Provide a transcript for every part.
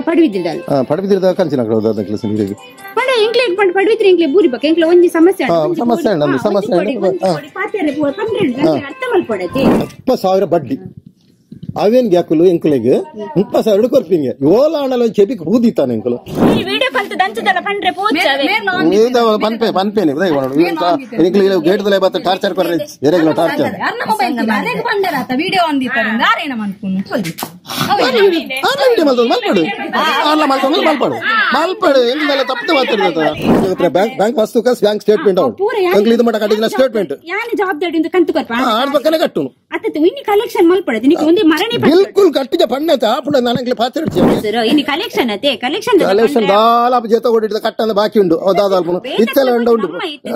ಪಡುವಿದ್ದಿದ್ದಲ್ಲ ಪಡುವಿದ್ದಿದ್ದ ಕಂಚಿನ ಪಡ ಎಂಕ್ಲೆ ಪಡುವಿದ್ರೆ ಎಂಕ್ಲೆ ಬೂರಿ ಬಕ್ಕ ಎಂಕ್ಲೆ ಒಂಜಿ ಸಮಸ್ಯೆ ಸಮಸ್ಯೆ ಅರ್ಥ ಮಲ್ಪಡತಿ 20,000 ಬಡ್ಡಿ ಅವೇನ್ ಗ್ಯಾಕುಲು ಎಂಕುಲೆಗೆ 30,000 ಕೊರ್ಪಿಂಗೆ ಓಲ ಆಣಲ ಚೆಪಿಕ್ ಬೂದಿತಾನೆ ಎಂಕುಲು ಈ ವಿಡಿಯೋ ಕಲ್ತು ದಂಚದಲ್ಲ ಪಂಡ್ರೆ ಪೋಚವೆ ಪನ್ಪೇನೆ ಎಂಕುಲೆ ಗೇಟ್ ದಲೆ ಬತ್ತ ಟಾರ್ಚರ್ ಕೊರ್ರೆ ಎರೆಗ್ಲ ಟಾರ್ಚರ್ ಅರ್ನ ಮೊಬೈಲ್ ಅರೆಗ್ ಬಂದರಾತ ವಿಡಿಯೋ ಅಂದಿತಾರೆ ದಾರೇನ ಮನ್ಪುನು ವಿಡಿಯೋ ಮಲ್ಪಡು ಆರ್ಲ ಮಲ್ಪಡು ಎಂಕುಲೆಲ್ಲ ತಪ್ಪು ಮಾತಾಡ್ತದ ಬ್ಯಾಂಕ್ ವಸ್ತುಕ ಬ್ಯಾಂಕ್ ಸ್ಟೇಟ್ಮೆಂಟ್ ಔಟ್ ಎಂಕುಲೆ ಇದು ಮಟ ಕಟ್ಟಿನ ಸ್ಟೇಟ್ಮೆಂಟ್ ಯಾನೆ ಜವಾಬ್ದಾರಿಯಿಂದ ಕಂತು ಕೊರ್ಪ ಆಡ್ಬೇಕನೆ ಕಟ್ಟುನು ಅತ್ತತ್ತು ಇನ್ನಿ ಕಲೆಕ್ಷನ್ ಮಲ್ಪಡದೆ ನಿಕ್ಕೆ ಒಂದೇ ಮರಣೆ बिल्कुल कट्टिज पन्नेत आपुड ನನಗೆ ಪಾತ್ರೆ ಸರ್ ಇನಿ ಕಲೆಕ್ಷನ್ ಅತೆ ಕಲೆಕ್ಷನ್ ದಾಲ ಜೊತೆ ಕೊಟ್ಟಿದ್ದ ಕಟ್ಟಂದ ಬಾಕಿ ಉಂಟು ಅದಾದಲ್ಪನು ಇತ್ತೆಲ್ಲ ಉಂಟು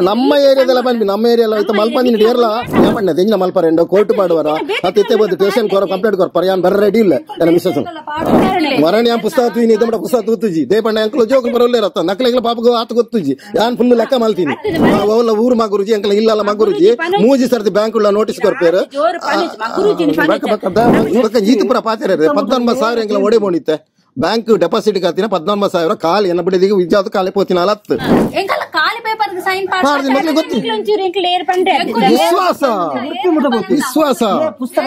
ನಮ್ಮ ಏರಿಯಾದಲ್ಲ ಬಂದ್ವಿ ನಮ್ಮ ಏರಿಯಾಲ್ಲ ಐತ ಮಲ್ಪಂದಿನ ಡೇರ್ಲ ಯಾಪಣ್ಣೆ ತೆಂಗಿನ ಮಲ್ಪರ ಎಂಡೋ ಕೋರ್ಟ್ ಮಾಡುವರ ಅತ್ತ ಇತ್ತೆ ಬಂದು ಸ್ಟೇಷನ್ ಕೋರ ಕಂಪ್ಲೇಂಟ್ ಕೊರ್ಪರ ಯಾನ್ ಬರ ರೆಡಿ ಇಲ್ಲ ನನ್ನ ಮಿಸ್ಸಸ್ ಮರಣ ಯಾನ್ ಪುಸ್ತಕ ತುಯಿನಿ ಇದಮಡ ಪುಸ್ತಕ ತೂತುಜಿ ದೇಪಣ್ಣ ಅಂಕಲ್ ಜೋಕು ಬರೋಲ್ಲ ರತ್ತ ನಕಲೆಗಳ ಪಾಪಗ ಆತ ಗೊತ್ತುಜಿ ಯಾನ್ ಫುಲ್ ಲೆಕ್ಕ ಮಲ್ತೀನಿ ಅವಲ್ಲ ಊರು ಮಗುರುಜಿ ಅಂಕಲ್ ಇಲ್ಲಲ್ಲ ಮಗುರುಜಿ ಮೂಜಿ ಸರ್ತಿ ಬ್ಯಾಂಕ್ ಉಳ್ಳ ನೋಟಿಸ್ ಕೊರ್ಪೇರು ಈತ ಪುರ ಪಾತ್ರೆ 19,000 ಎಂಕಲ ಒಡೆ ಬೋಣಿತ್ತೆ ಬ್ಯಾಂಕ್ ಡೆಪಾಸಿಟ್ ಕಾತಿನ 14,000 ಕಾಲಿ ಎನ್ನ ಬಿಡಿದಿಗೆ ವಿಜಾತ ಕಾಲಿ ಪೋತಿನ 10 ಎಂಕಲ ಕಾಲಿ ಪೇಪರ್ ಸೈನ್ ಮಾಡ್ದಿ ಮಕ್ಳಿಗೆ ಗೊತ್ತು ವಿಶ್ವಾಸ ಪುಸ್ತಕ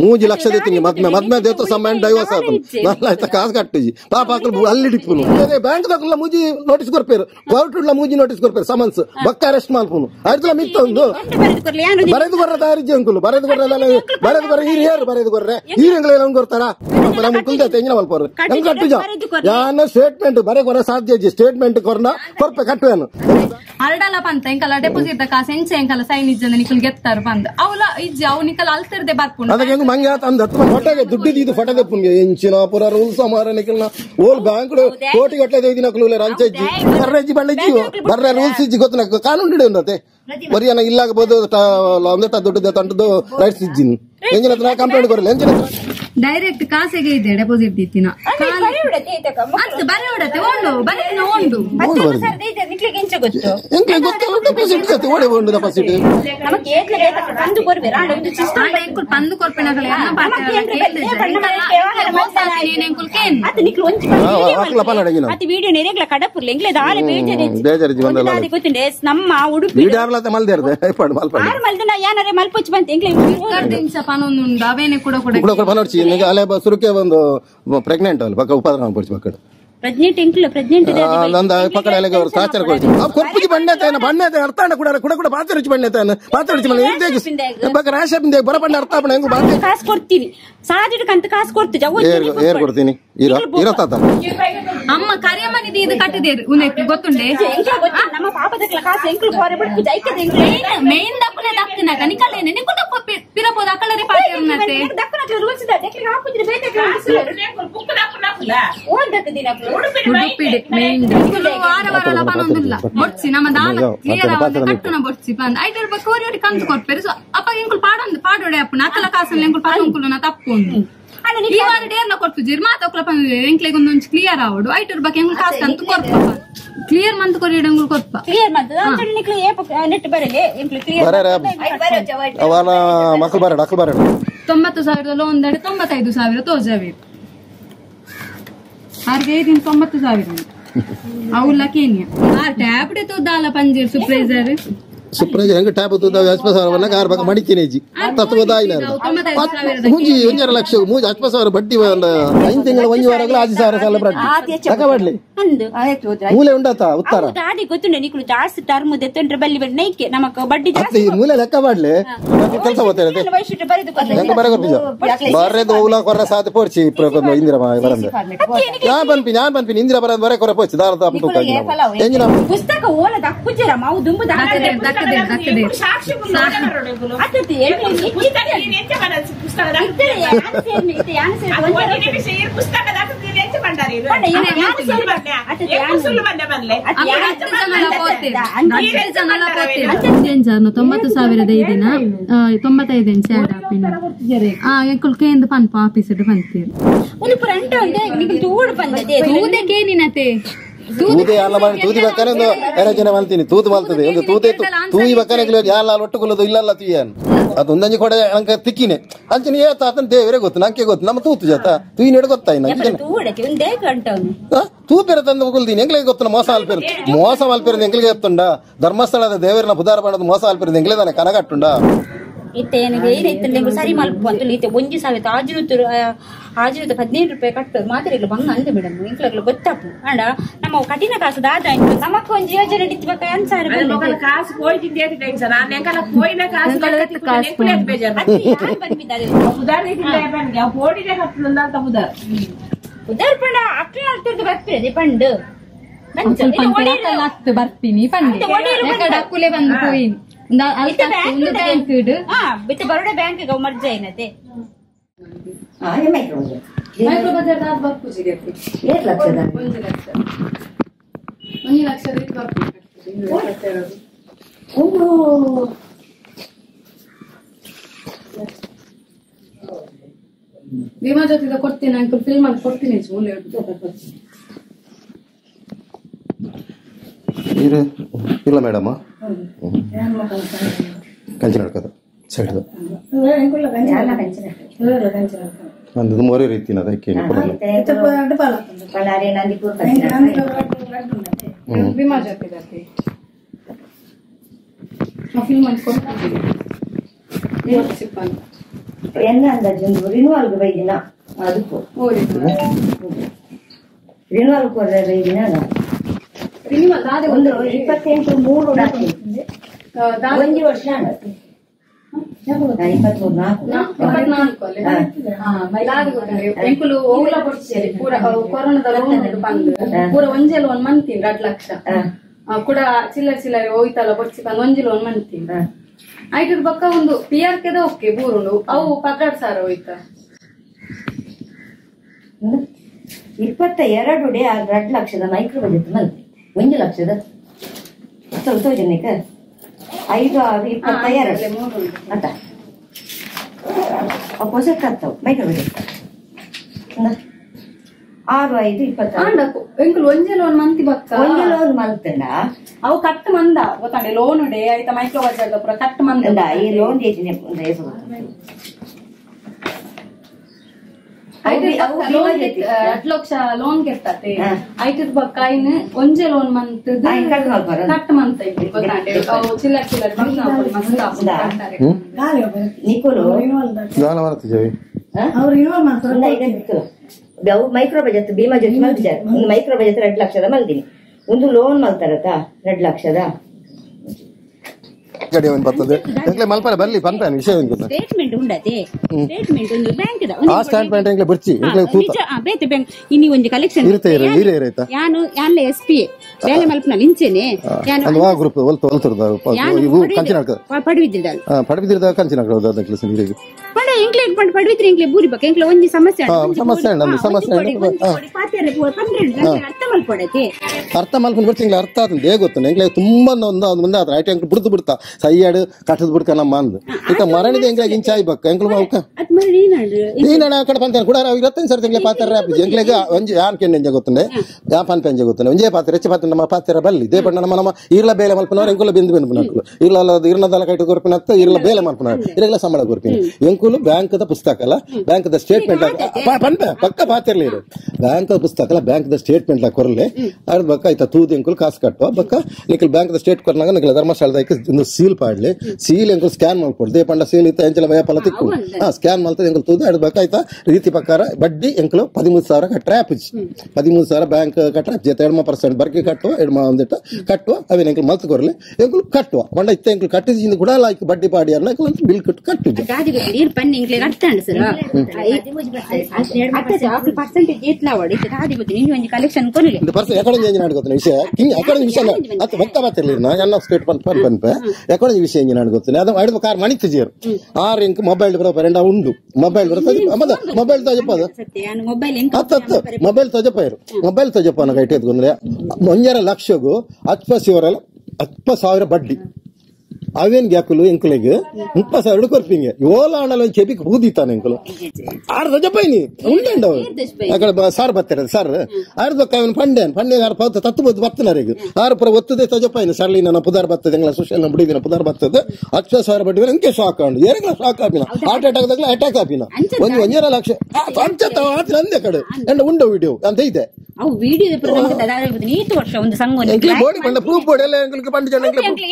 3 ಲಕ್ಷ ದೇತೀನಿ ಮದ್ಮೆ ದೇತ ಸಮ್ಮಾನ್ ಡೈವರ್ಸ್ ಆತು ನನ್ನ ಆಯ್ತ ಕಾಸು ಕಟ್ಟುಜಿ ಪಾಪ ಹಾಕಲು ಅಲ್ಲಿ ಡಿಪ್ಪುನು ಬ್ಯಾಂಕ್ ದಾಖಲ ಮೂಜಿ ನೋಟಿಸ್ ಕೊರ್ಪೇರು ಕೋರ್ಟ್ ಉಳ್ಳ ಮೂಜಿ ನೋಟಿಸ್ ಕೊರ್ಪೇರು ಸಮನ್ಸ್ ಬಕ್ಕ ಅರೆಸ್ಟ್ ಮಾಡ್ಪುನು ಆಯ್ತಲ್ಲ ಮಿತ್ತೊಂದು ಬರೆದು ಬರ್ರ ದಾರಿಜಿ ಅಂಕುಲು ಬರೆದು ಬರ್ರ ಹಿರಿಯರು ಬರೆದು ಬರ್ರೆ ಹಿರಿಯಂಗಳೆಲ್ಲ ಕೊಡ್ತಾರ ನಮ್ಮ ಕುಲ್ದ ತೆಂಗಿನ ಮಲ್ಪರು ನಂಗೆ ಕಟ್ಟುಜ ಯಾನ ಸ್ಟೇಟ್ಮೆಂಟ್ ಬರೆ ಕೊರ ಸಾಧ್ಯ ಸ್ಟೇಟ್ಮೆಂಟ್ ಕೊರ್ನ ಕೊರ್ಪೆ ಕಟ್ಟುವೇನು ಅರ್ಡಲ ಪಂತ ಎಂಕಲ ಡೆಪಾಸಿಟ್ ಕಾಸು ಎಂಚೆ ಎಂಕಲ ಸೈನ್ ಇಜ್ಜಂದ ನಿಕಲ್ ಗೆತ್ತಾರ ಬಂದ ಅವಲ ಇಜ್ಜಿ ಅವು ನಿಕಲ್ ಅಲ್ತಿರ್ದೆ ಬರ್ಪುಂಡು ಅದಕ್ಕೆ ಹೆಂಗ್ ಮಂಗೆ ಆತ ಅಂದ ಫೋಟೋಗೆ ದುಡ್ಡಿದ್ದು ಇದು ಫೋಟೋ ದೆಪ್ಪುನ್ಗೆ ಎಂಚಿನ ಪುರ ರೂಲ್ಸ್ ಮಾರ ನಿಕಲ್ನ ಓಲ್ ಬ್ಯಾಂಕ್ ಕೋಟಿ ಗಟ್ಟಲೆ ದೇದಿನ ಕುಲುಲೆ ರಂಚಜ್ಜಿ ಬರ್ರೆಜ್ಜಿ ಬಳ್ಳೆಜ್ಜಿ ಬರ್ರೆ ರೂಲ್ಸ್ ಇಜ್ಜಿ ಗೊತ್ತಿನ ಕಾನೂನು ಹಿಡಿದು ಉಂಡತೆ ಬರಿಯನ ಇಲ್ಲಾಗಬಹುದು ಒಂದೆಟ್ಟ ದುಡ್ಡು ತಂಟದು ರೈಟ್ಸ್ ಇಜ್ಜಿನ್ ಎಂಜಿನ ಹತ್ರ ಕಂಪ್ಲೇಂಟ್ ಕೊರಲ್ಲ ಎಂಜಿನ ಹತ್ರ ಡೈರೆಕ್ಟ್ ಕಾಸಿಗೆ ಇದೆ ಡೆಪಾಸಿಟ್ ದಿತ್ತಿನ ಬರೆ ಹೊಡತೆ ಒಂದು ಬರೀನ ಒಂದು ಪಂದು ಕೊರ್ಪಿನಗಳು ನಮ್ಮ ಉಡುಪಿ ಅವೇನೆ ಕೂಡ ಅಲೆ ಸುರುಕೆ ಒಂದು ಪ್ರೆಗ್ನೆಂಟ್ ಅಲ್ಲ ಪಕ್ಕ ಉಪದ್ರವ ಪಡಿಸಿ ಪಕ್ಕಡ ಪ್ರೆಗ್ನೆಂಟ್ ನಂದ ಪಕ್ಕಡ ಎಲೆಗೆ ಅವರು ಸಾಚರ ಕೊಡ್ಸಿ ಕೊರ್ಪುಜಿ ಬಣ್ಣತೆ ಅರ್ಥಾಂಡ ಕೂಡ ಪಾತ್ರಿಚಿ ಬಣ್ಣತೆಯನ್ನು ಪಾತ್ರಿಚಿ ಬಣ್ಣ ಪಕ್ಕ ರಾಶಪಿಂದ ಬರಪಂಡ ಅರ್ಥ ಬಣ್ಣ ಹೆಂಗು ಬಾಕಿ ಕಾಸು ಕೊಡ್ತೀನಿ ಸಾಜಿಡ್ಕಂತ ಕಾಸು ಕೊಡ್ತೀವಿ ಏರ್ ಕೊಡ್ತೀನಿ ಇರತ್ತ ಅಮ್ಮ ಕರಿಯಮ್ಮನಿದು ಇದು ಕಟ್ಟಿದೇರು ಉನ್ನಕ್ಕೆ ಗೊತ್ತುಂಡೆ ನಮ್ಮ ಪಾಪದಕ್ಲ ಕಾಸು ಎಂಕ್ಲು ಕೋರೆ ಬಿಟ್ಟು ಜೈಕದೆ ಮೇನ್ ದಪ್ಪನೆ ದಕ್ಕನಾಗ ನಿಕಲೇನೆ ನಿಕು ದಪ್ಪ ಪಿರಬಹುದು ಅಕಲರಿ ಪಾಟಿ ಉನ್ನತೆ ದಕ್ಕನ ರೂಲ್ಸ್ ಇದೆ ದಕ್ಕನ ಹಾಕುದ್ರೆ ಬೇತೆ ಬುಕ್ ದಪ್ಪನ ಓದಕ್ಕೆ ದಿನಕ್ಕೆ ಉಡುಪಿಡೆ ಮೇನ್ ವಾರ ಬಂದಿಲ್ಲ ಬೊಡ್ಸಿ ನಮ್ಮ ದಾನ ಕ್ಲಿಯರ್ ಆಗ ಕಟ್ಟುನ ಬೊಡ್ಸಿ ಬಂದ ಐಟರ್ ಬಕೋರಿ ಕಂತು ಕೊಟ್ಪೇರು ಸೊ ಅಪ್ಪ ಎಂಕುಲ್ ಪಾಡೋಡೆ ಅಪ್ಪನ ಅಕಲ ಕಾಸಲ್ಲಿ ಎಂಕುಲ್ ಪಾಡಂಕುಲು ನಾ ತಪ್ಪುಂಡು ಈ ವಾರ ಡೇರ್ನ ಕೊಟ್ಟು ಜಿರ್ ಮಾತೋಕ್ಲ ಎಂಕ್ಲೆಗೆ ಒಂದೊಂದು ಕ್ಲಿಯರ್ ಆವಡು ಐಟರ್ ಬಗ್ಗೆ ಎಂಕುಲ್ ಕಾಸು ಕಂತು ಕೊಡ್ಪ ಕ್ಲಿಯರ್ ಮಂತ್ ಕೊರಿಯಡ ಎಂಕುಲ್ ಕೊಡ್ಪ ಕ್ಲಿಯರ್ ಮಂತ್ ಅಂತೇಳಿ ನಿಕ್ಲು ನೆಟ್ ಬರಗೆ ಎಂಕ್ಲು ಕ್ಲಿಯರ್ ಅವನ ಮಕ್ಕಳು ಬರಡ ಅಕ್ಕಳು ಬರಡ 90,000 ಒಂದೆಡೆ 95,000 ತೋಜಾವೆ ಆರ್ಗೆ 90,000 అవులా కేనియా ఆ ట్యాబ్ డే తో దాలా పంజేర్ సూపర్వైజర్ ಸೂಪರ್ವೈಸರ್ ಹೆಂಗ ಟ್ಯಾಬ್ ತುದ ಹಸ್ಪಸಾವರನ್ನ ಕಾರ್ ಬಕ ಮಡಿಕಿನೇಜಿ ತತ್ವದಾಯಿನ ಮುಂಜಿ 1 ಲಕ್ಷ ಮೂಜಿ ಹಸ್ಪಸಾವರ ಬಡ್ಡಿ ಐದು ತಿಂಗಳ ಒಂದು ವಾರಗಳ 10,000 ಸಾಲ ಬಡ್ಡಿ ತಕಬಡ್ಲಿ ಮೂಲೆ ಉಂಡತ ಉತ್ತರ ದಾದಿ ಗೊತ್ತುಂಡೆ ನಿಕುಲು ಜಾಸ್ತಿ ಟರ್ಮ್ ದೆತ್ತಂಟ್ರೆ ಬಲ್ಲಿ ಬಡ್ಡಿ ನೈಕೆ ನಮಕ ಬಡ್ಡಿ ಜಾಸ್ತಿ ಮೂಲೆ ಲೆಕ್ಕ ಮಾಡ್ಲಿ ಕೆಲಸ ಹೋಗ್ತೇನೆ ಹೆಂಗ ಬರಗ ಬರೆದು ಓಲಾ ಕೊರ ಸಾತ್ ಪೋರ್ಚಿ ಇಂದಿರಾ ಬರಂದ ನಾನು ಪನ್ಪಿನಿ ಇಂದಿರಾ ಬರಂದ ಬರೆ ಕೊರ ಪೋರ್ಚಿ ದಾರ ತಪ್ಪು ತೂಕಾಗಿ ಎಂಜಿನ ಪುಸ್ತಕ ಓಲ ದಕ್ಕುಜರ ಮಾವು ದುಂಬು ದಕ್ಕದೆ ಸಾಕ್ಷಿ ಅತತಿ ಎಂತ ಮಾಡಲ್ ಪುಸ್ತಕ ದಕ್ಕದೆ ಯಾನ ಸೇರ್ ಪುಸ್ತಕ ದಕ್ಕದೆ ಎಂತ ಬಂದಾರಿ ಯಾನ ಸುಳ್ಳು ಬಂದ ಬರಲೆ 90,000 ಇದೀನ 95 ಎಂಚ ಆಪಿನ ಎಂಕುಲ್ಕೇಂದು ಪನ್ಪ ಆಫೀಸ್ ಡು ಪಂತೀರ್ ಒಂದು ಪ್ರಂಟ ಒಂದೇ ನಿಕುಲ್ ತೂಡು ಬಂದದೆ ತೂದಕ್ಕೆ ನಿನತೆ ತೂದೆ ಎಲ್ಲ ಮಾಡಿ ತೂತಿ ಬೇಕಾನೆ ಒಂದು ಎರಜನೆ ಮಲ್ತೀನಿ ತೂತು ಮಲ್ತದೆ ಒಂದು ತೂತೆ ತೂಯಿ ಬೇಕಾನೆ ಎಲ್ಲ ಒಟ್ಟುಕೊಳ್ಳೋದು ಇಲ್ಲಲ್ಲ ತೂಯನ್ ಅದು ಒಂದಂಜಿ ಕೊಡ ಅಂಕ ತಿಕ್ಕಿನೇ ಅಂಚನೆ ಏತ ಆತನ ದೇವರೇ ಗೊತ್ತು ನಂಗೆ ಗೊತ್ತು ನಮ್ಮ ತೂತು ಜಾತ ತೂಯಿ ನೆಡ ಗೊತ್ತಾಯಿ ನಂಗೆ ತೂಪೇರ ತಂದು ಹೋಗುಲ್ದೀನಿ ಎಂಗ್ಲೇ ಗೊತ್ತು ಮೋಸ ಅಲ್ಪೇರು ಮೋಸ ಅಲ್ಪೇರು ಎಂಗ್ಲಿಗೆ ಗೊತ್ತುಂಡ ಧರ್ಮಸ್ಥಳದ ದೇವರನ್ನ ಪುದಾರ ಮಾಡೋದು ಮೋಸ ಅಲ್ಪೇರು ಎಂಗ್ಲೇ ತಾನೆ ಕನಗಟ್ಟುಂಡ ಸರಿ ಮಲ್ಪ ಒಂಜಿ ಸಾವಿರ ಹಾಜಿರುತ್ತ 15 ರೂಪಾಯಿ ಕಟ್ಟೋದು ಮಾತ್ರ ಬಂದು ಅಂದೆ ಮೇಡಮ್ ಇಂಕ್ಲಾಗ್ಲು ಗೊತ್ತಾಪು ಅಂಡ ನಮ್ಮ ಕಠಿಣ ಕಾಸು ದಾದ ನಮಕ್ ಒಂದ್ ಯೋಜನೆ ಇಡ್ಬೇಕ ಕಾಸು ಉದಾರ್ ಪಂಡ ಅಕ್ಕ ಬರ್ತಿರದೆ ಪಂಡು ಬರ್ತೀನಿ ಅಕ್ಕುಲೆ ಬಂದು ಹೋಯಿನ್ ಬಿಟ್ಟು ಬರೋಡೆ bank merge ಏನತೆ micro Bazaar Bima ಜೊತೆ ಕೊಡ್ತೀನಿ ಅಂಕಲ್ ಫಿಲ್ಮ್ ಅಲ್ಲಿ ಕೊಡ್ತೀನಿ ಇಲ್ಲ ಮೇಡಮ್ ಕಂಚಿನ ಹಿಡ್ಕೋದು ಸೈಡ್ ಒಂದು ಮೂರೇ ರೀತಿ ಅದಕ್ಕೆ ಭೀಮಾ ಜೊತೆ ಫಿಲ್ಮ್ ಅಲ್ಲಿ ಕೊಡ್ತೀನಿ என்ன அந்த ரினுவாலுக்கு வைக்கினா அதுக்கு ರಿನುವಲ್ಗೆ ಹೋದ್ರೆ ಇದೀನ ಒಂದು 28 ಒಂದು ವರ್ಷ 23 ಪೂರ ಒಂಜೆಲ್ ಒಂದ್ ಮಂತೀನಿ 2 ಲಕ್ಷ ಕೂಡ ಚಿಲ್ಲರೆ ಹೋಯ್ತಲ್ಲ ಬಡ್ಸಿ ಬಂದು ಒಂಜೆಲ್ ಒಂದ್ ಮಂತೀನಿ ಆಯ್ತು ಪಕ್ಕ ಒಂದು PRK ಓಕೆ ಬೂರುಂಡು ಅವು 12,000 ಹೋಯ್ತ 22 ಡೇ 2 ಲಕ್ಷದ ಮೈಕ್ರೋ ಬಜೆಟ್ ಮಲ್ತಿ 1 ಲಕ್ಷದ ಸ್ವಲ್ಪ ಜನಕ್ಕೆ 5 6 22 ಅಂತ ಅಪೋಸಿಟ್ ಆಗ್ತಾವ ಮೈಕ್ರೋ ಬಜೆಟ್ 6 5 26 ಎಂಕುಲು ಒಂಜೆಲ್ ಒಂದ್ ಮಂತಿ ಬಕ್ಕ ಒಂಜೆಲ್ ಒಂದ್ ಮಲ್ತಂಡ ಅವು ಕಟ್ ಮಂದ ಗೊತ್ತಾಂಡೆ ಲೋನ್ ಡೇ ಆಯ್ತಾ ಮೈಕ್ರೋ ಬಜೆಟ್ ಪೂರ ಕಟ್ ಮಂದ ಈ ಲೋನ್ ಜೇಚಿನ 2 ಲಕ್ಷ ಲೋನ್ ಗೆಟ್ಟತೆ ಐದು ಬಕ್ಕಾಯಿನ ಒಂಜೆ ಲೋನ್ ಮಂತ್ ಕಟ್ ಮಂತ್ ಗೊತ್ತಾಂಡೆ ಅವು ಚಿಲ್ಲರೆ ನಿಕೋಲು ಮೈಕ್ರೋ ಬಜೆಟ್ ಭೀಮಾ ಜೊತೆ ಮಲ್ತಿದ್ದಾರೆ ಒಂದು ಮೈಕ್ರೋ ಬಜೆಟ್ 2 ಲಕ್ಷದ ಮಲ್ದಿನಿ ಒಂದು ಲೋನ್ ಮಲ್ತಾರತ್ತ 2 ಲಕ್ಷದ ಮಲ್ಪನೆ ಬರ್ಲಿ ಪನ್ಪೇನ್ ವಿಷಯ ಸ್ಟೇಟ್ಮೆಂಟ್ ಉಂಡತೆ ಸ್ಟೇಟ್ಮೆಂಟ್ ಒಂದು ಬ್ಯಾಂಕ್ ಆ ಸ್ಟೇಟ್ಮೆಂಟ್ ಬರ್ಚಿ ಬೇತೆ ಬ್ಯಾಂಕ್ ಇನ್ನಿ ಒಂದು ಕಲೆಕ್ಷನ್ ಯಾನು ಯಾನ್ಲೆ SP ಬೇಲೆ ಮಲ್ಪನಲ್ಲಿ ಇಂಚೆನೆ ಯಾನು ಆ ಗ್ರೂಪ್ ಇವು ಕಂಚಿನ ಪಡವಿದ್ದಿದ್ದಲ್ಲ ಪಡವಿದ್ದಿದ್ದ ಕಂಚಿನ ಪಡ ಇಂಕ್ಲೇಟ್ ಪಂಡ್ ಪಡವಿದ್ರಿ ಇಂಕ್ಲೆ ಬೂರಿ ಬಕ ಇಂಕ್ಲೆ ಒಂಜಿ ಸಮಸ್ಯೆ ಅರ್ಥ ಮಲ್ಕೊಂಡು ಬರ್ತಿಂಗ್ಲ ಅರ್ಥ ಆತಂದೆ ಗೊತ್ತು ಎಂಗ್ಲೆ ತುಂಬಾ ಒಂದು ಮುಂದೆ ಆದ್ರೆ ಐಟಿ ಅಂಕ್ಲು ಬಿಡ್ತು ಬಿಡ್ತಾ ಸೈಯಾಡು ಕಟ್ಟದ್ ಬಿಡ್ಕ ನಮ್ಮ ಅಂದ್ ಈಗ ಮರಣಿದ ಎಂಗ್ಲಾಗ ಇಂಚಾಯ್ ಬಕ್ಕ ಎಂಕ್ಲು ಅವಕ ನೀನ ಆ ಕಡೆ ಪಂತ ಕೂಡ 25 ಸರ್ ತಿಂಗ್ಲೆ ಪಾತ್ರ ಎಂಗ್ಲೆಗ ಒಂಜಿ ಯಾನ್ ಕೆಂಡೆ ಗೊತ್ತಂಡೆ ಯಾ ಪನ್ ಪೆಂಜೆ ಗೊತ್ತಂಡೆ ಒಂಜೇ ಪಾತ್ರ ಹೆಚ್ಚು ಪಾತ್ರ ನಮ್ಮ ಪಾತ್ರ ಬಲ್ಲಿ ದೇ ಬಣ್ಣ ನಮ್ಮ ಇರ್ಲ ಬೇಲೆ ಮಲ್ಪನವ್ರು ಎಂಕುಲ ಬೆಂದು ನಕ್ಲು ಇರ್ಲ ಇರ್ನದಲ್ಲ ಕೈಟ್ ಗೊರ್ಪಿನತ್ತ ಇರ್ಲ ಬೇಲೆ ಮಲ್ಪನವ್ರು ಇರಲ್ಲ ಸಂಬಳ ಗೊರ್ಪಿನ ಎಂಕುಲು ಬ್ಯಾಂಕ್ದ ಪುಸ್ತಕ ಅಲ್ಲ ಬ್ಯಾಂಕ್ದ ಸ್ಟೇಟ್ಮೆಂಟ್ ಪಂಪ ಪಕ್ಕ ಪಾತಿರ್ಲಿ ಇರು ಬ್ಯಾಂಕ್ದ ಪುಸ್ತಕ ಅಲ್ಲ ಬ್ಯಾಂಕ್ದ ಸ್ಟೇಟ್ಮೆಂಟ್ ಕೊರಲೆ ಅದ್ ಬಕ್ಕ ಆಯ್ತಾ ತೂದು ಎಂಕುಲು ಕಾಸು ಕಟ್ಟುವ ಬಕ್ಕ ನಿಖಲ್ ಬ್ಯಾಂಕ್ದ ಸ್ಟೇಟ್ ಕೊರ್ನಾಗ ನಿಖಲ್ ಧರ್ಮಸ್ಥಳದ ಒಂದು ಸೀಲ್ ಪಾಡ್ಲಿ ಸೀಲ್ ಎಂಕುಲು ಸ್ಕ್ಯಾನ್ ಮಾಡ್ಕೊಡು ದೇ ಪಂಡ ಸೀಲ್ ಇತ್ತ ಎಂಚಲ ವ್ಯಾಪಾರ ತಿಕ್ಕು ಸ್ಕ್ಯಾನ್ ಮಾಡ್ತದೆ ಎಂಕುಲು ತೂದು ಅದ್ ಬಕ್ಕ ಆಯ್ತಾ ರೀತಿ ಪ್ರಕಾರ ಬಡ್ಡಿ ಎಂಕುಲು 13,000 ಕಟ್ರೆ ಆಪಿಜ್ 13,000 ಬ್ಯಾಂಕ್ ಕಟ್ರೆ 2% ಬರ್ಕಿ ಕಟ್ಟುವ ಒಂದಿಟ್ಟು ಕಟ್ಟುವ ಅವೇನು ಎಂಕುಲು ಮಲ್ತು ಕೊರಲಿ ಎಂಕುಲು ಕಟ್ಟುವ ಮಂಡ ಇತ್ತ ಎಂಕುಲು ಕಟ್ಟಿದ ಕೂಡ ಲೈಕ್ ಬಡ್ಡಿ ಪಾಡಿ ಅನ್ನ ಬಿಲ್ ಕಟ್ಟು ಕಟ್ಟಿದ್ದು ವಿಷಯ ವಿಷಯ ಗೊತ್ತಿಲ್ಲ ಅದು ಐದು ಕಾರ್ ಮಣಿತಿಜೀರು 6 ಇಂಕ್ ಮೊಬೈಲ್ ಬರೋಪರೆಂಡ ಉಂಡು ಮೊಬೈಲ್ ಮೊಬೈಲ್ ತಜಪ್ಪದು ಮೊಬೈಲ್ ತಜಪ್ಪ ಮೊಬೈಲ್ ತಜಪ್ಪ ಕೈಟ್ ಎತ್ಕೊಂಡ್ರೆ 1 ಲಕ್ಷಗೂ 10,000 ಬಡ್ಡಿ ಅವೇನ್ ಗ್ಯಾಕುಲು ಎಂಕುಲೆಗೆ 30,000 ಕೊರ್ಪಿಂಗೆ ಓಲಾಣಲು చెప్పి ಬೂದಿತಾನೆ ಎಂಕುಲು ಆರ್ ರಜಪೈನಿ ಉಂಡಂಡು ಅಕಡೆ ಸಾರ್ ಬತ್ತಾರೆ ಸರ್ ಆರ್ದ ಕವನ್ ಪಂಡೆ ಆರ್ ಪೌತ ತತ್ತು ಬದ್ದು ಬತ್ತನರಿಗೆ ಆರ್ ಪುರ ಒತ್ತದೆ ತಜಪೈನಿ ಸರ್ಲಿ ನನ್ನ ಪುದಾರ್ ಬತ್ತದೆ ಎಂಗಳ ಸೋಶಿಯಲ್ ಬಿಡಿದಿನ ಪುದಾರ್ ಬತ್ತದೆ 10,000 ಬಡ್ಡಿ ಎಂಕೆ ಶಾಕ್ ಆಂಡು ಏರೆಗಳ ಶಾಕ್ ಆಪಿನ ಹಾರ್ಟ್ ಅಟ್ಯಾಕ್ ದಾಗಲ ಅಟ್ಯಾಕ್ ಆಪಿನ ಒಂದು 1 ಲಕ್ಷ ಪಂಚತ ಆತ್ರ ಅಂದೆ ಕಡೆ ಎಂಡ ಉಂಡ ವಿಡಿಯೋ ಅಂತ ಇದೆ ಅವು ವಿಡಿಯೋ ನೀತು ವರ್ಷ ಒಂದು ಸಂಘ ಬೋಡಿ ಬಂದ ಪ್ರೂಫ್ ಬೋಡಿ ಎಲ್ಲ ಎಂಗಳಿಗೆ ಪಂಡ ಜನ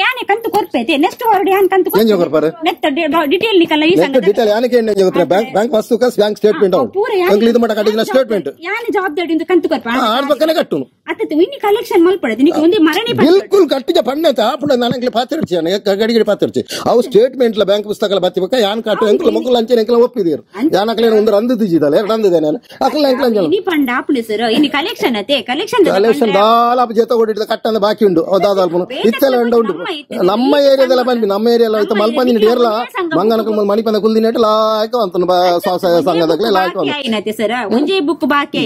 ಯಾನೆ ಕಂತು ಕೊರ್ಪೈತೆ ನೆಕ್ಸ್ಟ್ ವಾರಡಿ ಯಾನ್ ಕಂತು ಏನ್ ಜೋಗರ್ಪಾರೆ ನೆಕ್ಸ್ಟ್ ಡೀಟೇಲ್ ನಿಕಲ್ಲ ಈ ಸಂಘ ಡೀಟೇಲ್ ಯಾನಕ್ಕೆ ಏನ್ ಜೋಗತ್ರೆ ಬ್ಯಾಂಕ್ ವಸ್ತುಕ ಬ್ಯಾಂಕ್ ಸ್ಟೇಟ್ಮೆಂಟ್ ಔಟ್ ಎಂಗ್ಲಿ ಇದು ಮಟ ಕಟ್ಟಿನ ಸ್ಟೇಟ್ಮೆಂಟ್ ಯಾನೆ ಜವಾಬ್ದಾರಿ ಇಂದ ಕಂತು ಕೊರ್ಪ ಆರ್ ಬಕ್ಕನೆ ಕಟ್ಟುನು ಅತ್ತೆ ಇನ್ನಿ ಕಲೆಕ್ಷನ್ ಮಲ್ಪಡದೆ ನಿಕ್ಕೆ ಒಂದು ಮರಣಿ ಬಿಲ್ಕುಲ್ ಕಟ್ಟಿಜ ಪಣ್ಣತ ಆಪುಡ ನನಗೆ ಪಾತಿರ್ಚಿ ಗಡಿಗಡಿ ಪಾತಿರ್ಚಿ ಅವು ಸ್ಟೇಟ್ಮೆಂಟ್ ಲ ಬ್ಯಾಂಕ್ ಪುಸ್ತಕಲ ಬತ್ತಿಬೇಕ ಯಾನ್ ಕಾಟು ಎಂಕಲ ಮಕ್ಕಳು ಅಂಚೆ ಎಂಕಲ ಒಪ್ಪಿದೀರು ಯಾನಕಲೆ ಒಂದು ರಂದು ತಿಜಿದಲ್ಲ ಎರಡು ಅಂದಿದೆ ನಾನು ಅಕಲ ಎಂಕಲ ಅಂಜಲ ಇನಿ ಪಂಡ ಆಪುಲೆ ಸರ್ ಇನಿ ಕಲೆಕ್ಷನ್ ಅತೆ ಕಲೆಕ್ಷನ್ ದಾಲ ಜೊತೆ ಕೊಟ್ಟಿದ್ದ ಕಟ್ಟಂದ ಬಾಕಿ ಉಂಡು ಅದಾದಲ್ಪನು ಇತ್ತೆಲ್ಲ ಉಂಡು ನಮ್ಮ ಏರಿಯಾದೆಲ್ಲ ಬಂದ್ವಿ ನಮ್ಮ ಏರಿಯಾ ಆಯ್ತು ಮಲ್ಪಂದಿನ ಏರ್ಲ ಮಂಗನಕ ಮಣಿಪಂದ ಕುಲ್ದಿನ ಲಾಯ್ಕ ಅಂತ ಸ್ವಸಹಾಯ ಸಂಘದಾಗಲೇ ಲಾಯ್ಕ ಸರ್ ಒಂಜೇ ಬುಕ್ ಬಾಕಿ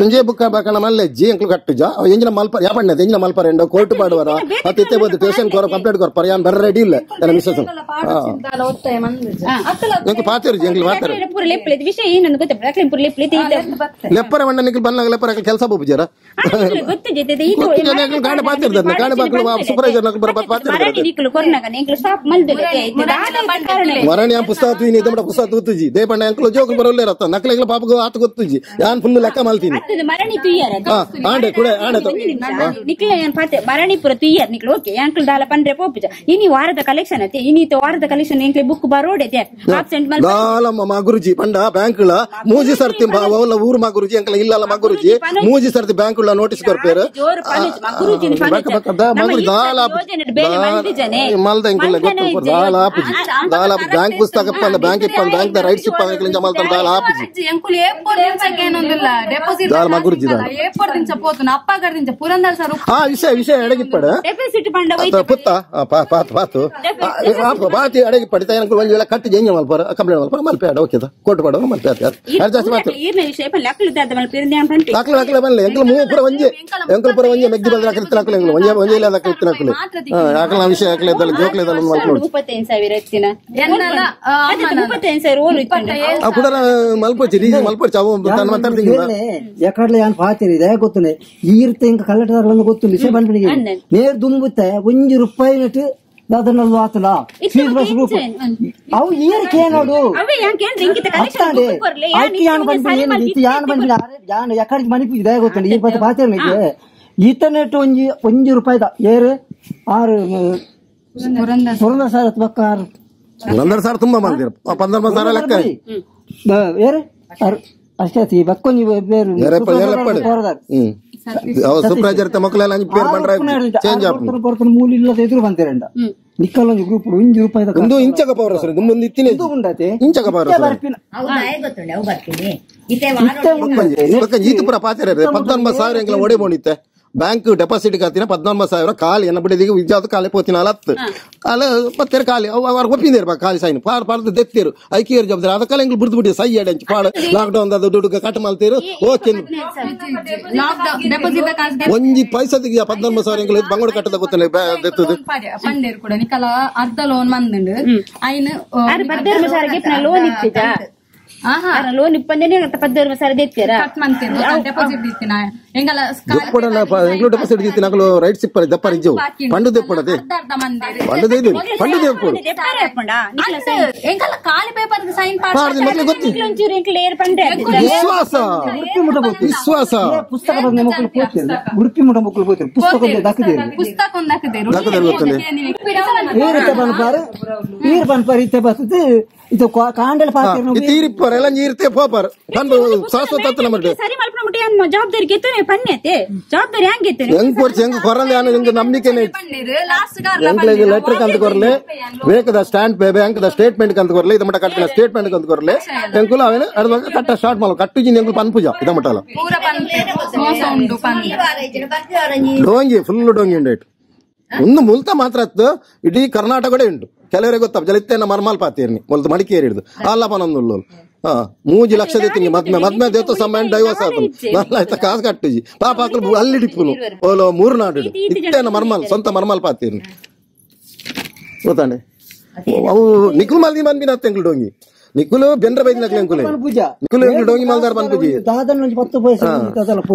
ಒಂಜೇ ಬುಕ್ ಬಾಕಣ ಮಲ್ಲೆಜ್ಜಿ ಎಂಕ್ಲು ಕಟ್ಟುಜ ಎಂಜಿನ ಮಲ್ಪ ಯಾಪಣ್ಣೆ ಎಂಜಿನ ಮಲ್ಪರ ಎಂಡ ಕೋರ್ಟ್ ಮಾಡುವರ ಮತ್ತೆ ಇತ್ತೆ ಬಂದು ಸ್ಟೇಷನ್ ಕೋರ ಕಂಪ್ಲೇಂಟ್ ಕೊರ್ಪರ ಯಾನ್ ಬರ ರೆಡಿ ಇಲ್ಲ ನನ್ನ ಮಿಸ್ಸಸ್ ಎಂಕ್ಲು ಪಾತಿರ್ಜಿ ಎಂಕ್ಲು ಮಾತಾರ ಪೂರ ಲೆಪ್ಲೆ ವಿಷಯ ಏನಂತ ಗೊತ್ತ ಪೂರ ಲೆಪ್ಲೆ ಲೆಪ್ಪರ ಮಣ್ಣ ನಿಕ್ಲು ಬಂದಾಗ ಲೆಪ್ಪರ ಕೆಲಸ ಬೋಪುಜಾರ ಗೊತ್ತು ಜೊತೆ ಗಾಡಿ ಪಾತಿರ್ದ ಗಾಡಿ ಬಾಕಲು ಸೂಪರ್ವೈಸರ್ ನಕ ಬರ ಪಾತಿರ್ದ ನಿಕ್ಲು ಕೊರ್ನಾಗ ನಿಕ್ಲು ಸ್ಟಾಪ್ ಮಲ್ದೆ ಮರಣಿ ಪುಸ್ತಕ ತುಯಿನಿ ಇದಮಡ ಪುಸ್ತಕ ತುತ್ತುಜಿ ದೇಪಣ್ಣ ಎಂಕ್ಲು ಜೋಕು ಬರಲ್ಲೇ ರತ್ತ ನಕ್ಲೆಗ್ಲ ಪಾಪಗ ಆತ ಗೊತ್ತುಜಿ ಯಾನ್ ಫುಲ್ ಲೆಕ್ಕ ಮಲ್ತೀನಿ ಮರಣಿ ತುಯ್ಯಾರ ಆಂಡೆ ಕುಡೆ ಆಂಡೆ ನಿಕ್ಲ ಏನ್ ಪಾತೆ ಮರಣಿ ಪುರ ತುಯ್ಯಾರ ನಿಕ್ಲು ಓಕೆ ಯಾಂಕ್ಲು ದಾಲ ಪಂಡ್ರೆ ಪೋಪುಜ ಇನಿ ವಾರದ ಕಲೆಕ್ಷನ್ ಅತೆ ಇನಿತ ವಾರದ ಕಲೆಕ್ಷನ್ ಎಂಕ್ಲೆ ಬುಕ್ ಬರೋಡೆ ಆಬ್ಸೆಂಟ್ ಮಲ್ ದಾಲ ಮಗುರುಜಿ ಪಂಡ ಬ್ಯಾಂಕ್ಲ ಮೂಜಿ ಸರ್ತಿ ಅವಲ್ಲ ಊರು ಮಗುರುಜಿ ಎಂಕ್ಲ ಇಲ್ಲಲ್ಲ ಮಗುರುಜಿ ಮೂಜಿ ಸರ್ತಿ ಬ್ಯಾಂಕ್ಲ ನೋಟಿಸ್ ಕೊರ್ಪೇರು ಮಗುರು ದಾಲ ಮಲ್ದ ಎಂಕ್ಲ ಗೊತ್ತು ದಾಲ ಆಪುಜಿ ದಾಲ ಬ್ಯಾಂಕ್ ಪುಸ್ತಕ ಪಂದ ಬ್ಯಾಂಕ್ ಇಪ್ಪಂದ ಬ್ಯಾಂಕ್ ದ ರೈಟ್ಸ್ ಇಪ್ಪ ಎಂಕ್ಲ ಜಮಾಲ್ತ ದಾಲ ಆಪುಜಿ ಎಂಕುಲು ಏಪೋರ್ ದಿನಸಕೇನೊಂದಿಲ್ಲ ಡೆಪಾಸಿಟ್ ದಾಲ ಮಗುರುಜಿ ದಾಲ ಏಪೋರ್ ದಿನಸ ಪೋತುನ ಅಪ್ಪ ಗರ್ದಿಂಚ ಪುರಂದರ್ ಸರ್ ವಿಷಯ ಎಡಗಿಪ್ಪಡ ಡೆಪಾಸಿಟ್ ಪಂಡ ಪುತ್ತ ಪಾತು ಪಾತಿ ಅಡಗಿಪ್ಪಡಿ ತನಕ ಒಂದು ವೇಳೆ ಕಟ್ಟಿ ಜಂಜ ಮಲ್ಪರ ಕಂಪ್ಲೇಂಟ್ ಮಲ್ಪರ ಮಲ್ಪೆ ಓಕೆ ಕೋರ್ಟ್ ಪಾಡ ಮಲ್ಪೆ ಜಾಸ್ತಿ ಮಾತು ಈರ್ನ ವಿಷಯ ಲಕ್ಕಲು ದಾದ ಮಲ್ಪಿರ್ನೆ ಅಂತ ಪಂಟಿ ಲಾಕ್ಲ ಬನ್ಲೆ ಎಂಕಲ್ ಮೂರು ಪುರ ಒಂಜೆ ಎಂಕಲ್ ಪುರ ಒಂಜೆ ಮೆಗ್ಗಿ ಬಂದ ಹಾಕಿರ್ತ ಹಾಕಲ ಎಂಕಲ್ ಒಂಜೆ ಇಲ್ಲ ಹಾಕಿರ್ತ ಹಾಕಲ ಹಾಕಲ ವಿಷಯ ಹಾಕಲ ಇದ್ದಲ್ಲ ಜೋಕ್ಲ ಇದ್ದಲ್ಲ ಮಲ್ಪೋಡು 35,000 ಎತ್ತಿನ ಎನ್ನಲ ಅದು 35,000 ಓಲು ಇತ್ತಂಡ ಆ ಕೂಡ ಮಲ್ಪೋಚಿ ರೀಜಿ ಮಲ್ಪೋಚಿ ಅವು ತನ್ನ ಮಾತಾಡ್ತಿಂಗಿಲ್ಲ ಯಾಕಡ್ಲೆ ಯಾನ್ ಪಾತಿರಿ ಇದೆ ಗೊತ್ತನೆ ಈರ್ತೆ ಇಂಕ ಕಲ್ಲಟದಾರಲ್ಲ ಗೊತ್ತು ವಿಷಯ ಬಂದ್ಬಿಡಿಗೆ ನೇರ್ ದುಂಬುತ್ತೆ ₹1 ನಟ್ಟು ಅದನ್ನೆಲ್ಲ ಆತಲ್ಲ ಅವು ಏರಿಕೆ ನೋಡು ಯಾನ್ ಬಂದ್ಬಿಡಿ ಯಾನ್ ಯಾಕಡೆ ಮಣಿಪು ಇದೆ ಗೊತ್ತಂడి ಈ ಪತ್ತ ಪಾತಿರ್ನಿಗೆ ಈತನೆಟ್ಟು ₹1 ಏರು 6 ಪುರಂದರ ಸಾರ್ ಬಕ್ಕ 6 ಪುರಂದರ ಸಾರ್ ತುಂಬಾ ಮಾಡ್ತೀರ 15,000 ಲೆಕ್ಕ ಏರು ಅಷ್ಟೇ ಬಕ್ಕೊಂಜಿ ಬೇರು ಸೂಪರ್ವೈಸರ್ ಮಕ್ಕಳೆಲ್ಲ ಪೇರ್ ಬಂಡ್ರೆ ಚೇಂಜ್ ಬರ್ತಾನೆ ಮೂಲ ಇಲ್ಲದ ಎದುರು ಬಂತೀರಂಡ ನಿಕ್ಕಲ್ಲೊಂದು ಗ್ರೂಪ್ ₹1 ಒಂದು ಇಂಚಕ ಪವರ್ ಸರ್ ಮುಂದೆ ಇತ್ತಿನ ಇಂಚಕ ಪವರ್ ಈತ ಪುರ ಪಾತಿರ 19,000 ಎಂಕಲ ಒಡೆ ಬೋಣಿತ್ತೆ ಬ್ಯಾಂಕ್ ಡೆಪಾಸಿಟ್ ಕಾತಿನ 19,000 ಕಾಲಿ ಎನ್ನ ಬಿಡಿದಿಗೆ ವಿಜಾತ ಕಾಲಿ ಪೋತಿನ ಅಲತ್ತು ಕಾಲ ಪತ್ತೆರ ಕಾಲಿ ಅವ್ರ ಒಪ್ಪಿಂದಿರ್ಬೇಕು ಕಾಲಿ ಸೈನ್ ಪಾರ್ದು ದೆತ್ತಿರು ಐಕಿಯರ್ ಜವಾಬ್ದಾರಿ ಅದಕ್ಕೆಲ್ಲ ಎಂಗ್ಲು ಬಿಡ್ದು ಬಿಡಿ ಸೈ ಎಡೆಂಚು ಪಾಡ ಲಾಕ್ಡೌನ್ ಅದು ದುಡ್ಡು ಕಟ್ ಮಾಡ್ತೀರು ಓಕೆ ಒಂಜಿ ಪೈಸದಿಗೆ 19,000 ಎಂಗ್ಲು ಬಂಗೋಡು ಕಟ್ಟದ ಗೊತ್ತಲ್ಲ ದೆತ್ತದು ಪಂಡೇರು ಕೂಡ ನಿಕಲ ಅರ್ಧ ಲೋನ್ ಮಂದುಂಡು ಐನ್ 16,000 ಲೋನ್ ಇತ್ತಿದ ಲೋನ್ ಇಪ್ಪಂದೇನೆ 16,000 ದೆತ್ತೀರ ಕಟ್ ಮಾಡ್ತೀರ ಡೆಪಾಸಿಟ್ ದಿತ್ತಿನ ಎಂಗಲ ದೆಪ್ಪಡನ ಎಂಗ್ಲು ಡೆಪಾಸಿಟ್ ದಿತ್ತಿನ ಅಗಲು ರೈಟ್ಸ್ ಇಪ್ಪರೆ ದಪ್ಪರ ಇಜ್ಜು ಫಂಡ್ ದೆಪ್ಪಡದೆ ಫಂಡ್ ದೇದು ಫಂಡ್ ದೆಪ್ಪಡು ಎಂಗಲ ಖಾಲಿ ಪೇಪರ್ ಸೈನ್ ಪಾಡ್ದೆ ಮಕ್ಕಳು ಗೊತ್ತು ವಿಶ್ವಾಸ ಪುಸ್ತಕ ಮಕ್ಕಳು ಕೂತಿಲ್ಲ ಉಡುಪಿ ಮುಟ ಮಕ್ಕಳು ಕೂತಿಲ್ಲ ಪುಸ್ತಕ ಒಂದು ಹಾಕಿದೆ ನೀರು ಬಂದ್ಪಾರ ಇತ್ತೆ ಬರ್ತದೆ ಇದು ಕಾಂಡಲ್ ಪಾತ್ರ ತೀರಿಪ್ಪರ ಎಲ್ಲ ನೀರ್ತೆ ಪೋಪರ್ ಬಂದು ಶಾಶ್ವತ ಸರಿ ಮಲ್ಪನಮುಟಿ ಜವಾಬ್ದಾರಿ ಗೆತ್ತನೆ ಪನ್ನೆತೆ ಜವಾಬ್ದಾರಿ ಹ್ಯಾಂಗ್ ಗೆತ್ತನೆ ಹೆಂಗ್ ಕೊಡ್ಸಿ ಹೆಂಗ್ ಕೊರಲೆ ನಿಮ್ಗೆ ನಂಬಿಕೆನೆ ಎಂಕ್ಲೆಗೆ ಲೆಟರ್ ಕಂತ ಕೊರ್ಲೆ ಬೇಕದ ಸ್ಟ್ಯಾಂಡ್ ಬ್ಯಾಂಕ್ ದ ಸ್ಟೇಟ್ಮೆಂಟ್ ಕಂತ ಕೊರ್ಲೆ ಇದು ಮಟ ಕಟ್ಟಿನ ಸ್ಟೇಟ್ಮೆಂಟ್ ಕಂತ ಕೊರ್ಲೆ ಎಂಕುಲ ಅವನು ಅರ್ಧ ಕಟ್ಟ ಸ್ಟಾರ್ಟ್ ಮಾಡಲು ಕಟ್ಟುಜಿ ಎಂಕುಲು ಪನ್ಪುಜ ಇದ ಮಟಲ್ಲ ಡೋಂಗಿ ಫುಲ್ ಡೋಂಗಿ ಉಂಡು ಒಂದು ಮುಲ್ತ ಮಾತ್ರ ಇಡೀ ಕರ್ನಾಟಕಡೆ ಉಂಟು ಕೆಲವರಿಗೆ ಗೊತ್ತ ಜಲಿತ್ತೇನ ಮರ್ಮಾಲ್ ಪಾತೀರ್ನಿ ಮೊಲ್ತು ಮಡಿಕೇರಿ ಹಿಡಿದು ಅಲ್ಲಪನೊಂದು ಮೂಜಿ ಲಕ್ಷ ದೇತೀನಿ ಮದ್ಮೆ ದೇವತ ಸಮಯ ಡೈವರ್ಸ್ ಆತ ನಲ್ಲ ಆಯ್ತಾ ಕಾಸು ಕಟ್ಟುಜಿ ಪಾಪ ಹಾಕಲು ಅಲ್ಲಿ ಡಿಪ್ಪುನು ಓಲೋ 3 ನಾಡು ಇತ್ತೇನ ಮರ್ಮಾಲ್ ಸ್ವಂತ ಮರ್ಮಾಲ್ ಪಾತೀರ್ನಿ ಗೊತ್ತಾಂಡೆ ಅವು ನಿಖುಲ್ ಮಲ್ದಿ ಬಂದ್ಬಿನ ತೆಂಗ್ಳು ಡೋಂಗಿ ನಿಖುಲು ಬೆಂದ್ರ ಬೈದ್ ನಕ್ಲೆ ಅಂಕುಲೆ ನಿಖುಲು ಡೋಂಗಿ ಮಲ್ದಾರ್ ಬಂದ್ಬಿಜಿ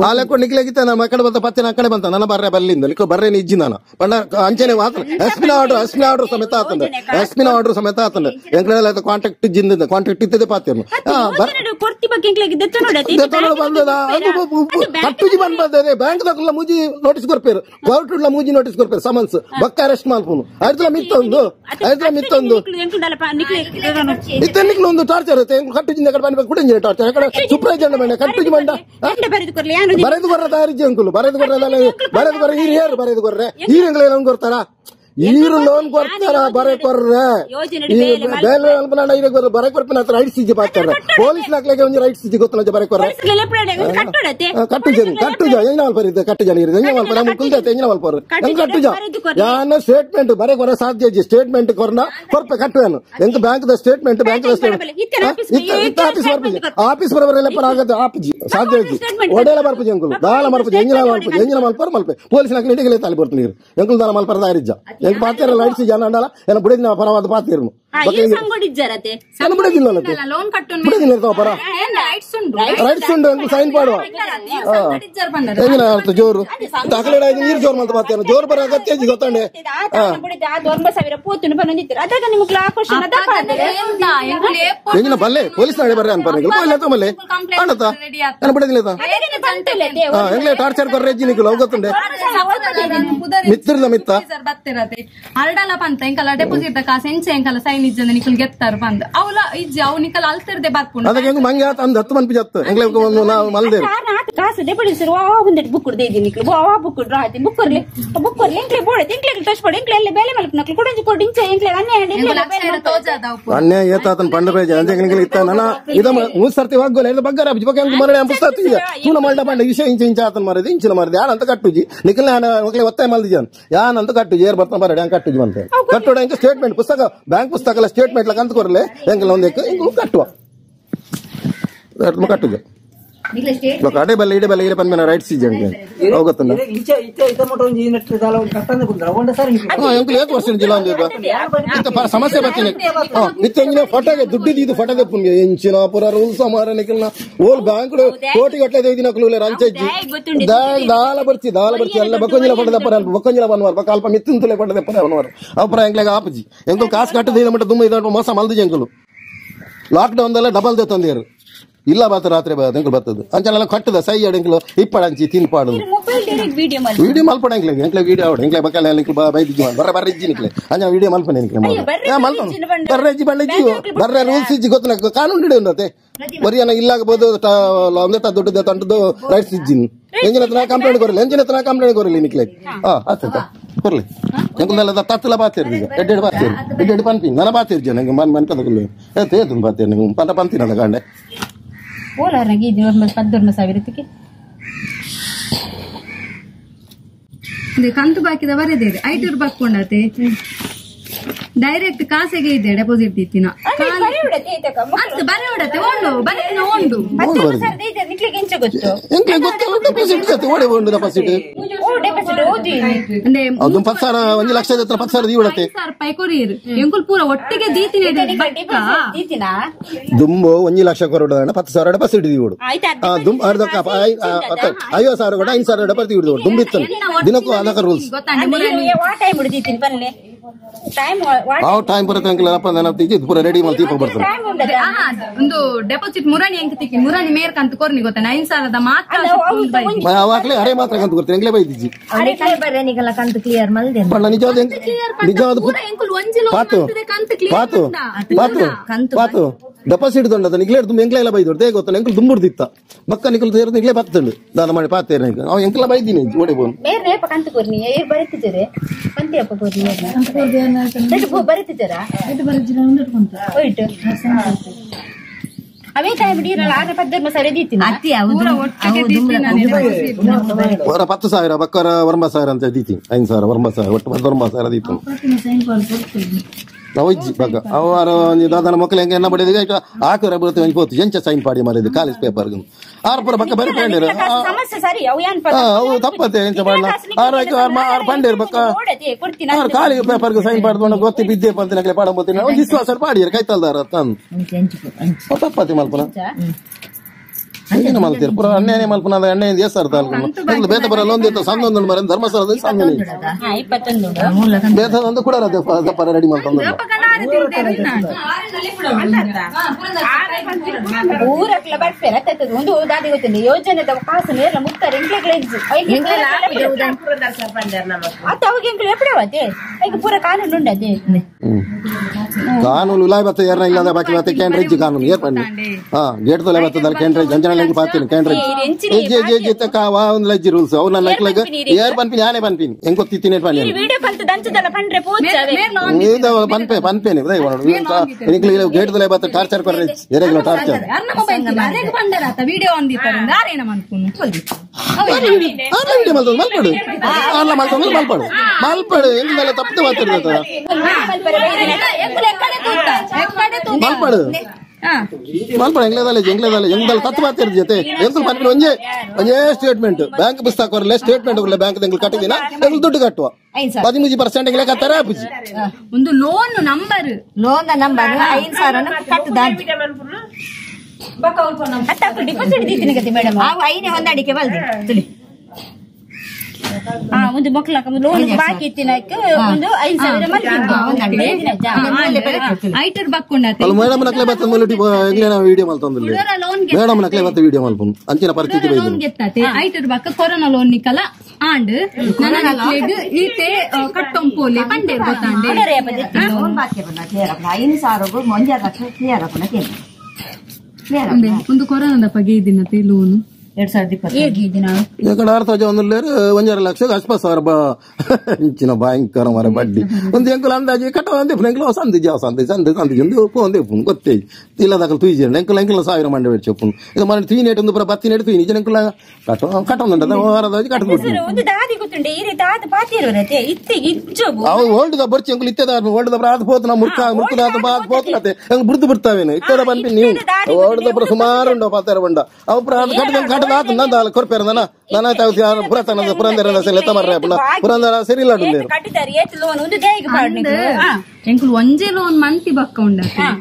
ಹಾಲೆಕ್ಕೊಂಡು ನಿಕ್ಲೆಗಿತ್ತ ನಮ್ಮ ಕಡೆ ಬಂತ ಪತ್ತೆ ಆ ಕಡೆ ಬಂತ ನನ್ನ ಬರ್ರೆ ಬಲ್ಲಿಂದ ನಿಖು ಬರ್ರೆ ಇಜ್ಜಿ ನಾನು ಬಣ್ಣ ಅಂಚನೆ ಮಾತ್ರ ಎಸ್ಪಿನ ಆರ್ಡರ್ ಸಮೇತ ಆತಂದೆ ಎಸ್ಪಿನ ಆರ್ಡರ್ ಸಮೇತ ಆತಂದೆ ಎಂಕ್ಲೆಲ್ಲ ಕಾಂಟ್ಯಾಕ್ಟ್ ಜಿಂದ ಕಾಂಟ್ಯಾಕ್ಟ್ ಇದ್ದದೆ ಪಾತೇನು ಬಂದದ ಕಟ್ಟುಜಿ ಬಂದದೆ ಬ್ಯಾಂಕ್ ದಾಖಲ ಮುಜಿ ನೋಟಿಸ್ ಕೊರ್ಪೇರು ಕೋರ್ಟ್ ಮುಜಿ ನೋಟಿಸ್ ಕೊರ್ಪೇರು ಸಮನ್ಸ್ ಬಕ್ಕ ಅರೆಸ್ಟ್ ಮಾಡ್ಕೊಂಡು ಐದ್ಲ ಮಿತ್ತೊಂದು ಇತ್ತ ಒಂದು ಟಾರ್ಚರ್ ಕಟ್ಟುಜಿಂದ ಕಡೆ ಬಂದ ಕೂಡ ಟಾರ್ಚರ್ ಕಡೆ ಸುಪ್ರೈಜ್ ಬಂದ ಕಟ್ಟುಜಿ ಬಂದ ಬರೆದು ಬರ್ರ ತಯಾರಿಜ್ಜಿ ಅಂಕುಲು ಬರೆದು ಬರ್ರ ಹಿರಿಯರು ಬರೆದು ಬರ್ರೆ ಹಿರಿಯಂಗ್ಳೇ ಕೊಡ್ತಾರ ಈರು ಲೋನ್ ಕೊಡ್ತಾರ ಬರೆ ಕೊರ್ರೆ ಬೇಲೆ ಬರೆ ಕೊರ್ಪಿನ ಹತ್ರ ರೈಟ್ ಸಿಜಿ ಪಾತಾರೆ ಪೊಲೀಸ್ ನಾಕ್ಲೆಗೆ ಒಂದು ರೈಟ್ ಸಿಜಿ ಗೊತ್ತಲ್ಲ ಬರೆ ಕೊರ್ರೆ ಕಟ್ಟುಜ ಎಂಜ ಮಲ್ಪರಿದ್ದೆ ಕಟ್ಟುಜ ನೀರು ಎಂಜ ಮಲ್ಪರ ಕುಲ್ದೈತೆ ಎಂಜ ಮಲ್ಪರು ಹೆಂಗ್ ಕಟ್ಟುಜ ಯಾನ ಸ್ಟೇಟ್ಮೆಂಟ್ ಬರೆ ಕೊರ ಸಾಧ್ಯ ಸ್ಟೇಟ್ಮೆಂಟ್ ಕೊರ್ನ ಕೊರ್ಪೆ ಕಟ್ಟುವೇನು ಎಂತ ಬ್ಯಾಂಕ್ ದ ಸ್ಟೇಟ್ಮೆಂಟ್ ಬ್ಯಾಂಕ್ ಆಫೀಸ್ ಬರಬರೆಲ್ಲ ಪರ ಆಗತ್ತೆ ಆಪಿಜಿ ಸಾಧ್ಯ ಒಡೆಲ್ಲ ಬರ್ಪುಜಿ ಅಂಕುಲು ದಾಳ ಮಲ್ಪುಜಿ ಎಂಜಿನ ಮಲ್ಪರು ಮಲ್ಪೆ ಪೊಲೀಸ್ ನಾಕ್ಲೆ ಇಟಿಗೆ ತಾಲಿ ಬರ್ತೀನಿ ನೀರು ಎಂಕುಲು ದಾಳ ಮಲ್ಪರ ದಾರಿಜ್ಜ ಎಂಕ್ ಪಾತಿರ ಲೈಟ್ಸ್ ಜನ ಅಂಡಲ್ಲ ಎಲ್ಲ ಬುಡಿದಿನ ಪರವಾದ ಪಾತಿರ್ನು ರೈಟ್ಸ್ ಉಂಡು ಸೈನ್ ಪಾಡುವ ಜೋರು ನೀರು ಜೋರು ಮಾಡ್ತಾ ಪಾತೇನು ಜೋರು ಬರೋ ಅಗತ್ಯ ಗೊತ್ತಂಡೆ ಎಂಜಿನ ಬಲ್ಲೆ ಪೊಲೀಸ್ ನಾಳೆ ಬರ್ರೆ ಅನ್ಪರ್ನಿಗಳು ಮಲ್ಲೆ ಆಡತ್ತ ಏನು ಬಿಡದಿಲ್ಲ ಎಂಗ್ಲೇ ಟಾರ್ಚರ್ ಕೊರ್ರೆ ಎಜ್ಜಿನಿಗಳು ಗೊತ್ತುಂಡೆ ಮಿತ್ತಿರ್ಲ ಮಿತ್ತ ಅಲ್ಡಲ ಪಂತ ಎಂಕಲ ಡೆಪಾಸಿಟ್ ಕಾಸು ಎಂಚೆ ಎಂಕಲ ಸೈನ್ ಇಜ್ಜಂದ ನಿಕಲ್ ಗೆತ್ತಾರ ಬಂದ ಅವಲ ಇಜ್ಜಿ ಅವು ನಿಕಲ್ ಅಲ್ತಿರ್ದೆ ಬರ್ಕೊಂಡು ಅದಕ್ಕೆ ಮಂಗೆ ಆತ ಅಂದ 10 ಮನ್ಪಿ ಜತ್ತ ಎಂಗ್ಲೇ ನಾವು ಮಲ್ದೇರು ಕಾಸು ಡೆಪಾಸಿಟ್ ವಾ ಒಂದೆಟ್ ಬುಕ್ ಕೊಡ್ದೆ ಇದಿ ನಿಕಲ್ ವಾ ಬುಕ್ ರಾತಿ ಬುಕ್ ಕೊರ್ಲೆ ಎಂಕ್ಲೆ ಬೋಡೆ ಎಂಕ್ಲೆ ಟಚ್ ಪಡ ಎಂಕ್ಲೆ ಎಲ್ಲ ಬೇಲೆ ಮಲ್ಕ ನಕಲ್ ಕೊಡಂಜಿ ಕೊಡಿಂಚೆ ಎಂಕ್ಲೆ ಅನ್ಯಾಯ ಏತಾತನ ಪಂಡಬೇಜ ಅಂಜೆಂಗ್ಲಿಂಗಲಿ ಇತ್ತ ನನ್ನ ಇದ ಮೂರು ಸರ್ತಿ ವಾಗ್ಗೋಲೆ ಎಲ್ಲ ಬಗ್ಗರ ಬಗ್ಗೆ ಅಂಗ ಮರಡೆ ಅಂಪುಸ್ತಾತಿ ತೂನ ಮಲ್ಡ ಬಂಡ ವಿಷಯ ಇಂಚ ಆತನ ಮರದೆ ಇಂಚಿನ ಮರದೆ ಯಾನ ಅಂತ ಕಟ್ಟುಜಿ ನಿಕಲ್ ಒಕ್ಲೆ ಒತ್ತಾಯ ಮಲ್ದಿಜಾನ್ ಯಾನ ಅಂತ ಕಟ್ಟುಜಿ ಏರ್ ಬರ್ತಾ ಬರಡೆ ಅಂಗ ಕಟ್ಟುಜಿ ಅಂತ ಕಟ್ಟೋಡ ಇಂಕ ಸ್ಟೇಟ್ಮೆಂಟ್ ಪುಸ್ತಕ ಬ್ಯಾಂಕ್ ಪುಸ್ತಕ ಎಲ್ಲ ಸ್ಟೇಟ್ಮೆಂಟ್ ಕಂತ ಕೊರಲೆ ಎಂಕಲ್ ಒಂದೇ ಕಟ್ಟುವ ಕಟ್ಟುಜ ಅಡೆ ಬಲ್ಲ ಇಡೆ ಬಲ್ಲ ಇಡೆ ಬಂದ ರೈಟ್ ಸೀಜನ್ ಹೋಗುತ್ತಲ್ಲ ಸಮಸ್ಯೆ ಬರ್ತೀನಿ ನಿತ್ಯ ಫೋಟೋಗೆ ದುಡ್ಡಿದ್ದು ಫೋಟೋಗೆ ಪುಣ್ಯ ಎಂಚಿನ ಪುರ ರೂಲ್ಸ್ ಮಾರ ನಿಖಲ್ನ ಓಲ್ ಬ್ಯಾಂಕ್ ಕೋಟಿ ಗಟ್ಟಲೆ ದಿನಕ್ಕೂ ರಂಚಜ್ಜಿ ದಾಲ ಬರ್ತಿ ಎಲ್ಲ ಬಕ್ಕೊಂಜಿಲ ಪಡೆದಪ್ಪರ ಬಕ್ಕೊಂಜಿಲ ಬನ್ವಾರ ಕಾಲ್ಪ ಮಿತ್ತಿಂತಲೇ ಪಡೆದಪ್ಪರ ಅವನವಾರ ಅಪ್ಪರ ಎಂಗ್ಲಾಗ ಆಪಜಿ ಎಂಕಲ್ ಕಾಸು ಕಟ್ಟದ ಮಟ್ಟ ತುಂಬ ಇದ ಮೋಸ ಮಲ್ದಿಜಿ ಎಂಕಲು ಲಾಕ್ಡೌನ್ ದಲ್ಲ ಡಬಲ್ ದೇ ತಂದೇರು ಇಲ್ಲ ಬಾತ ರಾತ್ರಿ ಎಂಕಲು ಬರ್ತದೆ ಅಂಚನೆಲ್ಲ ಕಟ್ಟದ ಸೈ ಅಡೆಂಕಲು ಇಪ್ಪಡಂಚಿ ತಿನ್ಪಾಡು ವಿಡಿಯೋ ಮಲ್ಪಡ ಎಂಕ್ಲೆ ವಿಡಿಯೋ ಆವಡ ಎಂಕ್ಲೆ ಬಕ್ಕಲ ಎಂಕ್ಲು ಬೈದಿಜ್ಜಿ ಬರ್ರೆ ಇಜ್ಜಿ ನಿಕ್ಲೆ ಅಂಜ ವಿಡಿಯೋ ಮಲ್ಪನೆ ಎಂಕ್ಲೆ ಬರ್ರೆ ಇಜ್ಜಿ ಬಂಡ ಇಜ್ಜಿ ಬರ್ರೆ ರೂಲ್ಸ್ ಇಜ್ಜಿ ಗೊತ್ತಲ್ಲ ಕಾನೂನು ಹಿಡಿದು ಉಂಡತೆ ಬರಿಯನ ಇಲ್ಲಾಗಬಹುದು ಒಂದೇ ದುಡ್ಡು ತಂಟದು ರೈಟ್ಸ್ ಇಜ್ಜಿನ್ ಎಂಜಿನ ಹತ್ರ ಕಂಪ್ಲೇಂಟ್ ಕೊರಲಿ ನಿಕ್ಲೆ ಆತ ಕೊರ್ಲಿ ಎಂಕುಲ್ಲ ತತ್ತಲ ಬಾತೇರು ಈಗ ಎಡ್ಡೆಡ್ ಬಾತೇರು ಎಡ್ಡೆಡ್ ಪನ್ಪಿ ನನ್ನ ಬಾತೇರು ಜನ ಮನ್ ಮನ್ಕದಕ್ಕೂ ಏತು ಬಾತೇರು ನೀವು ಪಂತ ಪಂತಿನಲ್ಲ ಗಾಂಡೆ ಓಲಾರಾಗಿ 14,000 ಕಂತು ಬಾಕಿದ ಬರದೇ 5 ರೂಪಾಯಿ ಕೊಂಡತೆ ಡೈರೆಕ್ಟ್ ಕಾಸಿಗೆ ಇದೆ ಡೆಪಾಸಿಟ್ ಇತ್ತಿನ ಬರೆ ಹೊಡತೆ ಒಂದು ಅದು 10,000 ಲಕ್ಷ 10,000 ಈಡತೆ ರೂಪಾಯಿ ಕೊರಿಯರು ಎಂಕುಲ್ ಪೂರ ಒಟ್ಟಿಗೆ ದೀತಿನ ದುಂಬು 1 ಲಕ್ಷ ಕೊರಡ 10,000 ಡೆಪಾಸಿಟ್ ದೀವಡು ದುಂಬ ಅರ್ಧಕ್ಕ 50,000 ಕೂಡ 5,000 ಡೆಪಾಸಿಟ್ ದೀವಡು ದುಂಬಿತ್ತು ದಿನಕ್ಕೂ ಅದಕ್ಕೆ ರೂಲ್ಸ್ ಟೈಮ್ ಬರುತ್ತೆ ಅಂಕಲ್ ಪೂರ ರೆಡಿ ಮಾಡಿ ದೀಪ ಬರ್ತಾರೆ ಒಂದು ಡೆಪಾಸಿಟ್ ಮುರಾಣಿ ಅಂಕ ತಿಕ್ಕಿ ಮುರಾಣಿ ಮೇರ್ ಕಂತು ಕೊರ್ನಿ ಗೊತ್ತ 9,000 ಮಾತ್ರ ಅವಾಗಲೇ ಅರೆ ಮಾತ್ರ ಕಂತು ಕೊಡ್ತಾರೆ ಎಂಗ್ಲೇ ಬೈದಿಜ್ಜಿ ಕಂತು ಕ್ಲಿಯರ್ ಮಲ್ದೆ ಪಾತು ಡೆಪಾಸಿಟ್ ದಂಡದ ನಿಗ್ಲೇ ಎಂಕ್ಲ ಎಲ್ಲ ಬೈದೋಡು ದೇ ಗೊತ್ತಲ್ಲ ಎಂಕ್ಲು ದುಂಬುಡ್ದಿತ್ತ ಬಕ್ಕ ನಿಕ್ಲು ಸೇರಿದ ನಿಗ್ಲೇ ಬರ್ತಂಡು ದಾನ ಮಾಡಿ ಪಾತೇರ ಅವ್ ಎಂಕ್ಲ ಬೈದಿನಿ ಓಡಿ ಬೋನ್ ಕಂತು ಕೊರ್ನಿ ಬರೀತಿದ್ದಾರೆ ಬರೀತಿದ್ದಾರಾ ಅವೇ ಕಾಯಿ ಬಿಡಿರಲ್ಲ ಆಗ 10,000 ದೀತಿನ 10,000 ಬಕ್ಕರ 9,000 ಅಂತ ದೀತಿ 5,000 9,000 ಒಟ್ಟು 9,000 ದೀತು ಅವಜ್ಜಿ ಬಗ್ಗ ಅವರು ದಾದನ ಮಕ್ಕಳು ಹೆಂಗೆ ಎನ್ನ ಬಡಿದ ಹಾಕಿದ್ರೆ ಬರುತ್ತೆ ಹೋಗ್ತು ಎಂಚ ಸೈನ್ ಪಾಡಿ ಮಾರಿದ್ದು ಕಾಲೇಜ್ ಪೇಪರ್ಗೆ ಆರ್ಪುರ ಬಕ್ಕ ಬರೀ ಪಂಡಿರು ಅವು ತಪ್ಪತ್ತೆ ಎಂಚ ಮಾಡ ಆರು ಪಂಡಿರು ಬಕ್ಕ ಅವ್ರು ಖಾಲಿ ಪೇಪರ್ಗೆ ಸೈನ್ ಪಾಡ್ಕೊಂಡು ಗೊತ್ತಿ ಬಿದ್ದೆ ಪಂತಿನಕ್ಕೆ ಪಾಡ ಬೋತೀನಿ ವಿಶ್ವಾಸ ಪಾಡಿರು ಕೈತಲ್ದಾರ ತಂದು ತಪ್ಪತ್ತೆ ಮಲ್ಪನ ಮಲ್ತೀರಿ ಪುರ ಅಣ್ಣನೇ ಮಲ್ಪನ ಅಣ್ಣೆ ದೇವಸ್ಥಾನ ತಾಲೂಕು ಬೇತ ಬರಲ್ಲ ಒಂದಿತ್ತು ಸಂದೊಂದು ಮರ ಧರ್ಮಸ್ಥಳದಲ್ಲಿ ಸಂದ ಬೇತ ಒಂದು ಕೂಡ ದಪ್ಪ ರೆಡಿ ಮಾಡ್ಕೊಂಡು ಊರಕ್ಲ ಬರ್ತಾರೆ ಒಂದು ದಾದಿ ಗೊತ್ತಿಲ್ಲ ಯೋಜನೆದ ಕಾಸು ನೇರ ಮುಕ್ತಾರೆ ಅತ್ತ ಅವಾಗ ಎಪ್ಪಡವತ್ತೆ ಈಗ ಪೂರ ಕಾನೂನು ಉಂಡದೆ ಕಾನೂನು ಇಲ್ಲ ಬತ್ತ ಯಾರ ಇಲ್ಲ ಬಾಕಿ ಬತ್ತ ಕ್ಯಾಂಡ್ರೇಜ್ ಕಾನೂನು ಏರ್ ಪಂಡಿ ಗೇಟ್ ತೊಲೆ ಬತ್ತದಲ್ಲ ಕ್ಯಾಂಡ್ರೇಜ್ ಅಂಜನಲ್ಲಿ ಪಾತೀನಿ ಕ್ಯಾಂಡ್ರೇಜ್ ಕಾವಾ ಒಂದು ಲಜ್ಜಿ ರೂಲ್ಸ್ ಅವು ನನ್ನ ಲೈಕ್ ಏರ್ ಪನ್ಪಿನಿ ಯಾನೇ ಪನ್ಪಿನಿ ಹೆಂಗ್ ಗೊತ್ತಿತ್ತೀನಿ ಪನ್ನಿ ವಿಡಿಯೋ ಬಂತು ದಂಚದಲ್ಲ ಪಂಡ್ರೆ ಪನ್ಪೇನಿ ಗೇಟ್ ತೊಲೆ ಬತ್ತ ಟಾರ್ಚರ್ ಕೊಡ್ರಿ ಎರೆಗ್ಲ ಟಾರ್ಚರ್ ವಿಡಿಯೋ ಒಂದಿತ್ತು ಮಲ್ಪಡು ಆರ್ಲ ಮಲ್ಪಡು ಮಲ್ಪಡು ಎಂದೆಲ್ಲ ತಪ್ಪು ಮಾತಾಡಿದ ಮಲ್ಪಡು ಮಲ್ಪಡ ಎಂಗ್ಲೆದಲ್ಲ ತತ್ತು ಮಾತಾಡಿದ ಜೊತೆ ಎಂಕಲ್ ಪನ್ಪಿನ ಒಂಜೇ ಸ್ಟೇಟ್ಮೆಂಟ್ ಬ್ಯಾಂಕ್ ಪುಸ್ತಕ ಕೊರಲೆ ಸ್ಟೇಟ್ಮೆಂಟ್ ಬ್ಯಾಂಕ್ ಎಂಗ್ಲು ಕಟ್ಟಿದಿನ ಎಂಗ್ಲು ದುಡ್ಡು ಕಟ್ಟುವ 13% ಲೆಕ್ಕತ್ತಾರೆ ಆಪುಜಿ ಒಂದು ಲೋನ್ ನಂಬರ್ 5,000 ಕಟ್ಟುದಾಗಿ ಡಿಪಾಸಿಟ್ ದೀತಿನ ಗತಿ ಮೇಡಮ್ ಐನೇ ಹೊಂದಾಣಿಕೆ ಬಲ್ದಿ ಒಂದು ಮಕ್ಕಳ ಲೋನ್ ಬಾಕಿ ಇತ್ತಿನಕ್ಕೆ ಒಂದು 5,000 ಐಟರ್ ಬಕ್ಕೊಂಡತೆ ಮೇಡಮ್ ನಕ್ಲೆ ಬತ್ತ ಮೊಲಟಿ ಎಂಗ್ಲೇನ ವಿಡಿಯೋ ಮಲ್ತಂದಿಲ್ಲ ಮೇಡಮ್ ನಕ್ಲೆ ಬತ್ತ ವಿಡಿಯೋ ಮಲ್ಪುಂ ಅಂಚಿನ ಪರಿಸ್ಥಿತಿ ಬೈದು ಲೋನ್ ಗೆತ್ತತೆ ಐಟರ್ ಬಕ್ಕ ಕೊರೋನಾ ಲೋನ್ ನಿಕಲ ಆಂಡ್ ನನ್ನ ನಕ್ಲೆಗ್ ಈತೆ ಕಟ್ಟೊಂಪೋಲೆ ಪಂಡೆ ಗೊತ್ತಾಂಡೆ ಲೋನ್ ಬಾಕಿ ಬಂದ ಕ್ಲಿಯರ್ 5,000 ಮುಂಜಾನೆ ಲಕ್ಷ ಕ್ಲಿಯರ್ ಆಪನ ಕ್ಲಿಯರ್ ಒಂದು ಕೊರೋನಾದ ಪಗೆ ಇದಿನತೆ ಲೋನ್ 2020 ಅರ್ಥ ಒಂದಲ್ಲೇರು 1.5 ಲಕ್ಷ ಆಸ್ಪಾಸ್ ಸಾವಿರ ಇಂಚಿನ ಭಯಂಕರ ಮರ ಬಡ್ಡಿ ಒಂದು ಎಂಕಲ್ ಅಂದಾಜಿ ಕಟ್ಟ ಒಂದೇ ಎಂಕಲ್ ಸಂದಿ ಸಂದಿ ಒಂದು ಗೊತ್ತೇ ಇಲ್ಲದಾಗ ತೂಜಿ ಎಂಕಲ್ 1000 ಮಂಡಿ ಬೇಡ ಚೆಪ್ಪು ಇದು ಮನೆ ತೀನೇಟ್ ಒಂದು ಪುರ 10 ತೂಯಿ ನಿಜ ಎಂಕಲ್ ಕಟ್ಟೊಂದುಂಟ ವಾರದಾಜಿ ಕಟ್ಬಿಟ್ಟು ಅವು ಓಲ್ಡ್ ಬರ್ಚಿ ಎಂಕಲ್ ಇತ್ತದ ಓಲ್ಡ್ ದಬ್ರ ಆದ ಹೋತು ನಾವು ಮುರ್ಕುದಾದ ಬಾದ್ ಹೋಗ್ಲತ್ತೆ ಹೆಂಗ್ ಬುಡ್ದು ಬಿಡ್ತಾವೇನು ಇತ್ತದ ಬಂದ್ವಿ ನೀವು ಓಲ್ಡ್ ದಬ್ರ ಸುಮಾರು ಉಂಡು 10 ಬಂಡ ಅವು ಕಟ್ಟ ನಂದಾಲ ಕೊರ್ಪೇರ ನನ್ನ ಪುರಾತನದ ಪುರಂದರ ಪುರಂದರ ಸರಿ ಇಲ್ಲ ಎಂಕುಲು ಒಂಜೆ ಲೋನ್ ಮಂತಿ ಬಕ್ಕ ಉಂಡ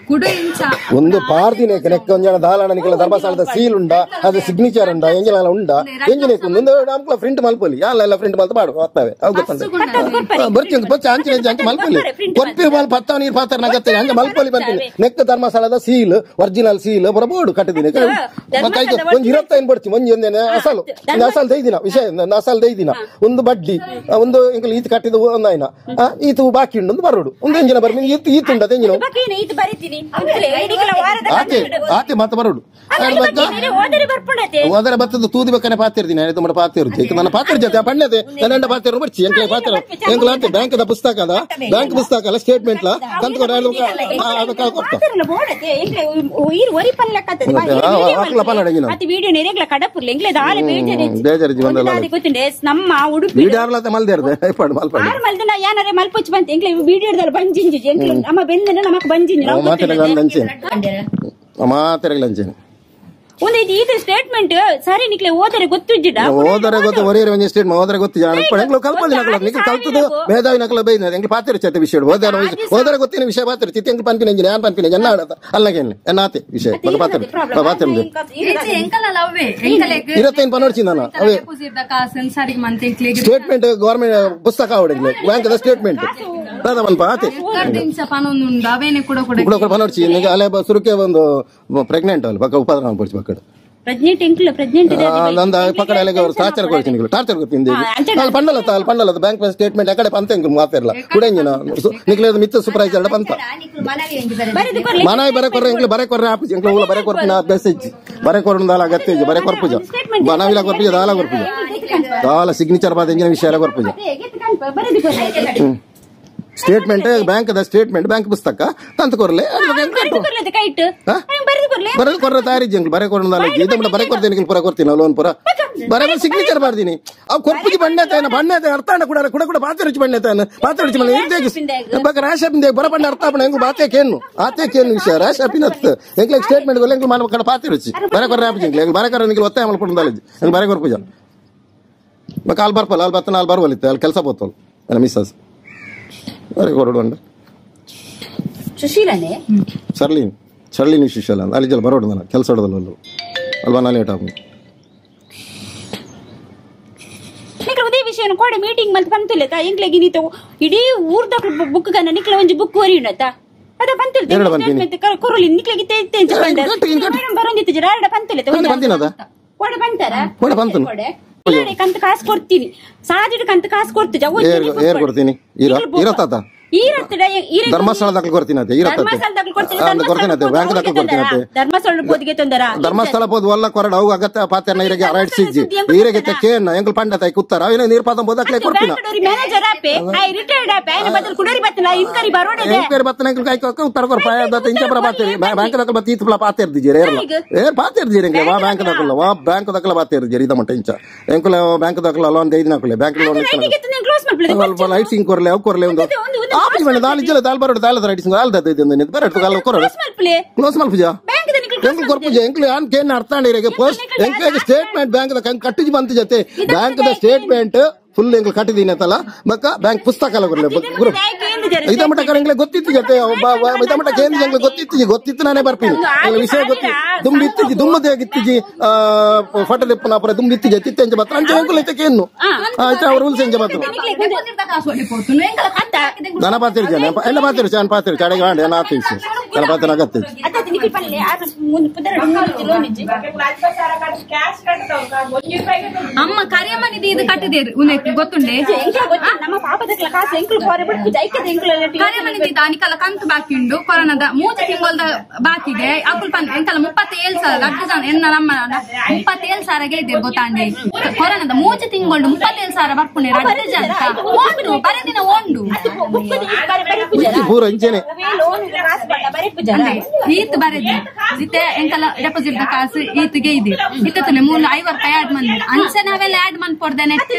ಕುಡ ಇಂಚ ಒಂದು ಪಾರ್ದಿನ ನೆಕ್ಕ ಒಂಜನ ದಾಲಾಣ ನಿಕಲ ಧರ್ಮಸ್ಥಳದ ಸೀಲ್ ಉಂಡ ಅದು ಸಿಗ್ನೇಚರ್ ಉಂಡ ಎಂಜಲ ಉಂಡ ಎಂಜಿನೇಕು ಮುಂದೆ ನಮ್ಕಲ ಪ್ರಿಂಟ್ ಮಲ್ಪಲಿ ಯಾಲೆಲ್ಲ ಪ್ರಿಂಟ್ ಮಲ್ತ ಮಾಡು ಹೋಗ್ತವೆ ಅವು ಗೊತ್ತಂಡ ಬರ್ಚಿ ಬಚ್ಚ ಅಂಚೆ ಮಲ್ಪಲಿ ಕೊರ್ಪೇರು ಮಲ್ ಪತ್ತ ನೀರು ಪಾತ್ರ ನಗತ್ತೆ ಹಂಗೆ ಮಲ್ಪಲಿ ಬಂತೀನಿ ನೆಕ್ಕ ಧರ್ಮಸ್ಥಳದ ಸೀಲ್ ಒರಿಜಿನಲ್ ಸೀಲ್ ಬರಬಹುದು ಕಟ್ಟಿದ್ದೀನಿ ಒಂದು 25 ಬಡ್ತಿ ಒಂದೇನೆ ಅಸಲ್ ದೈದಿನ ವಿಷಯ ಅಸಲ್ ದೈದಿನ ಒಂದು ಬಡ್ಡಿ ಒಂದು ಎಂಕಲ್ ಈತ ಕಟ್ಟಿದ ಒಂದಾಯ್ನ ಈತು ಬಾಕಿ ಉಂಡು ಒಂದು ಬರೋಡು ಒಂದು ಎಂಜಿನ ಬರ್ತೀನಿ ಈತುಂಡ ಎಂಜಿನ ಆತೆ ಮತ್ತೆ ಬರೋಡು ಹೋದರೆ ಬರ್ತದ ತೂದಿ ಬೇಕನೆ ಪಾತಿರ್ತೀನಿ ಆಯ್ತು ಮಾಡ ಪಾತಿರುತ್ತೆ ನನ್ನ ಪಾತ್ರ ಜೊತೆ ಪಣ್ಣತೆ ನನ್ನ ಪಾತ್ರ ಬರ್ಚಿ ಎಂಕಲ ಪಾತ್ರ ಎಂಕಲ ಅಂತ ಬ್ಯಾಂಕ್ದ ಪುಸ್ತಕ ಅದ ಬ್ಯಾಂಕ್ ಪುಸ್ತಕ ಅಲ್ಲ ಸ್ಟೇಟ್ಮೆಂಟ್ ಲ ಕಂತು ನಮ್ಮ ಉಡುಪಿ ಮಲ್ಪುಚ್ಚು ಬಂತ ವಿಡಿಯೋದಲ್ಲಿ ಬಂಜಿಂಜು ನಮ್ಮ ಬೆಂದ ನಮಕ್ ಬಂಜಿಂಜು ಒಂದು ಇದು ಸ್ಟೇಟ್ಮೆಂಟ್ ಸರಿ ನಿಕ್ಲೆ ಓದರೆ ಗೊತ್ತಿದ್ದ ಓದರೆ ಗೊತ್ತು ಒರಿಯರ ಒಂಜಿ ಸ್ಟೇಟ್ಮೆಂಟ್ ಓದರೆ ಗೊತ್ತಿದ್ದ ಎಂಗ್ಲು ಕಲ್ಪನೆ ನಕಲ ನಿಕ್ಲೆ ಕಲ್ತದು ಮೇಧಾವಿ ನಕಲ ಬೈನ ಎಂಗ್ಲು ಪಾತಿರ ಚತೆ ವಿಷಯ ಓದರೆ ಗೊತ್ತಿನ ವಿಷಯ ಪಾತಿರ ಚಿತ್ತೆ ಎಂಗ್ಲು ಪನ್ಪಿನ ಎಂಜಿನ ಯಾನ್ ಪನ್ಪಿನ ಎನ್ನ ಆಡತ ಅಲ್ಲಗೇನೆ ಎನ್ನಾತೆ ವಿಷಯ ಪಾತಿರ ಪಾತಿರ ಎಂಕಲ ಲವ್ವೆ ಎಂಕಲೆಗ್ ಇರತ್ತೇನ್ ಪನೋಡ್ಸಿ ನಾನು ಅವೇ ಕಾಸನ್ ಸರಿ ಮಂತೆ ಎಂಕ್ಲೆಗ್ ಸ್ಟೇಟ್ಮೆಂಟ್ ಗವರ್ನಮೆಂಟ್ ಪುಸ್ತಕ ಅವಡಿಗ್ಲೆ ಬ್ಯಾಂಕ್ ದ ಸ್ಟೇಟ್ಮೆಂಟ್ ಪ್ರದಮನ್ ಪಾತೆ ಕರ್ದಿಂಚ ಪನೊಂದುಂಡ ಅವೇನೆ ಕೂಡ ಪನೋಡ್ಸಿ ನಿಗೆ ಅಲೆ ಸುರುಕೆ ಒಂದು ಪ್ರೆಗ್ನೆಂಟ್ ಅಲ್ಲ ಪಕ್ಕ ಉಪದ್ರವ ಪಡಿಸಿ ಪಕ್ಕ ನಂದ ಪಕ್ಕಡ ಟಾರ್ಚರ್ ಕೊಡ್ತೀನಿ ಟಾರ್ಚರ್ ಗೊತ್ತಿಂದ ಪಂಡಲ ಬ್ಯಾಂಕ್ ಸ್ಟೇಟ್ಮೆಂಟ್ ಅಕಡೆ ಪಂತ ಮಾತಾರಲ್ಲ ಕುಡಂಜಿನ ನಿಕ್ಲೆ ಮಿತ್ತ ಸೂಪರ್ವೈಸರ್ ಪಂತ ಮನಾಯಿ ಬರೆ ಕೊರ್ರೆ ಎಂಕ್ಲೆ ಬರೆ ಕೊರ್ರೆ ಆಪುಜಿ ಎಂಕ್ಲೆ ಊಲ ಬರೆ ಕೊರ್ಪಿನ ಮೆಸೇಜ್ ಬರೆ ಕೊರ್ಂದಾಲ ಅಗತ್ಯ ಬರೆ ಕೊರ್ಪುಜ ಮನಾವಿಲ ಕೊರ್ಪುಜ ದಾಲ ಕೊರ್ಪುಜ ದಾಲ ಸಿಗ್ನೇಚರ್ ಬಾದ ಎಂಜಿನ ವಿಷಯ ಎಲ್ಲ ಕೊರ್ಪುಜ ಸ್ಟೇಟ್ಮೆಂಟ್ ಬ್ಯಾಂಕ್ ಸ್ಟೇಟ್ಮೆಂಟ್ ಬ್ಯಾಂಕ್ ಪುಸ್ತಕ ತಂದು ಕೊರ್ಲೆ ಬರೆದು ಕೊರ್ರೆ ತಯಾರಿಜ್ಜಿ ಬರೆ ಕೊಡೋದಲ್ಲ ಇದು ಬರೆ ಕೊಡ್ತೀನಿ ಪುರ ಕೊಡ್ತೀನಿ ಲೋನ್ ಪುರ ಬರೆ ಸಿಗ್ನೇಚರ್ ಮಾಡ್ತೀನಿ ಅವ್ ಕೊರ್ಪುಜಿ ಬಣ್ಣೆ ಅರ್ಥ ಕೂಡ ಕೂಡ ಕೂಡ ಪಾತ್ರೆ ರುಚಿ ಬಣ್ಣೆ ಪಾತ್ರೆ ರುಚಿ ಬಣ್ಣ ರಾಶಾಪಿಂದ ಬರ ಬಣ್ಣ ಅರ್ಥ ಬಣ್ಣ ಹೆಂಗ್ ಬಾತೇಕೇನು ಆತೇಕೇನು ವಿಷಯ ರಾಶಾಪಿನ ಎಂಗ್ಲ ಸ್ಟೇಟ್ಮೆಂಟ್ ಹೆಂಗ್ ಮಾಡ್ಬೇಕಂಡ ಪಾತ್ರೆ ರುಚಿ ಬರೆ ಕೊರ್ರೆ ಆಪಿಜಿ ಹೆಂಗ್ ಬರೆ ಕೊರ ನಿಂಗೆ ಒತ್ತಾಯ ಮಾಡ್ಕೊಂಡು ಹೆಂಗ್ ಬರೆ ಕೊರ್ಪುಜ ಅಲ್ಲಿ ಬರ್ಪಲ್ಲ ಅಲ್ಲಿ ಬರ್ತನ ಅಲ್ಲಿ ಬರುವಲ್ಲಿತ್ತು ಅಲ್ಲಿ ಕೆಲಸ ಬೋತಲ್ ಮಿಸ್ಸಸ್ ಬರೆ ಕೊರಡು ಸುಶೀಲನೇ ಚರ್ಲಿನಿ ಸುಶೀಲ ಅಲ್ಲಿ ಜಲ್ ಬರೋಡು ನಾನು ಕೆಲಸ ಹೊಡೋದಲ್ಲ ಅಲ್ಲಿ ಬನ್ನ ಲೇಟ್ ಆಗ ಉದೇ ವಿಷಯ ಕೊಡೆ ಮೀಟಿಂಗ್ ಮಂತ್ ಬಂತಿಲ್ಲ ಎಂಕ್ಲೆಗಿ ನೀತು ಇಡೀ ಊರ್ದ ಬುಕ್ ಗನ್ನ ನಿಕ್ಲ ಒಂಜಿ ಬುಕ್ ಓರಿಯುನತ ಅದ ಬಂತಿಲ್ಲ ಕೊರಲಿ ನಿಕ್ಲೆಗಿ ತೆಂಚ ಬರೋಂದಿತ್ತು ಜರಾಡ ಬಂತಿಲ್ಲ ಕೊಡೆ ಬಂತಾರ ಕೊಡೆ ಕಂತ ಕಾಸು ಕೊಡ್ತೀನಿ ಸಾಜಿಡ್ ಕಂತ ಕಾಸು ಕೊಡ್ತೀವಿ ಏರ್ ಕೊಡ್ತೀನಿ ಇರತ್ತ ಧರ್ಮಸ್ಥಳ ದಾಖಲೆ ಕೊಡ್ತೀನಿ ಧರ್ಮಸ್ಥಳ ಪೋದ್ ಒಲ್ಲ ಕೊರಡ ಅವು ಅಗತ್ಯ ಪಾತ್ರ ನೀರಿಗೆ ರೈಟ್ ಸಿಜ್ಜಿ ನೀರಿಗೆ ಕೇನ್ ಎಂಕಲ್ ಪಂಡ ತಾಯಿ ಕೂತಾರ ಅವನೇ ನೀರ್ ಪಾದ ಬೋದಾಕ್ಲೆ ಕೊಡ್ತೀನಿ ಬತ್ತನ ಕೈ ಉತ್ತರ ಕೊರ ಪಾಯ ಇಂಚಪುರ ಪಾತೇರಿ ಬ್ಯಾಂಕ್ ದಾಖಲೆ ಬತ್ತಿ ಇತ್ತು ಪಾತೇರ್ದಿದ್ದೀರಿ ಏರ್ ಪಾತೇರ್ದಿರಿ ವಾ ಬ್ಯಾಂಕ್ ದಾಖಲೆ ವಾ ಬ್ಯಾಂಕ್ ದಾಖಲೆ ಪಾತೇರ್ದಿರಿ ಇದ ಮಟ್ಟ ಇಂಚ ಎಂಕುಲ ಬ್ಯಾಂಕ್ ದಾಖಲೆ ಲೋನ್ ಐದು ನಾಕುಲೆ ಬ್ಯಾಂಕ್ ಲೋನ್ ಲೈಟ್ ಸಿಂಗ್ ಕೊರ್ಲೆ ಅವು ಕೊರ್ಲೆ ಒಂದು ಆಪಿ ಬಣ್ಣ ದಾಲ್ ಇಜ್ಜಲ ದಾಲ್ ಬರೋಡು ದಾಲ್ ರೈಟ್ ಸಿಂಗ್ ದಾಲ್ ದದ್ದೆ ಇಂದ ನಿಂತ ಬರಟ್ಟು ಗಾಲ ಕೊರಡು ಕ್ಲೋಸ್ ಮಲ್ಪುಜ ಎಂಕಲ್ ಕೊರ್ಪುಜ ಎಂಕಲ್ ಆನ್ ಕೇನ್ ಅರ್ಥ ಅಂಡಿರಿಗೆ ಫಸ್ಟ್ ಎಂಕಲ್ ಸ್ಟೇಟ್ಮೆಂಟ್ ಬ್ಯಾಂಕ್ ದ ಕಟ್ಟಿಜಿ ಬಂತು ಜೊತೆ ಬ್ಯಾಂಕ್ ದ ಸ್ಟೇಟ್ಮೆಂಟ್ ಫುಲ್ ಎಂಕಲ್ ಕಟ್ಟಿದೀನಿ ಅಂತಲ್ಲ ಮಕ್ಕ ಬ್ಯಾಂಕ್ ಪುಸ್ತಕ ಇದ ಮಟ್ಟ ಕರೆಂಗ್ಲೆ ಗೊತ್ತಿತ್ತು ಜೊತೆ ಇದ ಮಟ್ಟ ಕೇಂದ್ರ ಜಂಗ್ಲೆ ಗೊತ್ತಿತ್ತು ನಾನೇ ಬರ್ತೀನಿ ವಿಷಯ ಗೊತ್ತಿ ದುಂಬಿ ಇತ್ತಿಜಿ ದುಮ್ಮದೇ ಆಗಿತ್ತಿಜಿ ಫೋಟೋ ಲೆಪ್ಪನಾಪುರ ದುಂಬಿ ಇತ್ತಿಜಿ ತಿತ್ತಂಜ ಮಾತ್ರ ಅಂಚೆ ಎಂಕಲ್ ಐತೆ ಕೇನು ಆಯ್ತಾ ಅವ್ರ ರೂಲ್ಸ್ ಎಂಜ ಮಾತ್ರ ನನ್ನ ಪಾತಿರು ಜನ ಎಲ್ಲ ಪಾತಿರು ಚಾನ್ ಪಾತಿರು ಚಾಡೆಗೆ ಮಾಡಿ ನಾನು ಆತೀಸಿ ನನ್ನ ಪಾತ್ರ ಆಗತ್ತೆ ಅಮ್ಮ ಕರಿಯಮ್ಮನಿದು ಇದು ಕಟ್ಟಿದೇರು ಗೊತ್ತುಂಡೆ ನಮ್ಮ ಪಾಪದ ಕಾಸು ಎಂಕಲ್ ಪೋರೆ ಬಿಟ್ಟು ಜೈಕದ ಎಂಕಲ್ ಕರಿಯಮ್ಮನಿದು ಅನಿಕಲ ಕಂತು ಬಾಕಿ ಉಂಡು ಕೊರೋನಾದ 3 ತಿಂಗಳದ ಬಾಕಿಗೆ ಅಕುಲ್ ಪನ್ ಎಂಕಲ 37,000 ಅಡ್ಡ ಜನ ಎನ್ನ ನಮ್ಮ 37,000 ಗೆದ್ದೆ ಗೊತ್ತಾಂಡೆ ಕೊರೋನಾದ 3 ತಿಂಗಳು 37,000 ಬರ್ಪುಣೆ ಅಡ್ಡ ಜನ ಓಂಡು ಬರೆದಿನ ಓಂಡು ಪೂರ ಇಂಚೆನೆ ಈತ್ ಬರೆದಿ ಇತ್ತೆ ಎಂಕಲ ಡೆಪಾಸಿಟ್ ದ ಕಾಸು ಈತ್ಗೆ ಇದೆ ಇತ್ತನೆ 50 ರೂಪಾಯಿ ಆಡ್ ಮಂದಿ ಅಂಚೆ ನಾವೆಲ್ಲ ಆಡ್ ಮನ್ ಪೊರ್ದೆ ನೆಟ್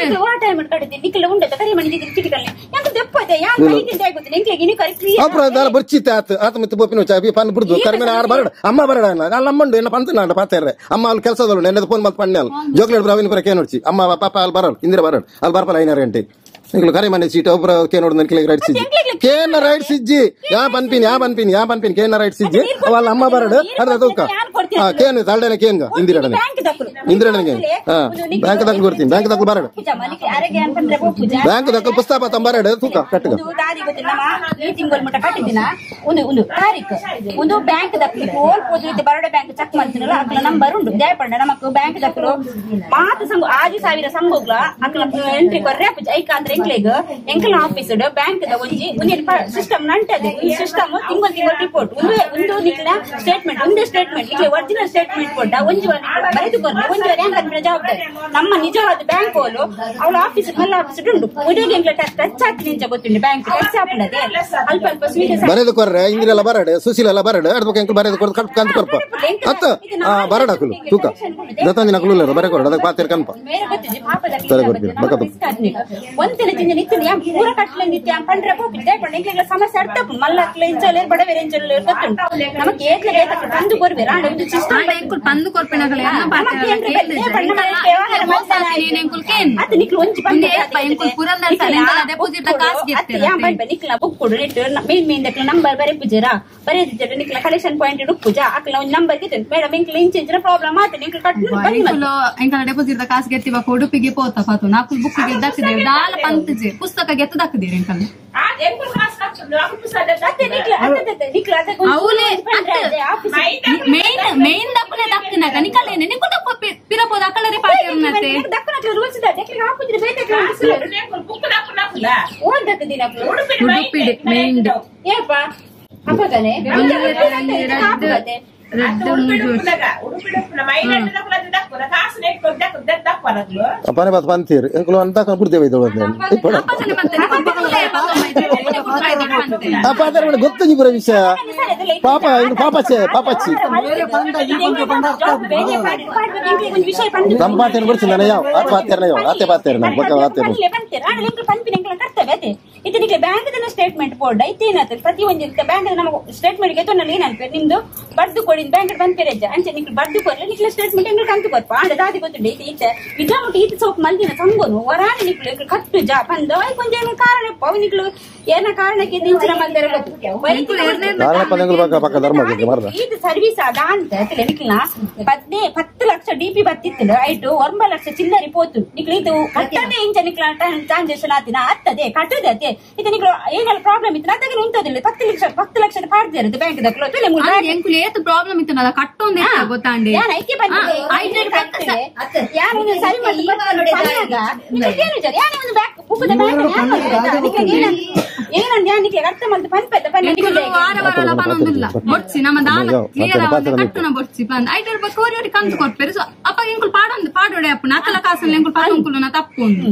ಬರ್ಚಿತ್ತೆ ಆತ ಮತ್ತೆ ಬೋಪಿನ ಚಾಪಿ ಪನ್ ಬಿಡುದು ಕರ್ಮಿನ ಆರ್ ಬರಡ ಅಮ್ಮ ಬರಡ ಅಮ್ಮಂಡು ಎನ್ನ ಪಂತ ಪಾತೇರ್ರೆ ಅಮ್ಮ ಅಲ್ಲಿ ಕೆಲಸದಳು ನೆನ್ನೆದ ಫೋನ್ ಮತ್ತೆ ಪಣ್ಣೆ ಅಲ್ಲ ಜೋಕ್ಲೇಟ್ ಬ್ರಾವಿನ ಪರ ಕೇನೋಡ್ಸಿ ಅಮ್ಮ ಪಾಪ ಅಲ್ಲಿ ಬರಲ್ ಇಂದಿರ ಬರಲ್ ಅಲ್ಲಿ ಬರ್ಪಲ್ಲ 5 ಗಂಟೆ ನಿಂಗಳು ಕರೆ ಮನೆ ಸೀಟ್ ಒಬ್ಬರ ಕೇನೋಡ್ ನನ್ಕಿಲೆ ರೈಟ್ ಸಿಜ್ಜಿ ಕೇನ ರೈಟ್ ಸಿಜ್ಜಿ ಯಾ ಬನ್ಪಿನ್ ಕೇನ ರೈಟ್ ಸಿಜ್ಜಿ ಅವಲ್ಲ ಅಮ್ಮ ಬರಡು ಅದ್ರ ತೂಕ ಕೇನು ತಳ್ಳೆನ ಕೇನ್ಗ ಇಂದಿರಡನೆ ಬ್ಯಾಂಕ್ ದಾಖಲೆ ಕೊಡ್ತೀನಿ ಬ್ಯಾಂಕ್ ದಾಖಲೆ ಬರಡು ಬ್ಯಾಂಕ್ ದಾಖಲೆ ಪುಸ್ತಕ ತಂಬರಡು ತೂಕ ಕಟ್ಟಗ ಒಂದು ತಾರೀಕು ಒಂದು ಬ್ಯಾಂಕ್ ದಾಖಲೆ ಬರೋಡ ಬ್ಯಾಂಕ್ ಚೆಕ್ ಮಾಡ್ತೀನಲ್ಲ ಅಕ್ಲ ನಂಬರ್ ಉಂಟು ದಯಪಂಡ ನಮಕ್ ಬ್ಯಾಂಕ್ ದಾಖಲು ಮಾತು ಸಂಘ 6,000 ಸಂಘಗಳ ಅಕ್ಲ ಎಂಟ್ರಿ ಕೊರ್ರೆ ಐಕ ಅಂದ್ರೆ ಎಂಕಲ್ ಆಫೀಸ್ ಬ್ಯಾಂಕ್ ಸಿಸ್ಟಮ್ ನಂಟದೆ ಈ ಸಿಸ್ಟಮ್ ತಿಂಗಳು ರಿಪೋರ್ಟ್ ಒಂದು ನಿಕ್ಲ ಸ್ಟೇಟ್ಮೆಂಟ್ ಒಂದೇ ಸ್ಟೇಟ್ಮೆಂಟ್ ಇಲ್ಲಿ ಒರಿಜಿನಲ್ ಸ್ಟೇಟ್ಮೆಂಟ್ ಕೊಟ್ಟ ಬರೆದು ಕೊಡ್ರೆ ಒಂಜುವರೆ ಜವಾಬ್ದಾರಿ ನಮ್ಮ ನಿಜವಾದ ಬ್ಯಾಂಕ್ ಅವಳು ಅವಳ ಆಫೀಸ್ ಮಲ್ಲ ಆಫೀಸ್ ಉಂಟು ಉಡುಗೆ ಟಚ್ ಹಾಕಿ ಗೊತ್ತಿಲ್ಲ ಬ್ಯಾಂಕ್ ಟಚ್ ಹಾಕದೆ ಅಲ್ಪ ಅಲ್ಪ ಬರೆದು ಕೊರ್ರೆ ಇಂದಿರೆಲ್ಲ ಬರಡೆ ಸುಶೀಲೆಲ್ಲ ಬರಡೆ ಅಡ್ಬೇಕು ಬರೆದು ಕೊಡ್ ಕಂತು ಕೊರ್ಪ ಅತ್ತ ಬರಡ ಹಾಕಲು ತೂಕ ದತ್ತಂದಿನ ಹಾಕಲು ಬರೆ ಕೊರಡು ಅದಕ್ಕೆ ಪಾತ್ರ ಕನ್ಪ ಸರಿ ಕೊಡ್ತೀನಿ ಒಂದಿನ ತಿಂಜ ನಿತ್ಯ ಪೂರ ಕಟ್ಲೆ ನಿತ್ಯ ಪಂಡ್ರೆ ಹೋಗ್ತಿದ್ದೆ ಪಂಡ ಸಮಸ್ಯೆ ಅರ್ಥ ಮಲ್ಲ ಇಂಚಲೆ ಬಡವೇರೆ ಇಂಚಲೆ ಗೊತ್ತುಂಟು ನಮಗೆ ಏತ್ಲೆ ತಂದು ಕೊರ್ವೆ ರಾಂಡ ಒಂದು ಸಿಸ್ಟಮ್ ಎಂಕುಲ್ ಪಂದು ಕೊರ್ಪೆನಗಲೆ ಅನ್ನ ಪಾತ್ರ ಅದು ನಿಕ್ಲು ಒಂಜಿ ಪಂಡೆ ಎಂಕುಲ್ ಪುರಂದರ್ ಸಲೆಂಕಲ ಡೆಪಾಸಿಟ್ ದ ಕಾಸ್ ಗೆತ್ತೆ ಯಾ ಬೈ ನಿಕ್ಲ ಬುಕ್ ಕೊಡು ನೆಟ್ ಮೇನ್ ದಕ್ಲ ನಂಬರ್ ಬರೆ ಪುಜರಾ ಬರೆದಿದ್ದೆ ನಿಕ್ಲ ಕಲೆಕ್ಷನ್ ಪಾಯಿಂಟ್ ಇಡು ಪೂಜಾ ಅಕ್ಲ ಒಂದು ನಂಬರ್ ಗಿತ್ತೆ ಮೇಡಂ ಎಂಕಲ ಇಂಚಿನ ಪ್ರಾಬ್ಲಮ್ ಆತ ನಿಕ್ಲ ಕಟ್ನು ಎಂಕುಲ್ ಎಂಕಲ ಡೆಪಾಸಿಟ್ ದ ಕಾಸ್ ಗೆತ್ತಿ ಬಾ ಉಡುಪಿಗೆ ಪೋತ ಪಾತು ನಾಕು ಬುಕ್ ಗೆ ದಕ್ಕಿದೆ ದಾಲ ಪಂತಜೆ ಪುಸ್ತಕ ಗೆತ್ತ ದಕ್ಕಿದೆ ಎಂಕಲ್ ಎಂಕುಲ್ ಕಾಸ್ ಕಚ್ಚು ನಾಕು ಪುಸ್ತಕ ದತ್ತೆ ನಿಕ್ಲ ಅದಕ್ಕೆ ಅವಲೆ ಮೇನ್ ದಕ್ಕನೆ ದಕ್ಕನಾಗ ನಿಕಲೇನೆ ನಿಕುತ ಪಿರಪೋದ ಅಕಲರೆ ಪಾಟಿರ್ನತೆ ದಕ್ಕನ ರೂಲ್ಸ್ ಇದೆ ದಕ್ಕೆ ಹಾಕುದ್ರೆ ಬೇತೆ ಎಂಕುಲ್ ಬುಕ್ ದಕ್ಕನಲ್ಲ ಓದಕ್ಕೆ ದಿನ ಉಡುಪಿ ಮೇನ್ ಏಪ ಅಪ್ಪಗನೆ Apane pas pantir, kalau anda kan burde itu kan. Apa ada mana gotta ni pura bisa. Papa ci. Tampatin bersih ya. Ate pater na, baka pater. itu ನಿಮಗೆ ಬ್ಯಾಂಕ್ ಸ್ಟೇಟ್ಮೆಂಟ್ ಬೋರ್ಡ್ ಐತೇನಂತ ಪ್ರತಿ ಒಂದು bank ನಮಗೆ statement ಗೆ ತೊಂದರೆ ಏನಂತ ನಿಮ್ದು ಬರ್ದು ಕೊಡಿ ಬ್ಯಾಂಕ್ ಬಂದ್ಪೇರೆಜ್ಜ ಅಂಚೆ ನಿಮ್ಗೆ ಬರ್ದು ಕೊಡ್ಲಿ ನಿಕ್ಲೆ ಸ್ಟೇಟ್ಮೆಂಟ್ ಎಂಗ್ಳು ಕಂತು ಕೊಡ್ಪ ಆಡ ದಾದಿ ಗೊತ್ತುಂಡೆ ಈತ ವಿಜಾಮುಟ್ಟು ಈತ ಸೋಪ್ ಮಲ್ದಿನ ಸಂಗೋನು ವರಾಣಿ ನಿಕ್ಲು ಕಟ್ಟು ಜಾ ಬಂದು ಐ ಕೊಂಚ ಕಾರಣ ಅವ ನಿಕ್ಲು ಏನ ಕಾರಣಕ್ಕೆ ನಿಂಚಿನ ಮಲ್ದರ ಇದು ಸರ್ವಿಸ್ ಅದ ಅಂತ ನಿಕ್ಲ 10 ಲಕ್ಷ ಡಿಪಿ ಬತ್ತಿತ್ತು ಐಟು 9 ಲಕ್ಷ ಚಿಲ್ಲರಿ ಪೋತು ನಿಕ್ಲು ಇದು ಕಟ್ಟದೆ ಇಂಚ ನಿಕ್ಲ ಟ್ರಾನ್ಸಾಕ್ಷನ್ ಆತಿನ ಅತ್ತದೆ ಕಟ್ಟದೆ ಅತ್ತೆ ಇದು ನಿಕ್ಲು ಏನೆಲ್ಲ ಪ್ರಾಬ್ಲಮ್ ಇತ್ತು ಅದಾಗ ಉಂಟದಿಲ್ಲ 10 ಲಕ್ಷದ ಪಾಡ್ದೆ ಇರುತ್ತೆ ಬ್ಯಾಂಕ್ ದಕ್ಲು ಎಂಕುಲು ಏತು ಪ್ರಾಬ್ಲಮ್ ಇತ್ತು ಅದ ಕಟ್ಟೊಂದೆ ಗೊತ್ತಾಂಡೆ ಯಾನ ಐಕೆ ಬಂದಿದೆ ಯಾನ ಒಂದು ಸರಿ ಮಾಡಿ ಯಾನ ಒಂದು ಬ್ಯಾಂಕ್ ಉಪ್ಪದ ಬ್ಯಾಂಕ್ ಏನಂದ ಯಾನಿಗೆ ಅರ್ಥ ಮಾಡ್ತು ಪನ್ಪೆತ್ತ ವಾರ ಪನ್ನೊಂದಿಲ್ಲ ಬೊಡ್ಸಿ ನಮ್ಮ ದಾನ ಕ್ಲಿಯರ್ ಆಗ ಕಟ್ಟುನ ಬೊಡ್ಸಿ ಪಂದ್ ಐಟರ್ ಬಕೋರಿ ಕಂತು ಕೊಟ್ಪೇರು ಸೊ ಅಪ್ಪ ಎಂಕುಲು ಪಾಡೋಡೆ ಅಪ್ಪನ ಅಕ್ಕಲ ಕಾಸಲ್ಲಿ ಎಂಕುಲು ಪಾಡೊಂಕುಲು ನಾ ತಪ್ಪುಂಡು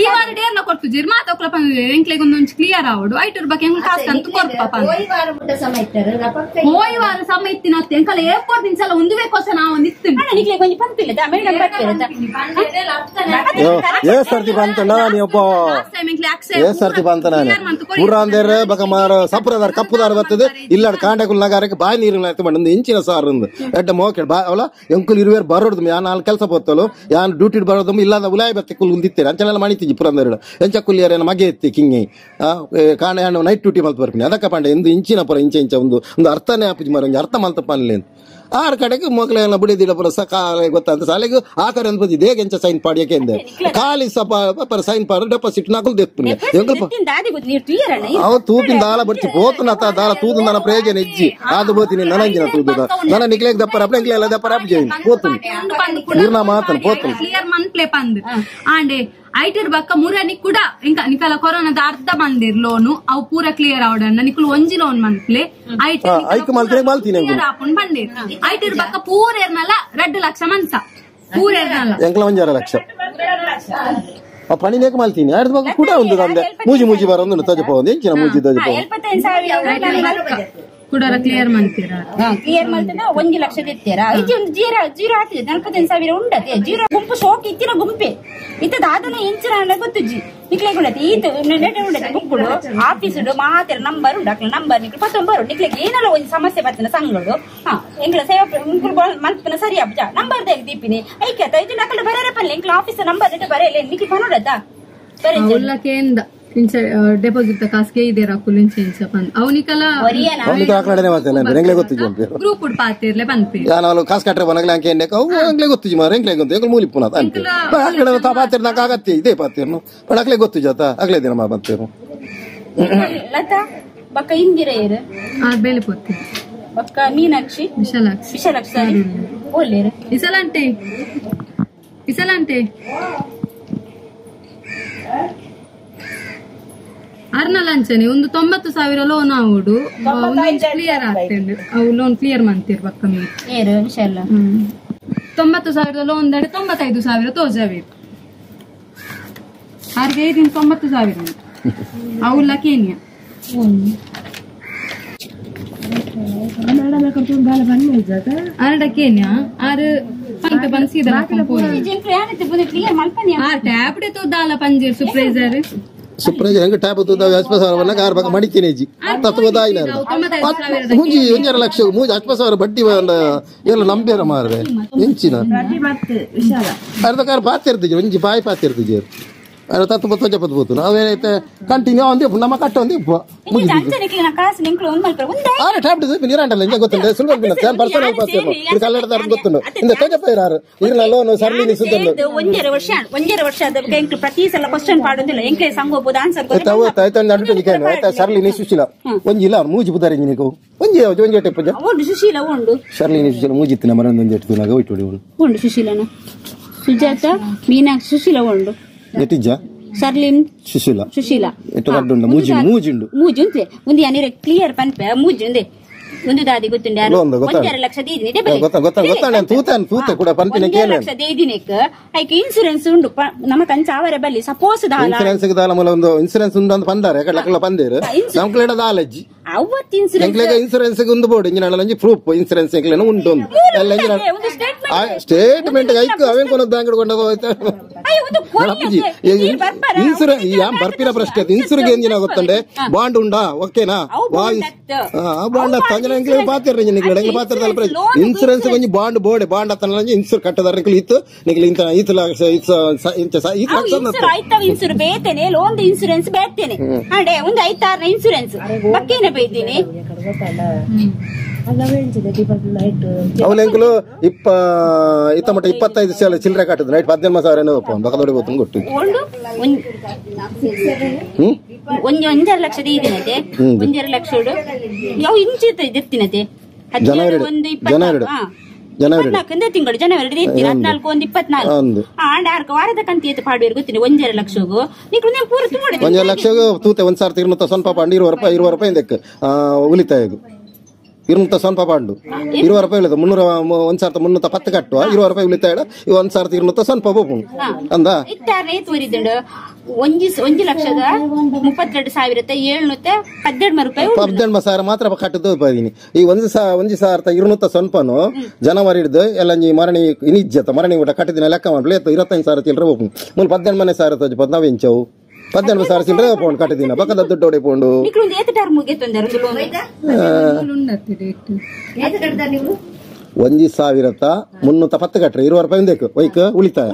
ಈ ವಾರ ಡೇರ್ನ ಕೊಟ್ಟು ಜಿರ್ ಮಾತೋಕ್ಲ ಪಂದ್ರೆ ಎಂಕ್ಲೆಗೊಂದು ಕ್ಲಿಯರ್ ಆವಡು ಐಟರ್ ಬಗ್ಗೆ ಹೆಂಗ್ ಕಾಸು ಅಂತ ಕೊಡ್ಪ ಹೋಯ್ ವಾರ ಸಮಯ ಇತ್ತಿನ ಎಂಕಲ ಏರ್ಪೋರ್ಟ್ ನಿಂಚಲ ಒಂದುವೇ ಕೋಸ ನಾವು ನಿತ್ತೀನಿ ನಿಕ್ಲೆ ಕೊಂಚ ಪಂಪಿಲ್ಲ ಮೇಡಮ್ ಏ ಸರ್ತಿ ಬಂತ ನಾನು ಒಬ್ಬ ಏ ಸರ್ತಿ ಬಂತ ನಾನು ಪುರಾಂದೇರೆ ಬಕ ಮಾರ ಸಪ್ರದಾರ ಕಪ್ಪುದಾರ ಬರ್ತದೆ ಇಲ್ಲ ಕಾಂಡಕುಲ್ ನಗಾರಕ್ಕೆ ಬಾಯಿ ನೀರು ಬಂದು ಇಂಚಿನ ಸಾರು ಎಡ್ಡ ಮೋಕೆ ಬಾ ಅವಳ ಎಂಕುಲ್ ಇರುವೇರು ಬರೋದು ಯಾನ್ ನಾಲ್ಕು ಕೆಲಸ ಬರ್ತಲು ಯಾನ್ ಡ್ಯೂಟಿ ಬರೋದು ಇಲ್ಲಾಂದ ಉಲಾಯಿ ಬತ್ತೆ ಕುಲ್ ದಿತ್ತೇನೆ ಅಂಚನೆಲ್ಲ ಮಾಡಿತಿದ್ದಿ ಪುರಂದರ ಎಂಚ ಕುಲ್ಲಿಯರೇನ ಮಗೆ ಎತ್ತಿ ಕಿಂಗಿ ಕಾಂಡ ಹಣ್ಣು ನೈಟ್ ಡ್ಯೂಟಿ ಮಲ್ತ ಬರ್ತೀನಿ ಅದಕ್ಕೆ ಪಾಂಡೆ ಎಂದು ಇಂಚಿನ ಪರ ಇಂಚ ಒಂದು ಅರ್ಥನೇ ಆಪುಜಿ ಮಾರ ಒಂದು ಅರ್ಥ ಮಲ್ತಪ್ಪ ಅನ್ಲೇನು ಆರು ಕಡೆಗೆ ಮಕ್ಕಳೆಲ್ಲ ಬಿಡಿದಿಲ್ಲ ಪರ ಕಾಲ ಗೊತ್ತಂತ ಸಾಲಿಗೆ ಆ ಕಡೆ ಅನ್ಬೋದು ದೇಗ ಎಂಚ ಸೈನ್ ಪಾಡಿಯಕ್ಕೆ ಎಂದೆ ಖಾಲಿ ಸಪ ಸೈನ್ ಪಾಡು ಡೆಪಾಸಿಟ್ ನಾಕುಲ್ ದೆಪ್ಪುನಿ ಅವ್ ತೂಪಿನ ದಾಲ ಬರ್ತಿ ಪೋತನ ದಾಲ ತೂದು ನನ್ನ ಪ್ರಯೋಜನ ಇಜ್ಜಿ ಅದು ಬೋತೀನಿ ನನಂಗಿನ ತೂದುದ ನನ್ನ ನಿಕ್ಲೆಗ್ ದಪ್ಪರ ಅಪ್ಪ ನಿಕ್ಲೆಲ್ಲ ದಪ್ಪರ ಅಪ್ಪ ಜೈನ್ ಪೋತುನಿ ನೀರ್ನ ಮಾತನ ಪೋತುನಿ ಕ್ಲಿಯರ್ ಮನ್ಪ್ಲೆ ಪಂದ್ ಆಂಡೆ ಐಟರ್ ಬಕ್ಕ ಮುರನಿ ಕೂಡ ಇಂಕ ನಿಕಲ ಕೊರೋನಾದ ಅರ್ಧ ಬಂದಿರ್ ಲೋನು ಅವು ಪೂರ ಕ್ಲಿಯರ್ ಅವಡನ್ನ ನಿಕುಲು ಒಂಜಿ ಲೋನ್ ಮನ್ಪ್ಲೆ ಐಟರ್ ಆಪುನ್ ಬಂದಿರ್ ಐಟರ್ ಬಕ್ಕ ಪೂರೇರ್ನಲ್ಲ 2 ಲಕ್ಷ ಮನ್ಸ ಪೂರೇರ್ನಲ್ಲ ಎಂಕ್ಲ 1 ಲಕ್ಷ ಪಣಿನೇಕ ಮಾಲ್ತೀನಿ ಆಯ್ತು ಬಗ್ಗೆ ಕೂಡ ಒಂದು ತಂದೆ ಮೂಜಿ ಬರ ಒಂದು ತಜಪ ಒಂದು ಎಂಚಿನ ಮೂಜಿ ತಜಪ ಕೂಡ ಕ್ಲಿಯರ್ ಮಾಡ್ತೀರಾ ಕ್ಲಿಯರ್ ಮಾಡ್ತಾರೆ 1 ಲಕ್ಷ ಇತ್ತೀರಾ ಇದು ಒಂದು ಜೀರೋ ಆಗ್ತದೆ 45,000 ಉಂಡತೆ ಜೀರೋ ಗುಂಪು ಶೋಕ್ ಇತ್ತಿನ ಗುಂಪೆ ಇತ್ತದ ಅದನ್ನ ಇಂಚಿನ ಗೊತ್ತುಜ್ಜಿ ನಿಕ್ಲೆಗುಂಡತಿ ಈತು ನೆಟ ಉಂಡತೆ ಬುಕ್ಕುಡು ಆಫೀಸುಡು ಮಾತೆರ ನಂಬರ್ ಉಂಡಾಕ್ಲ ನಂಬರ್ ನಿಕ್ಲು 19 ನಿಕ್ಲೆಗೆ ಏನೆಲ್ಲ ಒಂದು ಸಮಸ್ಯೆ ಬರ್ತನ ಸಂಘಗಳು ಎಂಗ್ಲ ಸೇವಾ ಮಲ್ಪನ ಸರಿ ಅಬ್ಜ ನಂಬರ್ ದಾಗ ದೀಪಿನಿ ಐಕ್ಯತ ಇದು ನಕಲು ಬರರೆ ಪಲ್ಲೆ ಎಂಗ್ಲ ಆಫೀಸ್ ನಂಬರ್ ಇಟ್ಟು ಬರೆಯಲ್ಲ ನಿಕ್ಲಿ ಪನೋಡದ ಬರೆ ಉಲ್ಲಕೇಂದ ಡೆಪಾಸಿಟ್ ಕಾಸ್ಗೆ ಇದೆ ರಾಕುಲ್ ಇನ್ಸೆನ್ಸ್ ಪಂದ್ ಅವನಿಕಲ ಗ್ರೂಪ್ ಉಡ್ ಪಾತಿರ್ಲೆ ಬಂದ್ಪಿ ಯಾನಲು ಕಾಸ್ ಕಟ್ರೆ ಬನಗ್ಲ ಅಂಕೆ ಎನ್ನೆಕ ಅವು ಎಂಗ್ಲೆ ಗೊತ್ತು ಮಾರ ಎಂಗ್ಲೆ ಗೊತ್ತು ಎಂಗ್ಲ ಮೂಲಿ ಪುನಾ ಅಂತೆ ಅಗ್ಲೆ ತಾ ಪಾತಿರ್ ನಾಕ ಆಗತ್ತೆ ಇದೆ ಪಾತಿರ್ನು ಬಟ್ ಅಗ್ಲೆ ಗೊತ್ತು ಜತ ಅಗ್ಲೆ ದಿನ ಮಾ ಬಂತಿರು ಲತಾ ಬಕ್ಕ ಇಂದಿರೇರು ಆ ಬೇಲೆ ಪೊತ್ತಿ ಬಕ್ಕ ಮೀನಾಕ್ಷಿ ವಿಶಾಲಾಕ್ಷಿ ಓಲೇರು ಇಸಲಂಟೆ ಅರ್ನಲಂಚನೆ ಒಂದು 90,000 ಲೋನ್ ಆವುಡು ಕ್ಲಿಯರ್ ಆಗ್ತದೆ ಅವು ಲೋನ್ ಕ್ಲಿಯರ್ ಮಾಡ್ತಿರ್ಬೇಕ ನೀವು 90,000 ಲೋನ್ ದಾಡಿ 95,000 ತೋಜಾವೇರು ಆರ್ಗೆ 90,000 ಅವುಲ್ಲ ಕೇನ್ಯಾ ಅರಡ ಕೇನ್ಯಾ ಆರು ಪಂಕ ಬನ್ಸಿದ ಟ್ಯಾಬ್ಡೆ ತೋದಾಲ ಪಂಜೀರ್ ಸುಪ್ರೈಸರ್ ಸುಪ್ರೈಜ್ ಹೆಂಗ ಟ್ಯಾಪ್ ಹಚ್ಪಸಾರ ಕಾರ್ ಬಗ್ಗೆ ಮಡಿಕೇನೆ ಜಿ ತತ್ವದಾಯಿನ ಮೂಜಿ 1 ಲಕ್ಷ ಮೂಜಿ 10,000 ಬಡ್ಡಿ ಎಲ್ಲ ನಂಬೇರ ಮಾರ್ರೆ ಎಂಚಿನ ಅರ್ಧ ಕಾರ್ ಪಾತಿರ್ತಿಜಿ ಒಂಜಿ ಬಾಯಿ ಪಾತಿರ್ತಿಜಿ ಅರೆ ತತ್ತು ಬತ್ತು ಜಪತ್ತು ಬೋತು ನಾವೇನೈತೆ ಕಂಟಿನ್ಯೂ ಒಂದೇ ನಮ್ಮ ಕಟ್ಟ ಒಂದೇ ಆರೆ ಟ್ಯಾಪ್ ನೀರಂಟಲ್ಲ ಹಿಂಗೆ ಗೊತ್ತುಂಟು ಸುಳ್ಳು ಪರ್ಸನಲ್ ಪಾಸ್ ಇದು ಕಲ್ಲಡದಾರ ಗೊತ್ತುಂಟು ಇಂದ ತಜಪ ಇರಾರು ಇದನ್ನ ಲೋನ್ ಸರ್ಲಿ ನಿಸುತ್ತಲ್ಲ 1 ವರ್ಷ ಪ್ರತಿ ಸಲ ಕ್ವಶ್ಚನ್ ಪಾಡೋದಿಲ್ಲ ಎಂಕೆ ಸಂಗೋಬಹುದು ಆನ್ಸರ್ ಆಯ್ತಾ ಸರ್ಲಿ ನಿಸುಶಿಲ ಒಂಜಿಲ್ಲ ಮೂಜಿ ಬುದಾರಿ ನಿನಗೂ ಒಂಜಿ ಟೆಪ್ಪ ಸುಶೀಲ ಉಂಡು ಸರ್ಲಿ ನಿಸುಶಿಲ ಮೂಜಿತ್ತಿನ ಮರ ಒಂಜಿ ಎಟ್ಟು ನಾಗ ಒಯ್ಟುಡಿ ಉಂಡು ಸುಶೀಲನ ಸುಜಾತ ಮೀನಾಕ್ಷಿ ಸುಶೀಲ ಉಂಡು ಎಟ್ಟಿಜ್ಜ ಸರ್ಲಿನ್ ಸುಶೀಲ ಎಟ್ಟು ಗಡ್ಡುಂಡ ಮೂಜಿ ಮೂಜುಂಡು ಮೂಜು ಉಂತೆ ಒಂದು ಯಾನಿರೆ ಕ್ಲಿಯರ್ ಪನ್ಪೆ ಮೂಜು ಉಂದೆ ಒಂದು ದಾದಿ ಗೊತ್ತುಂಡೆ ಒಂದು ಗೊತ್ತಾಗ 1.5 ಲಕ್ಷ ದೀದಿನಿ ಗೊತ್ತಾಗ ತೂತೆ ಕೂಡ ಪನ್ಪಿನ 1.5 ಲಕ್ಷ ದೀದಿನಿಕ್ ಐಕೆ ಇನ್ಸೂರೆನ್ಸ್ ಉಂಡು ನಮಕ್ ಅಂಚ ಅವರ ಬಲ್ಲಿ ಸಪೋಸ್ ಇನ್ಸೂರೆನ್ಸ್ ದಾಲ ಒಂದು ಇನ್ಸೂರೆನ್ಸ್ ಉಂಡು ಪಂದಾರೆ ಲಕ್ಕಲ ಪಂದೇರು ನಮ್ಕಲೇಡ ದಾಲಜ್ಜಿ ಅವತ್ತು ಇನ್ಸೂರೆನ್ಸ್ ಇನ್ಸೂರೆನ್ಸ್ ಒಂದು ಬೋರ್ಡ್ ಇಂಜಿನ ಪ್ರೂಫ್ ಇನ್ಸೂರೆನ್ಸ್ ಉಂಟು ಎಲ್ಲ ಸ್ಟೇಟ್ಮೆಂಟ್ ಐಕು ಅವೇನ್ ಕೊನ ಬ್ಯಾಂಕ್ ಕೊಂಡದು ಇನ್ಸೂರೆನ್ಸ್ ಬರ್ಪಿನ ಪ್ರಶ್ನೆ ಇನ್ಸೂರೆನ್ಸ್ ಎಂಜಿನ ಗೊತ್ತಂಡೆ ಬಾಂಡ್ ಉಂಡಾ ಓಕೆನಾ ಬಾಂಡ್ ಪಾತ್ರ ಇನ್ಸೂರೆನ್ಸ್ ಕೊಂಚ ಬಾಂಡ್ ಬೋರ್ಡ್ ಬಾಂಡ್ ಅತ್ತ ಇನ್ಸೂರ್ ಕಟ್ಟದಾರ ಇತ್ತು ನಿಖಿಲ್ ಇಂತ ಇನ್ಸೂರ್ ಬೇತೇನೆ ಲೋನ್ ಇನ್ಸೂರೆನ್ಸ್ ಬೇತೇನೆ ಅಡೆ ಒಂದು 5-6 ಇನ್ಸೂರೆನ್ಸ್ ಬಕ್ಕೇನೆ ಬೈತೀನಿ ಅವಲೆಂಕಲು 25 ಸಾಲ ಚಿಲ್ಲರೆ ಕಟ್ಟದ ನೈಟ್ 18,000 ಬಕದೊಡಿ ಗೊತ್ತು ಕೊಟ್ಟು 1.5 ಲಕ್ಷ ಇದೀನತೆ 1.5 ಲಕ್ಷ ಯಾವ ಇಂಚಿತ ಇದಿರ್ತೀನತೆ ಜನವರಿ ತಿಂಗಳು ಜನವರಿ 14 ಒಂದು 24 ಆಂಡ ವಾರದ ಕಂತಿ ಪಾಡುವರು ಗೊತ್ತೀನಿ 1.5 ಲಕ್ಷಗೂ ನೀವು ಪೂರ ತುಂಬ 1.5 ಲಕ್ಷಗೂ ತೂತೆ 1,200 ಸ್ವಲ್ಪ ಪಂಡು 20 ರೂಪಾಯಿ ಇದಕ್ಕೆ ಉಳಿತಾಯ 200 ಸ್ವಲ್ಪ ಪಾಂಡು 20 ರೂಪಾಯಿ ಉಳಿದ 1,310 ಕಟ್ಟುವ 20 ರೂಪಾಯಿ ಉಳಿತಾಯ 1,200 ಸ್ವಲ್ಪ ಬೋಪು ಅಂದ 1 ಲಕ್ಷದ 32,712 ರೂಪಾಯಿ 18,000 ಮಾತ್ರ ಕಟ್ಟದು ಬರೀನಿ ಈ 1,200 ಸ್ವಲ್ಪನು ಜನವರಿ ಹಿಡಿದು ಎಲ್ಲ ಮರಣಿ ಇನಿಜ್ಜತ ಮರಣಿ ಊಟ ಕಟ್ಟಿದಿನ ಲೆಕ್ಕ ಮಾಡ್ಲಿ 25,000 ಚಿಲ್ಲರೆ ಬೋಪು 18,000 ನಾವೆಂಚವು 18,000 ಚಿಲ್ಲರೆ ಪೌಂಡ್ ಕಟ್ಟಿದಿನ ಪಕ್ಕದ ದುಡ್ಡು ಹೊಡೆ ಪೌಂಡು 1,310 ಕಟ್ರೆ 20 ರೂಪಾಯಿ ಬೇಕು ವೈಕ್ ಉಳಿತಾಯ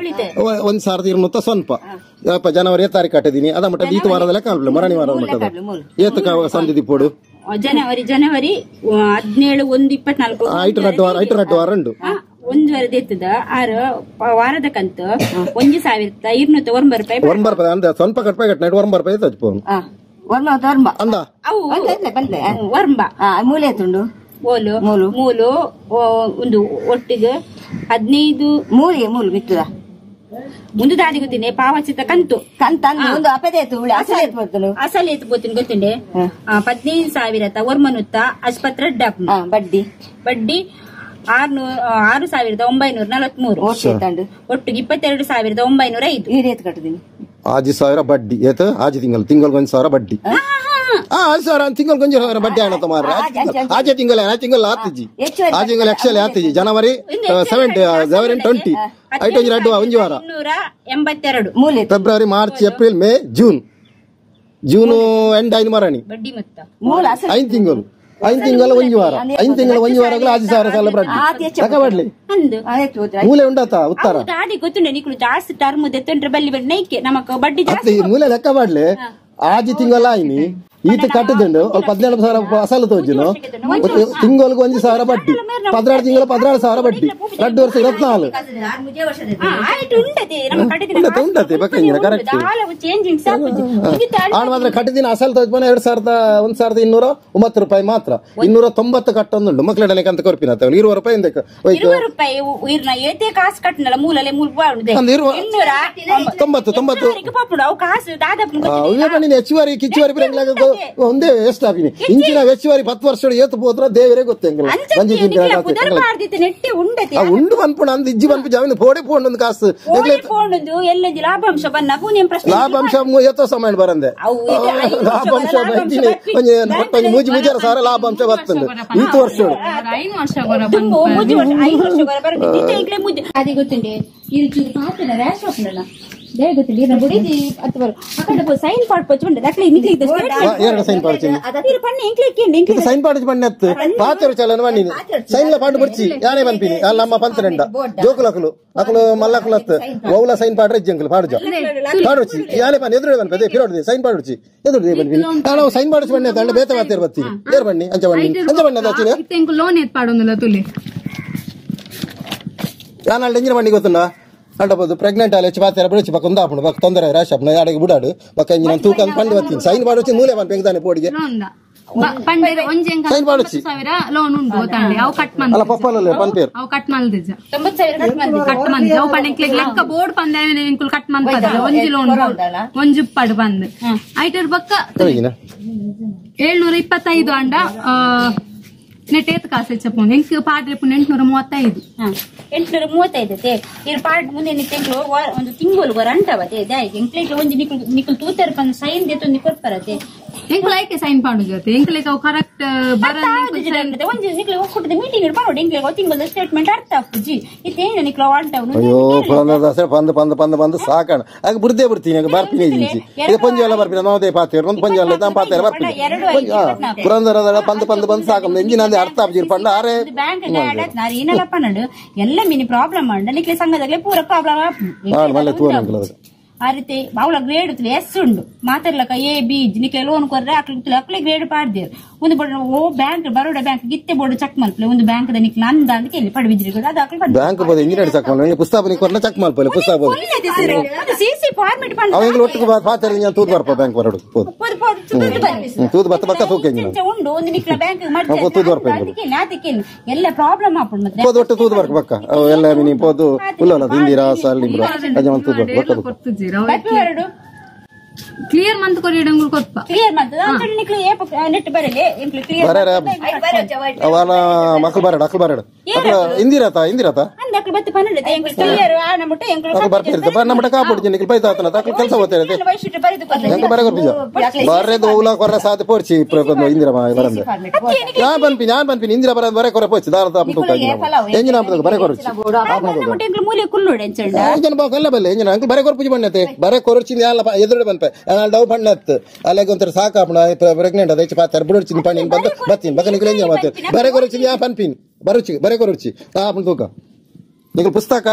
1,200 ಸ್ವಲ್ಪ ಜನವರಿ ತಾರೀಕು ಕಟ್ಟಿದೀನಿ ಅದ ಮಟ್ಟ ಈತ ವಾರದ ಲೆಕ್ಕ ಮರಣಿ ವಾರದ ಮಟ್ಟದ ಏತಕ ಸಂಧಿ ದಿಪ್ಪೋಡು ಜನವರಿ 17/1/24 ಐಟು ವಾರ ಉಂಟು ಒಂದು ವರದಿ ಎತ್ತದ 6 ವಾರದ ಕಂತು 1,209 ರೂಪಾಯಿ ಅಂದ ಸ್ವಲ್ಪ ಕಟ್ಪಾಯಿ ಕಟ್ 20 ರೂಪಾಯಿ ತಜ್ಪೋನು ಅಂದ ವರ್ಂಬ ಮೂಲೆ ತುಂಡು ಮೂಲು ಒಂದು ಒಟ್ಟಿಗೆ 15 ಮೂಲು ಬಿತ್ತದ ಮುಂದೆ ದಾದಿ ಗೊತ್ತಿನಿ ಪಾವಚಿತ ಕಂತು ಅಸಲು ಎತ್ಬೋತೀನಿ ಗೊತ್ತಿಂಡೆ 15,000 ಒರ್ಮನುತ್ತ ಆಸ್ಪತ್ರೆ ಬಡ್ಡಿ 6,943 ಒಟ್ಟಿಗೆ 22,905 ಕಟ್ಟಿದೀನಿ 6,000 ಬಡ್ಡಿ ಏತ ಆಜಿ ತಿಂಗಳಿಗೆ 1,000 ಬಡ್ಡಿ 6,000 ತಿಂಗಳಿಗೆ 1,000 ಬಡ್ಡಿ ಆಯ್ತು ಮಾರ ಆಜೆ ತಿಂಗಳ ಆತಿಜಿ ಆ ತಿಂಗಳ ಎಕ್ಸೆಲ್ ಆತಿಜಿ ಜನವರಿ 20 ಐಟು ಒಂದು ವಾರ 282 February March April May June end ಆಯ್ತು ಮರಣಿ 5 ತಿಂಗಳು 5 ತಿಂಗಳ 1 ವಾರ 5 ತಿಂಗಳ 1 ವಾರ 6,000 ಸಾಲ ಬಡ್ಡಿ ತಕಬಡ್ಲಿ ಮೂಲೆ ಉಂಡತ ಉತ್ತರ ಗೊತ್ತುಂಡೆ ನೀನು ಜಾಸ್ತಿ ಟರ್ಮ್ ದೆತ್ತಂಡ್ರೆ ಬಲ್ಲಿ ನೈಕೆ ನಮಕ್ ಬಡ್ಡಿ ಜಾಸ್ತಿ ಮೂಲೆ ಲೆಕ್ಕ ಮಾಡ್ಲಿ 6 ತಿಂಗಳ ಆಯ್ನಿ ಈತ ಕಟ್ಟದಂಡು 17,000 ಅಸಲು ತೋಜಿನು ತಿಂಗಳಿಗೆ 1,000 ಬಡ್ಡಿ 16 ತಿಂಗಳು 16,000 ಬಡ್ಡಿ 2 ವರ್ಷ 24 ಉಂಟತಿ ಬಕ್ಕಂಗಿನ ಕರೆಕ್ಟ್ ಆಣ ಮಾತ್ರ ಕಟ್ಟಿದಿನ ಅಸಲು ತೋಜ್ಬನ 1,209 ರೂಪಾಯಿ ಮಾತ್ರ 290 ಕಟ್ಟೊಂದುಂಡು ಮಕ್ಕಳ ಕಂತ ಕೊರ್ಪಿನ 20 ರೂಪಾಯಿ ಹೆಚ್ಚುವರಿ ಕಿಚ್ಚುವರಿ ಒಂದೇ ವೇಸ್ಟ್ ಆಗಿನಿ ಇಂಚಿನ ಹೆಚ್ಚುವರಿ 10 ವರ್ಷ ಏತು ಹೋದ್ರ ದೇವರೇ ಗೊತ್ತಂಗಿಲ್ಲ ಉಂಡು ಅನ್ಪುಣ ಅಂದ್ ಇಜ್ಜಿ ಬಂದು ಜಾಮೀನು ಪೋಡೆ ಪೋಂಡು ಕಾಸು ಲಾಭಾಂಶ ಎತ್ತೋ ಸಮಯ ಬರಂದೆ ಲಾಭಾಂಶ ಮೂಜಿ ಮುಜಾರ ಸಾರ ಲಾಭಾಂಶ ಬರ್ತಂದು 5 ವರ್ಷ ಅದೇ ಗೊತ್ತುಂಡೆ ಇದು ಪಾತ್ರ ರ್ಯಾಶ್ ಹಾಕಲ್ಲ ಸೈನ್ ಪಾಡು ಪಣ್ಣತ್ತು ಪಾತ್ರ ಚಲನ ಬನ್ನಿ ಸೈನ್ ಪಾಡು ಬಿಡ್ಸಿ ಯಾನೇ ಬಂತೀನಿ ಅಲ್ಲಮ್ಮ ಪಂಚರೆಂಡ ಜೋಕುಲಕಲು ಅಕಲು ಮಲ್ಲಕುಲತ್ತು ಓಲ ಸೈನ್ ಪಾಡ್ರೆ ಇಜ್ಜಂಕಲು ಪಾಡುಜ ಪಾಡುಚಿ ಯಾನೇ ಬನ್ನಿ ಎದುರು ಬನ್ನಿ ಪಿರೋಡ್ದಿ ಸೈನ್ ಪಾಡುಚಿ ಎದುರು ಬನ್ನಿ ನಾನು ಸೈನ್ ಪಾಡಿಸಿ ಬನ್ನಿ ಅಂತ ಬೇತ ಮಾತೇರು ಬರ್ತೀನಿ ಏರ್ ಬನ್ನಿ ಅಂಚ ಬನ್ನಿ ಅದಾಚಿನ ಲೋನ್ ಎತ್ ಪಾಡೊಂದಿಲ್ಲ ತುಲಿ ನಾನು ಎಂಜಿನ ಬನ್ನಿ ಗೊತ್ತುಂಡ ಅಂಡಬಹುದು ಪ್ರೆಗ್ನೆಂಟ್ ಅಲ್ಲಿ ಹೆಚ್ಚು ಪಾತ್ರ ಬಿಡಿಸಿ ಪಕ್ಕ ಒಂದಾಪುಣ ಪಕ್ಕ ತೊಂದರೆ ರಾಶ್ ಅಪ್ಪನ ಯಾಡಿಗೆ ಬಿಡಾಡು ಪಕ್ಕ ಇಂಜಿನ ತೂಕ ಪಂಡು ಬರ್ತೀನಿ ಸೈನ್ ಪಾಡುಚಿ ಮೂಲೆ ಬಂದು ಬೆಂಗದಾನೆ ಪೋಡಿಗೆ ಸೈನ್ ಪಾಡುಚಿ ಲೋನ್ ಉಂಟು ಗೊತ್ತಾಂಡಿ ಅವು ಕಟ್ ಮಂದಿ ಅಲ್ಲ ಪಪ್ಪಲಲ್ಲ ಪಂಪೇರ್ ಅವು ಕಟ್ ಮಲ್ದಿಜ 90,000 ಕಟ್ ಮಂದಿ ಅವು ಪಂಡೆ ಲೆಕ್ಕ ಬೋರ್ಡ್ ಪಂದೆ ಇಂಕುಲ್ ಕಟ್ ಮಂದಿ ಒಂಜಿ ಲೋನ್ ಒಂಜಿ ಪಡ್ ಬಂದ್ ಐಟರ್ ಪಕ್ಕ 725 ಅಂಡ ನೆಟ್ ಏತ್ ಕಾಸು ಹೆಚ್ಚಪ್ಪು ಎಂಕ್ ಪಾಡ್ರೆ 835 835 ಇರ್ ಪಾಡ್ ಮುಂದೆ ನಿಕ್ಲು ಒಂದು ತಿಂಗಳು ರಂಟವತೆ ದಾಯಿಗೆ ಎಂಕ್ಲೆಗೆ ಒಂದು ನಿಕ್ಲು ತೂತರ ಪಂದು ಸೈನ್ ದೇತು ನಿಕ್ಲು ಬರತೆ ಎಂಕ್ಲೈಕೆ ಸೈನ್ ಪಾಡು ಜೊತೆ ಎಂಕ್ಲೆಗೆ ಅವು ಕರೆಕ್ಟ್ ಬರಂದೆ ಒಂದು ನಿಕ್ಲು ಹೋಗ್ಬಿಟ್ಟಿದೆ ಮೀಟಿಂಗ್ ಇಡ್ಕೊಂಡು ಎಂಕ್ಲೆಗೆ ತಿಂಗಳು ಸ್ಟೇಟ್ಮೆಂಟ್ ಅರ್ಥ ಆಗ್ತುಜಿ ಇತ್ತೇನು ನಿಕ್ಲು ವಾಂಟವನು ಅಯ್ಯೋ ಪುರಂದರದಾಸೆ ಬಂದು ಸಾಕಣ ಆಗ ಬುರ್ದೇ ಬಿಡ್ತೀನಿ ಬರ್ತೀನಿ ಇದು ಪಂಜಿ ಎಲ್ಲ ಬರ್ತೀನಿ ನೋದೇ ಪಾತೇರು ಒಂದು ಪಂಜಿ ಎಲ್ಲ ನಾನು ಪಾತೇರು ಬರ್ತೀನಿ ಪುರಂದರದ ಬಂದು ಸಾಕ ಎಂಜಿನ ಅರ್ಥ ಆಗ್ಬಿಟ್ಟು ಪಂಡ ಆರೆ ಬ್ಯಾಂಕ್ ಏನೆಲ್ಲ ಪನ್ನಡು ಎಲ್ಲ ಮಿನಿ ಪ್ರಾಬ್ಲಮ್ ಅಂಡ ನಿಕ್ಲೆ ಸಂಘದಾಗಲೇ ಪೂರ ಪ್ರಾಬ್ಲಮ್ ಆ ರೀತಿ ಅವಳ ಗ್ರೇಡ್ ಎಸ್ ಉಂಡು ಮಾತಾಡ್ಲಕ್ಕ ಎ ಬಿ ನಿಕ್ಲೆ ಲೋನ್ ಕೊರ್ರೆ ಅಕ್ಲೆ ಗ್ರೇಡ್ ಪಾಡ್ದೇರು ಒಂದು ಓ ಬ್ಯಾಂಕ್ ಬರೋಡ ಬ್ಯಾಂಕ್ ಗಿತ್ತೆ ಬೋರ್ಡ್ ಚೆಕ್ ಮಲ್ಪಲೆ ಒಂದು ಬ್ಯಾಂಕ್ ನಿಕ್ ನಂದ ಅಂತ ಕೇಳಿ ಪಡವಿದ್ರಿ ಬ್ಯಾಂಕ್ ಇಂಜಿನಿಯರ್ ಚೆಕ್ ಮಾಡಿ ಪುಸ್ತಕ ಕೊರ್ನ ಚೆಕ್ ಮಲ್ಪಲೆ ಪುಸ್ತಕ ಸಿಸಿ ಫಾರ್ಮೆಟ್ ಅವಂಗ್ಲ ಒಟ್ಟಿಗೆ ಪಾತಾರೆ ನಾನು ತೂದು ಬರ್ಪ ಬ್ಯಾಂಕ್ ಬರೋಡು ತೂದು ಬತ್ತ ಬಕ್ಕ ತೂಕೆ ಉಂಡು ಒಂದು ನಿಕ್ಲ ಬ್ಯಾಂಕ್ ಮಾಡ್ತಾರೆ ಎಲ್ಲ ಪ್ರಾಬ್ಲಮ್ ಆಪುಂಡು ಮತ್ತೆ ಒಟ್ಟು ತೂದು ಬರ್ಕ ಬಕ್ಕ ಎಲ್ಲ ಮಿನಿ ಪೋದು ಉಲ್ಲಲ್ಲ ಇಂದಿರಾ ಸಾಲಿಬ್ರ ಅಜಮನ್ ತೂದು ಬರ್ಕ ಕ್ಲಿಯರ್ ಮಂತ್ ಕೊರಿಯಂಗುಲ್ ಕೊಪ್ಪ ಕ್ಲಿಯರ್ ಮಂತ್ ನಿಕ್ಲು ನೆಟ್ ಬರಲಿ ಕ್ಲಿಯರ್ ಅವನ ಮಕ್ಕಳು ಬರಡ ಅಕ್ಕಳು ಬರಡ ಇಂದಿರಾತ ಅಂದಕ್ಲು ಬತ್ತು ಪನ್ನಡತೆ ಎಂಕ್ಲು ಕ್ಲಿಯರ್ ಆನಮುಟ ಎಂಕ್ಲು ಬರ್ತಿರ್ತ ನಮ್ಮಟ ಕಾಪುಡ್ಜಿ ನಿಕ್ಲು ಬೈತಾತನ ತಕ್ಲು ಕೆಲಸ ಹೋಗ್ತಿರತೆ ವೈಶಿಟ್ ಬರಿದು ಎಂಕ್ಲು ಬರಗ ಬಿಜ ಬರೆದು ಉಲ ಕೊರ ಸಾತೆ ಪೋರ್ಚಿ ಪ್ರಕೊಂದು ಇಂದಿರಾ ಬರಂದೆ ನಾನು ಬಂಪಿನಿ ಇಂದಿರಾ ಬರಂದ ಬರೆ ಕೊರ ಪೋಚಿ ದಾರ ತಾಪ ತೂಕ ಎಂಜಿನ ಆಪದ ಬರೆ ಕೊರಚಿ ಆನಮುಟ ಎಂಕ್ಲು ಮೂಲೆ ಕುಲ್ಲೋಡೆ ಎಂಚಂಡ ಎಂಜಿನ ಬಾಕ ಎಲ್ಲ ಬಲ್ಲೆ ಎಂಜಿನ ಅಂಕ್ಲು ಬರೆ ಕೊರಪುಜಿ ಬಣ್ಣತೆ ಬರೆ ಕೊರಚಿ ಎಲ್ಲ ಎದುರುಡೆ ಬಂಪೆ ಡೌ ಬಣ್ಣತ್ ಅಲ್ಲಿಗೆ ಒಂಥರ ಸಾಕಾಪಣ ಪ್ರೆಗ್ನೆಂಟ್ ಅದ ಪಾತಾರೆ ಬುಡರ್ಚಿನ ಪಣ್ಣಿ ಬಂದು ಬತ್ತೀನಿ ಬಕ್ಕ ನಿಕ್ಲು ಎಂಜ ಮಾತೆ ಬರೆ ಕೊರಚಿ ಯಾ ಪನ್ಪಿನ್ ಬರುಚಿ ಬರೆ ಕೊರಚಿ ಆಪಣ ತೂಕ ನಿಕ್ಲು ಪುಸ್ತಕ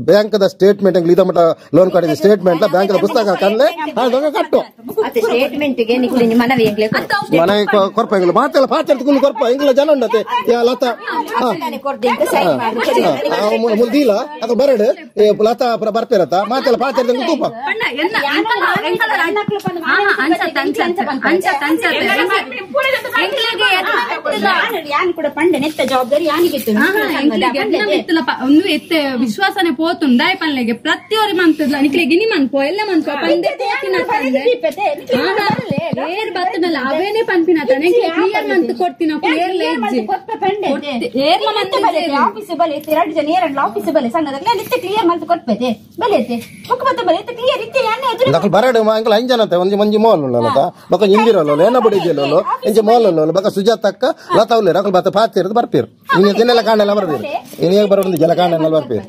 ಬ್ಯಾಂಕ್ ಸ್ಟೇಟ್ಮೆಂಟ್ ಇದ ಮಟ್ಟ ಲೋನ್ ಕಾರ್ಡ್ ಸ್ಟೇಟ್ಮೆಂಟ್ ಬ್ಯಾಂಕ್ ಪುಸ್ತಕ ಕಂಡ್ಲೆ ಕಟ್ಟು ಮನೆ ಕೊರಪ ಎಂಗ್ಲು ಮಾತೆಲ್ಲ ಪಾಚರ್ದು ಕೊರಪ ಎಂಗ್ಲ ಜನ ಉಂಡತೆ ಲತಾ ಮುಲ್ದೀಲ ಅದು ಬರಡು ಲತಾ ಬರ್ತಿರತ್ತ ಮಾತೆಲ್ಲ ಪಾಚರ್ದು ತೂಪ ಒಂದು ಎತ್ತೆ ವಿಶ್ವಾಸನೆ పోతుందాయి పనులకి ప్రతి ఒరి మంత్ నిక్లే గిని మన్పో ఎల్ల మన్పో పందే ఏర్ బత్తనల అవేనే పంపినతనే క్లియర్ మంత్ కొట్టిన క్లియర్ లేజి ఏర్ల మంత్ బలే ఆఫీಸ್ ಬಲೆ ಎರಡು ಜನ ಏರಲ್ಲ ಆಫೀಸ್ ಬಲೆ ಸಂಗದಲ್ಲ ನಿತ್ಯ ಕ್ಲಿಯರ್ ಮಂತ್ ಕೊಟ್ಪೆತೆ ಬಲೆತೆ ಒಕ್ಕ ಬತ್ತ ಬಲೆ ಕ್ಲಿಯರ್ ಇತ್ತೆ ಯಾನೆ ಎದುರು ನಕಲ್ ಬರಡು ಮಾಂಕಲ ಅಂಜನತೆ ಒಂಜಿ ಮಂಜಿ ಮೋಲ್ ಉಳ್ಳಲತ ಬಕ ಇಂದಿರಲ್ಲ ಏನ ಬಡಿದಿರಲ್ಲ ಇಂಜಿ ಮೋಲ್ ಉಳ್ಳಲ್ಲ ಬಕ ಸುಜಾತಕ್ಕ ಲತಾವ್ಲೆ ನಕಲ್ ಬತ್ತ ಪಾತಿರದು ಬರ್ಪೇರು ಇನ್ನು ದಿನೆಲ್ಲ ಕಾಣೆಲ್ಲ ಬರದಿರು ಇನಿಗೆ ಬರೋದು ಜಲ ಕಾಣೆಲ್ಲ ಬರ್ಪೇರು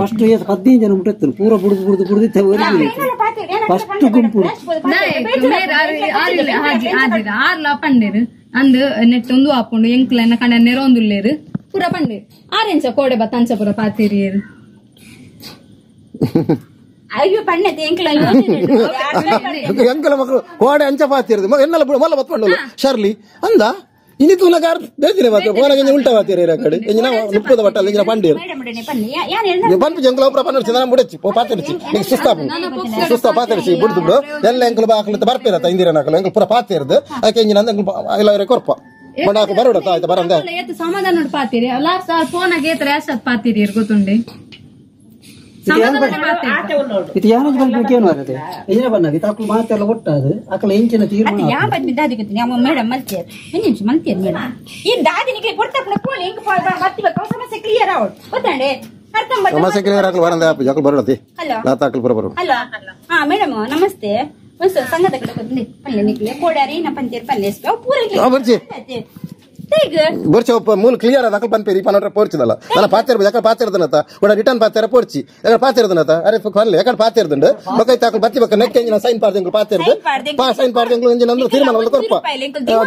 ಫಸ್ಟ್ 15 ಜನ ಮುಟ್ಟೆತ್ತರು ಪೂರ ಬುಡುದು ಫಸ್ಟ್ ಗುಂಪು ಆರ್ಲ ಪಂಡೇರು ಅಂದು ನೆಟ್ ಒಂದು ಹಾಕೊಂಡು ಎಂಕ್ಲನ್ನ ಕಂಡ ನೆರೊಂದುಲ್ಲೇರು ಪೂರ ಪಂಡೇರು ಆರೆಂಚ ಕೋಡೆ ಬತ್ತಂಚ ಪೂರ ಪಾತಿರಿಯರು ಅಯ್ಯೋ ಪಣ್ಣತೆ ಎಂಕ್ಲ ಎಂಕಲ ಮಕ್ಕಳು ಕೋಡೆ ಅಂಚ ಪಾತಿರದು ಎನ್ನಲ್ಲ ಮಲ್ಲ ಬತ್ಕೊಂಡು ಶರ್ಲಿ ಅಂದ ಇನಿ ತೂನಗಾರ ಬೇಜಿನೆ ಮಾತ್ರ ಕೋನಗೆ ಉಲ್ಟಾ ಮಾತಿರ ಕಡೆ ಎಂಜಿನ ಮುಪ್ಪದ ಬಟ್ಟಲ ಎಂಜಿನ ಪಂಡೇರು ಪಂಪಿ ಜಂಗಲ ಒಬ್ಬರ ಪನ್ನರ್ಚಿ ನಾನು ಮುಡಚ್ಚಿ ಪಾತಿರ್ಚಿ ನೀ ಸುಸ್ತಾ ಪಾತಿರ್ಚಿ ಬಿಡ್ದುಂಡು ಎಲ್ಲ ಎಂಕಲು ಬಾಕಲು ಬರ್ಪಿರತ್ತ ಇಂದಿರ ನಾಕಲು ಎಂಕಲು ಪೂರ ಪಾತಿರ್ದು ಅದಕ್ಕೆ ಎಂಜಿನ ಎಲ್ಲ ಕೊರಪ ಮಡಾಕು ಬರೋಡತ್ತ ಆಯ್ತಾ ಬರಂದ ಸಮಾಧಾನ ನೋಡಿ ಪಾತಿರಿ ಲಾಸ್ಟ್ ಫೋನಾಗೆ ರೇಷತ್ ಪಾತಿರಿ ಗೊತ್ತುಂಡೆ ಇದು ಯಾರು ಏನು ಬರುತ್ತೆ ಏನ ಬನ್ನದ ತಾಕು ಮಾತೆಲ್ಲ ಒಟ್ಟದು ಅಕಲ ಇಂಚಿನ ತೀರ್ಮಾನ ಯಾ ಬದ್ಮಿ ದಾದಿ ಗೊತ್ತಿ ನಮ್ಮ ಮೇಡಮ್ ಮಲ್ತಿಯರ್ ನಿಮಿಷ ಮಲ್ತಿಯರ್ ಮೇಡಮ್ ಈ ದಾದಿ ನಿಗೆ ಕೊಡ್ತಪ್ಪನ ಕೋಲಿ ಹೆಂಗ ಬರ್ತಿವ ಸಮಸ್ಯೆ ಕ್ಲಿಯರ್ ಔಟ್ ಗೊತ್ತಾಂಡೆ ಅರ್ಥ ಸಮಸ್ಯೆ ಕ್ಲಿಯರ್ ಆಗಲ್ಲ ಬರಂದ ಆಪ ಜಕಲ್ ಬರಲತಿ ನಾ ತಾಕಲ್ ಬರಬರು ಹಲೋ ಹಾ ಮೇಡಮ್ ನಮಸ್ತೆ ಒಂದು ಸಂಘದ ಕಡೆ ಬಂದಿ ಪಲ್ಲೆ ನಿಕ್ಲೆ ಕೋಡಾರಿ ನ ಪಂಚರ್ ಪಲ್ಲೆ ಸ್ಪೆ ಪೂರ ಬರ್ಜಿ ಬರ್ಚ ಮೂಲ ಕ್ಲಿಯರ್ ಅದ ಅಕಲ್ ಪನ್ಪೇರಿ ಪನೋಟ್ರ ಪೋರ್ಚಿದಲ್ಲ ನಾನು ಪಾತಿರ್ಬೋದು ಯಾಕಡೆ ಪಾತಿರ್ದನತ ಕೂಡ ರಿಟರ್ನ್ ಪಾತಿರ ಪೋರ್ಚಿ ಯಾಕಡೆ ಪಾತಿರ್ದನತ ಅರೆ ಕೊನ್ಲೆ ಯಾಕಡೆ ಪಾತಿರ್ದಂಡು ಬಕೈತ ಅಕಲ್ ಬತ್ತಿ ಬಕ ನೆಕ್ ಎಂಜಿನ ಸೈನ್ ಪಾರ್ದಿಂಗ್ ಪಾತಿರ್ದು ಸೈನ್ ಪಾರ್ದಿಂಗ್ ಎಂಜಿನ ಅಂದ್ರೆ ತೀರ್ಮಾನ ಒಂದು ಕೊರ್ಪ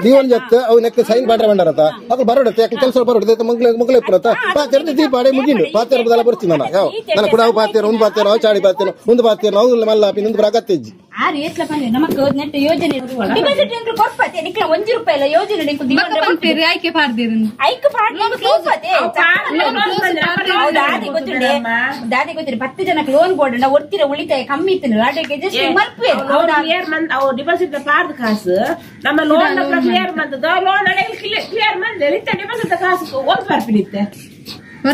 ದೀವನ್ ಜತ್ ಅವು ನೆಕ್ ಸೈನ್ ಪಾಡ್ರೆ ಬಂಡರತ ಅಕಲ್ ಬರೋಡತೆ ಯಾಕಲ್ ಕೆಲಸ ಬರೋಡತೆ ಮಗ್ಲೆ ಪುರತ ಪಾತಿರ್ದು ದೀಪಾಡೆ ಮುಗಿಂಡು ಪಾತಿರ್ದಲ್ಲ ಬರ್ತೀನಿ ನಾನು ಯಾವ ನಾನು ಕೂಡ ಅವು ಪಾತಿರ ಒಂದು ಪಾತಿರ ಅವು ಚಾಡಿ ಪಾತಿರ ಒಂದು ಪಾತಿರ ನಾವು ಮಲ್ಲಾಪಿ ಒಂದು ಅಗತ್ಯಜ್ಜಿ ಆ ರೇಟ್ಲ ಬಂದ್ರೆ ನಮಗೆ ನೆಟ್ ಯೋಜನೆ ಡಿಪಾಸಿಟ್ ಎಂಟ್ರು ಕೊರ್ಪತೆ ನಿಕ್ಲ 1 ರೂಪಾಯಿ ಯೋಜನೆ ನಿಕ್ಕು ದಿನ ಐಕೆ ಪಾಡ್ದಿರು ಐಕೆ ಪಾಡ್ಲಿಂಗ್ ಕ್ಲೋಪತೆ ದಾದಿ ಗೊತ್ತಿದೆ 10 ಜನಕ್ಕೆ ಲೋನ್ ಕೊಡೋಣ ಒತ್ತಿರ ಉಳಿತಾಯ ಕಮ್ಮಿ ಇತ್ತು ಅದಕ್ಕೆ ಜಸ್ಟ್ ಮಲ್ಪೆ ಕ್ಲಿಯರ್ ಮಂತ್ ಅವು ಡಿಪಾಸಿಟ್ ಪಾರ್ದ ಕಾಸು ನಮ್ಮ loan clear month loan clear month return deposit ಕಾಸು ಒಂದು ಬರ್ಪಿನಿತ್ತೆ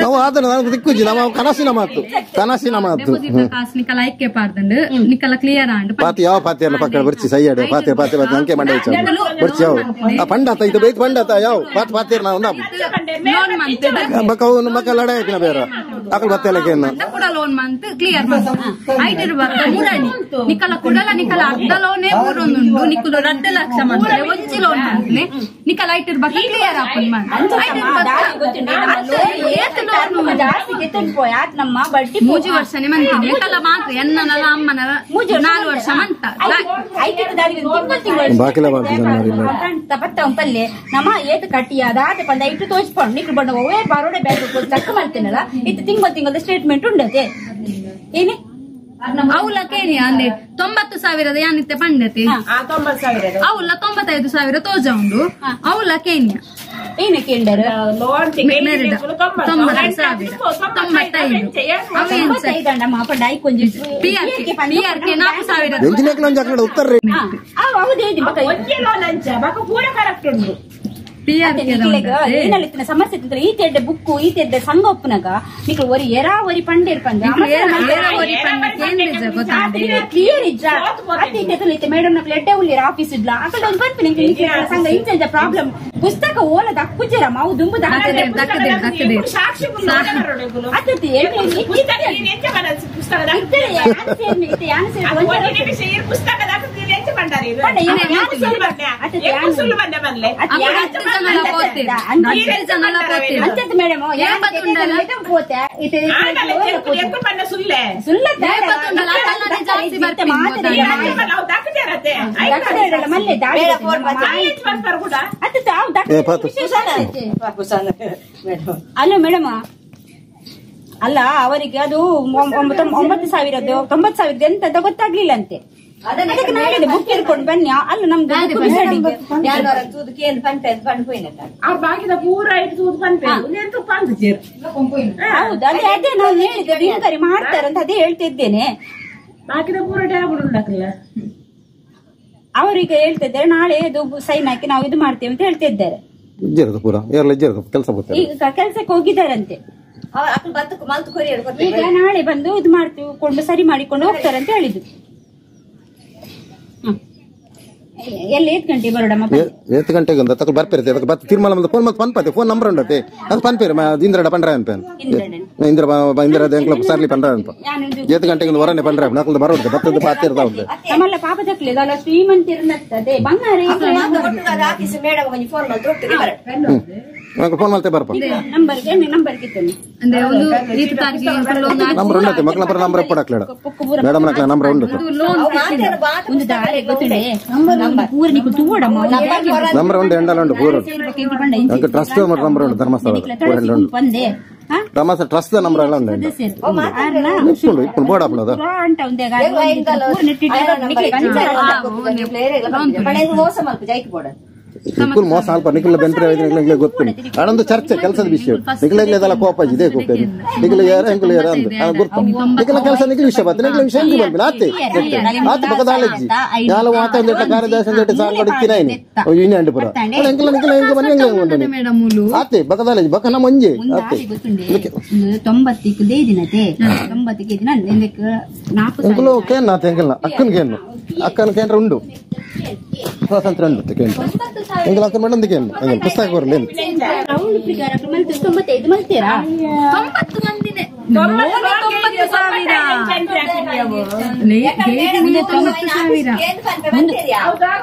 ನಾವು ಆದ್ರೆ ನನಗೆ ದಿಕ್ಕುಜಿ ನಾವು ಕನಸಿನ ಮಾತು ನಿಕಲ ಐಕ್ಯ ಪಾಡ್ದಂಡು ನಿಕಲ ಕ್ಲಿಯರ್ ಆಂಡ್ ಪಾತಿ ಯಾವ ಪಾತಿ ಅಲ್ಲ ಪಕ್ಕ ಬರ್ಚಿ ಸೈಯಡ್ ಪಾತಿ ಪಾತಿ ಪಾತಿ ಅಂಕೆ ಮಂಡೆ ಬರ್ಚಿ ಯಾವ ಆ ಪಂಡಾತ ಇದು ಬೇಕ್ ಪಂಡಾತ ಯಾವ ಪಾತಿ ಪಾತಿ ನಾವು ಲೋನ್ ಮಂತ್ ಮಕ್ಕ ಮಕ್ಕ ಲಡ ಹಾಕಿನ ಬೇರೆ ಅಕಲ್ ಬತ್ತಲಕ್ಕೆ ಕೂಡ ಲೋನ್ ಮಂತ್ ಕ್ಲಿಯರ್ ಐಟರ್ ಮುರಣಿ ನಿಕಲ ಕುಡಲ ನಿಕಲ ಅರ್ಧ ಲೋನೇ ಮೂರೊಂದುಂಡು ನಿಕಲು 2 ಲಕ್ಷ ಮಂತ್ರೆ ಒಂಜಿ ಲೋನ್ ಮಂತ್ನೆ ನಿಕಲ ಐಟರ್ ಬಗ್ಗೆ ಕ್ಲಿಯರ್ ಆಪನ್ ಮಂತ್ ಮೂಜಿ ವರ್ಷನೇ ಮಂತೀನಿ ನಿಕಲ ಮಾತ್ರ ಎನ್ನನಲ ಅಮ್ಮನಲ 4 ವರ್ಷ ಮಂತ ಪಲ್ಲೆ ನಮ್ಮ ಏತ್ ಕಟ್ಟಿ ಅದಾದ ಪಂದ ಇಟ್ಟು ತೋರಿಸ್ಕೊಂಡು ನಿಕ್ಲು ಬಣ್ಣ ಓವೇ ಬಾರೋಡೆ ಬ್ಯಾಂಕ್ ಚಕ್ಕ ಮಾಡ್ತೇನಲ್ಲ ಇದು ತಿಂಗಳ ಸ್ಟೇಟ್ಮೆಂಟ್ ಉಂಡತೆ ಏನೇ ಅವಲಕೇನಿ ಅಂದೆ 90,000 ಯಾನಿತ್ತೆ ಪಂಡತಿ ಅವಲ್ಲ 95,000 ತೋಜ ಉಂಡು ಅವಲಕೇನಿ ಏನಕ್ಕೆ ಕೇಂದ್ರ ಲೋನ್ 90,000 ಸಮಸ್ಯೆ ಈ ತೆಡ್ಡೆ ಬುಕ್ಕು ಈ ತೆಡ್ಡೆ ಸಂಘ ಒಪ್ಪನಾಗ ನೀವು ಒರಿ ಎರಾವರಿ ಪಂಡೆ ಇರ್ಪಂದ ಕ್ಲಿಯರ್ ಇದ್ರ ಮೇಡಮ್ ನಕ್ಲು ಎಡ್ಡೆ ಉಳ್ಳಿರ ಆಫೀಸ್ ಇಡ್ಲ ಅಕಡೆ ಒಂದು ಬರ್ತೀನಿ ಸಂಘ ಇಂಚ ಪ್ರಾಬ್ಲಮ್ ಪುಸ್ತಕ ಓಲದ ಅಕ್ಕುಜರ ಮಾವು ದುಂಬುದ ಅಲ್ಲ ಮೇಡಮ್ ಅಲ್ಲ ಅವರಿಗೆ ಅದು 9,000 90,000 ಎಂತ ಗೊತ್ತಾಗ್ಲಿಲ್ಲ ಅಂತೆ ಅದಕ್ಕೆ ನಾಳೆ ಬುಕ್ ಇರ್ಕೊಂಡು ಬನ್ನಿ ಅಲ್ಲ ನಮ್ದು ಹೌದು ಅದೇ ಅದೇ ನಾನು ಹೇಳಿದ್ದೆ ಇನ್ಕ್ವೈರಿ ಮಾಡ್ತಾರಂತ ಅದೇ ಹೇಳ್ತಿದ್ದೇನೆ ಅವರಿಗೆ ಹೇಳ್ತಿದ್ದಾರೆ ನಾಳೆ ಇದು ಸೈನ್ ಹಾಕಿ ನಾವು ಇದು ಮಾಡ್ತೇವೆ ಅಂತ ಹೇಳ್ತಿದ್ದಾರೆ ಈಗ ಕೆಲ್ಸಕ್ಕೆ ಹೋಗಿದ್ದಾರಂತೆ ಈಗ ನಾಳೆ ಬಂದು ಇದು ಮಾಡ್ತೀವಿ ಕೊಂಡು ಸರಿ ಮಾಡಿಕೊಂಡು ಹೋಗ್ತಾರೆ ಅಂತ ಹೇಳಿದ್ರು ಎಲ್ಲಿ 8 ಗಂಟೆ ಬರೋಡಮ್ಮ 8 ಗಂಟೆಗೆ ಒಂದು ತಕ ಬರ್ಪಿರುತ್ತೆ ಅದಕ್ಕೆ ಬತ್ತ ತಿರುಮಲ ಒಂದು ಫೋನ್ ಮತ್ತೆ ಪನ್ಪತೆ ಫೋನ್ ನಂಬರ್ ಉಂಡತೆ ಅದು ಪನ್ಪೇರು ಇಂದ್ರಡ ಪಂಡ್ರ ಅಂತ ಇಂದ್ರದ ಎಂಕ್ಲ ಸರ್ಲಿ ಪಂಡ್ರ ಅಂತ 8 ಗಂಟೆಗೆ ಒಂದು ಹೊರನೆ ಪಂಡ್ರ ನಾಲ್ಕು ಬರೋದು ಬತ್ತದ ಪಾತಿರ್ದ ಉಂಟು ನಮ್ಮಲ್ಲ ಪಾಪ ತಕ್ಲಿಲ್ಲ ಅಲ್ಲ ಶ್ರೀಮಂತ ಇರನತ್ತದೆ ಬಂಗಾರ ಫೋನ್ ಮಾಡ್ತೆ ಬರ್ಪ ನಂಬರ್ ಕಿತ್ತನೆ ಅಂದ್ರೆ ಒಂದು 8 ತಾರೀಕಿಗೆ ನಂಬರ್ ಉಂಡತೆ ಮಕ್ಕಳ ನಂಬರ್ ನಂಬರ್ ಕೊಡಕ್ಲೇಡ ಮೇಡಮ್ ನಕ್ಲ ನಂಬರ್ ಉಂಡು ಒಂದು ದಾರಿ ಗೊತ್ತಿದೆ ಪೂರ್ಣಿಕು ತೂಡಮ್ಮ ನಂಬರ್ ಉಂಡು ಎಂಡಲ ಉಂಡು ಪೂರ ಟ್ರಸ್ಟ್ ನಂಬರ್ ಉಂಡು ಧರ್ಮಸ್ಥಳ ಬಂದೆ ಧರ್ಮಸ್ಥಳ ಟ್ರಸ್ಟ್ ನಂಬರ್ ಎಲ್ಲ ಉಂಡು ఇప్పుడు ಬೋರ್ಡ್ ಹಾಕ್ಲದ ನಿಖಿಲ್ ಮೋಸ ಅಲ್ಪ ನಿಖಿಲ್ ಬೆಂಟ್ರೆ ನಿಖಿಲ್ ಗೊತ್ತಿಲ್ಲ ಅದೊಂದು ಚರ್ಚೆ ಕೆಲಸದ ವಿಷಯ ನಿಖಿಲ್ ಕೋಪ ಇದೆ ಕೋಪ ನಿಖಿಲ್ ಯಾರ ಹೆಂಗಿಲ್ ಯಾರ ಅಂತ ಗೊತ್ತು ನಿಖಿಲ್ ಕೆಲಸ ನಿಖಿಲ್ ವಿಷಯ ಬರ್ತದೆ ನಿಖಿಲ್ ವಿಷಯ ಹೆಂಗಿ ಬಂದಿಲ್ಲ ಆತೆ ಆತ ಪಕ್ಕದಾಲಜ್ಜಿ ಯಾಲು ಮಾತಾಡ ಕಾರ್ಯದರ್ಶಿ ಜೊತೆ ಸಾಂಗಡಿಕ್ಕಿನ ಯೂನಿ ಅಂಡಪುರ ಹೆಂಗಿಲ್ಲ ನಿಖಿಲ್ ಹೆಂಗೆ ಬನ್ನಿ ಹೆಂಗೆ ಆತೆ ಪಕ್ಕದಾಲಜ್ಜಿ ಬಕ್ಕ ನಮ್ಮ ಮಂಜೆ ಆತೆ 90 ದಿನತೆ 90 ದಿನ ಹೆಂಗಿಲ್ಲ ಕೇನ್ ಆತ ಹೆಂಗಿಲ್ಲ ಅಕ್ಕನ ಕೇಂದ್ರ ಉಂಡು ಸ್ವಾತಂತ್ರ್ಯ ಉಂಡು ಕೇಂದ್ರ ಹೆಂಗಿಲ್ಲ ಅಕ್ಕ ಮೇಡಮ್ ಕೇನು ಹೆಂಗಿಲ್ಲ ಪುಸ್ತಕ ಬರಲಿ 95 ಮಲ್ತೀರಾ 90 ಮಂದಿನೇ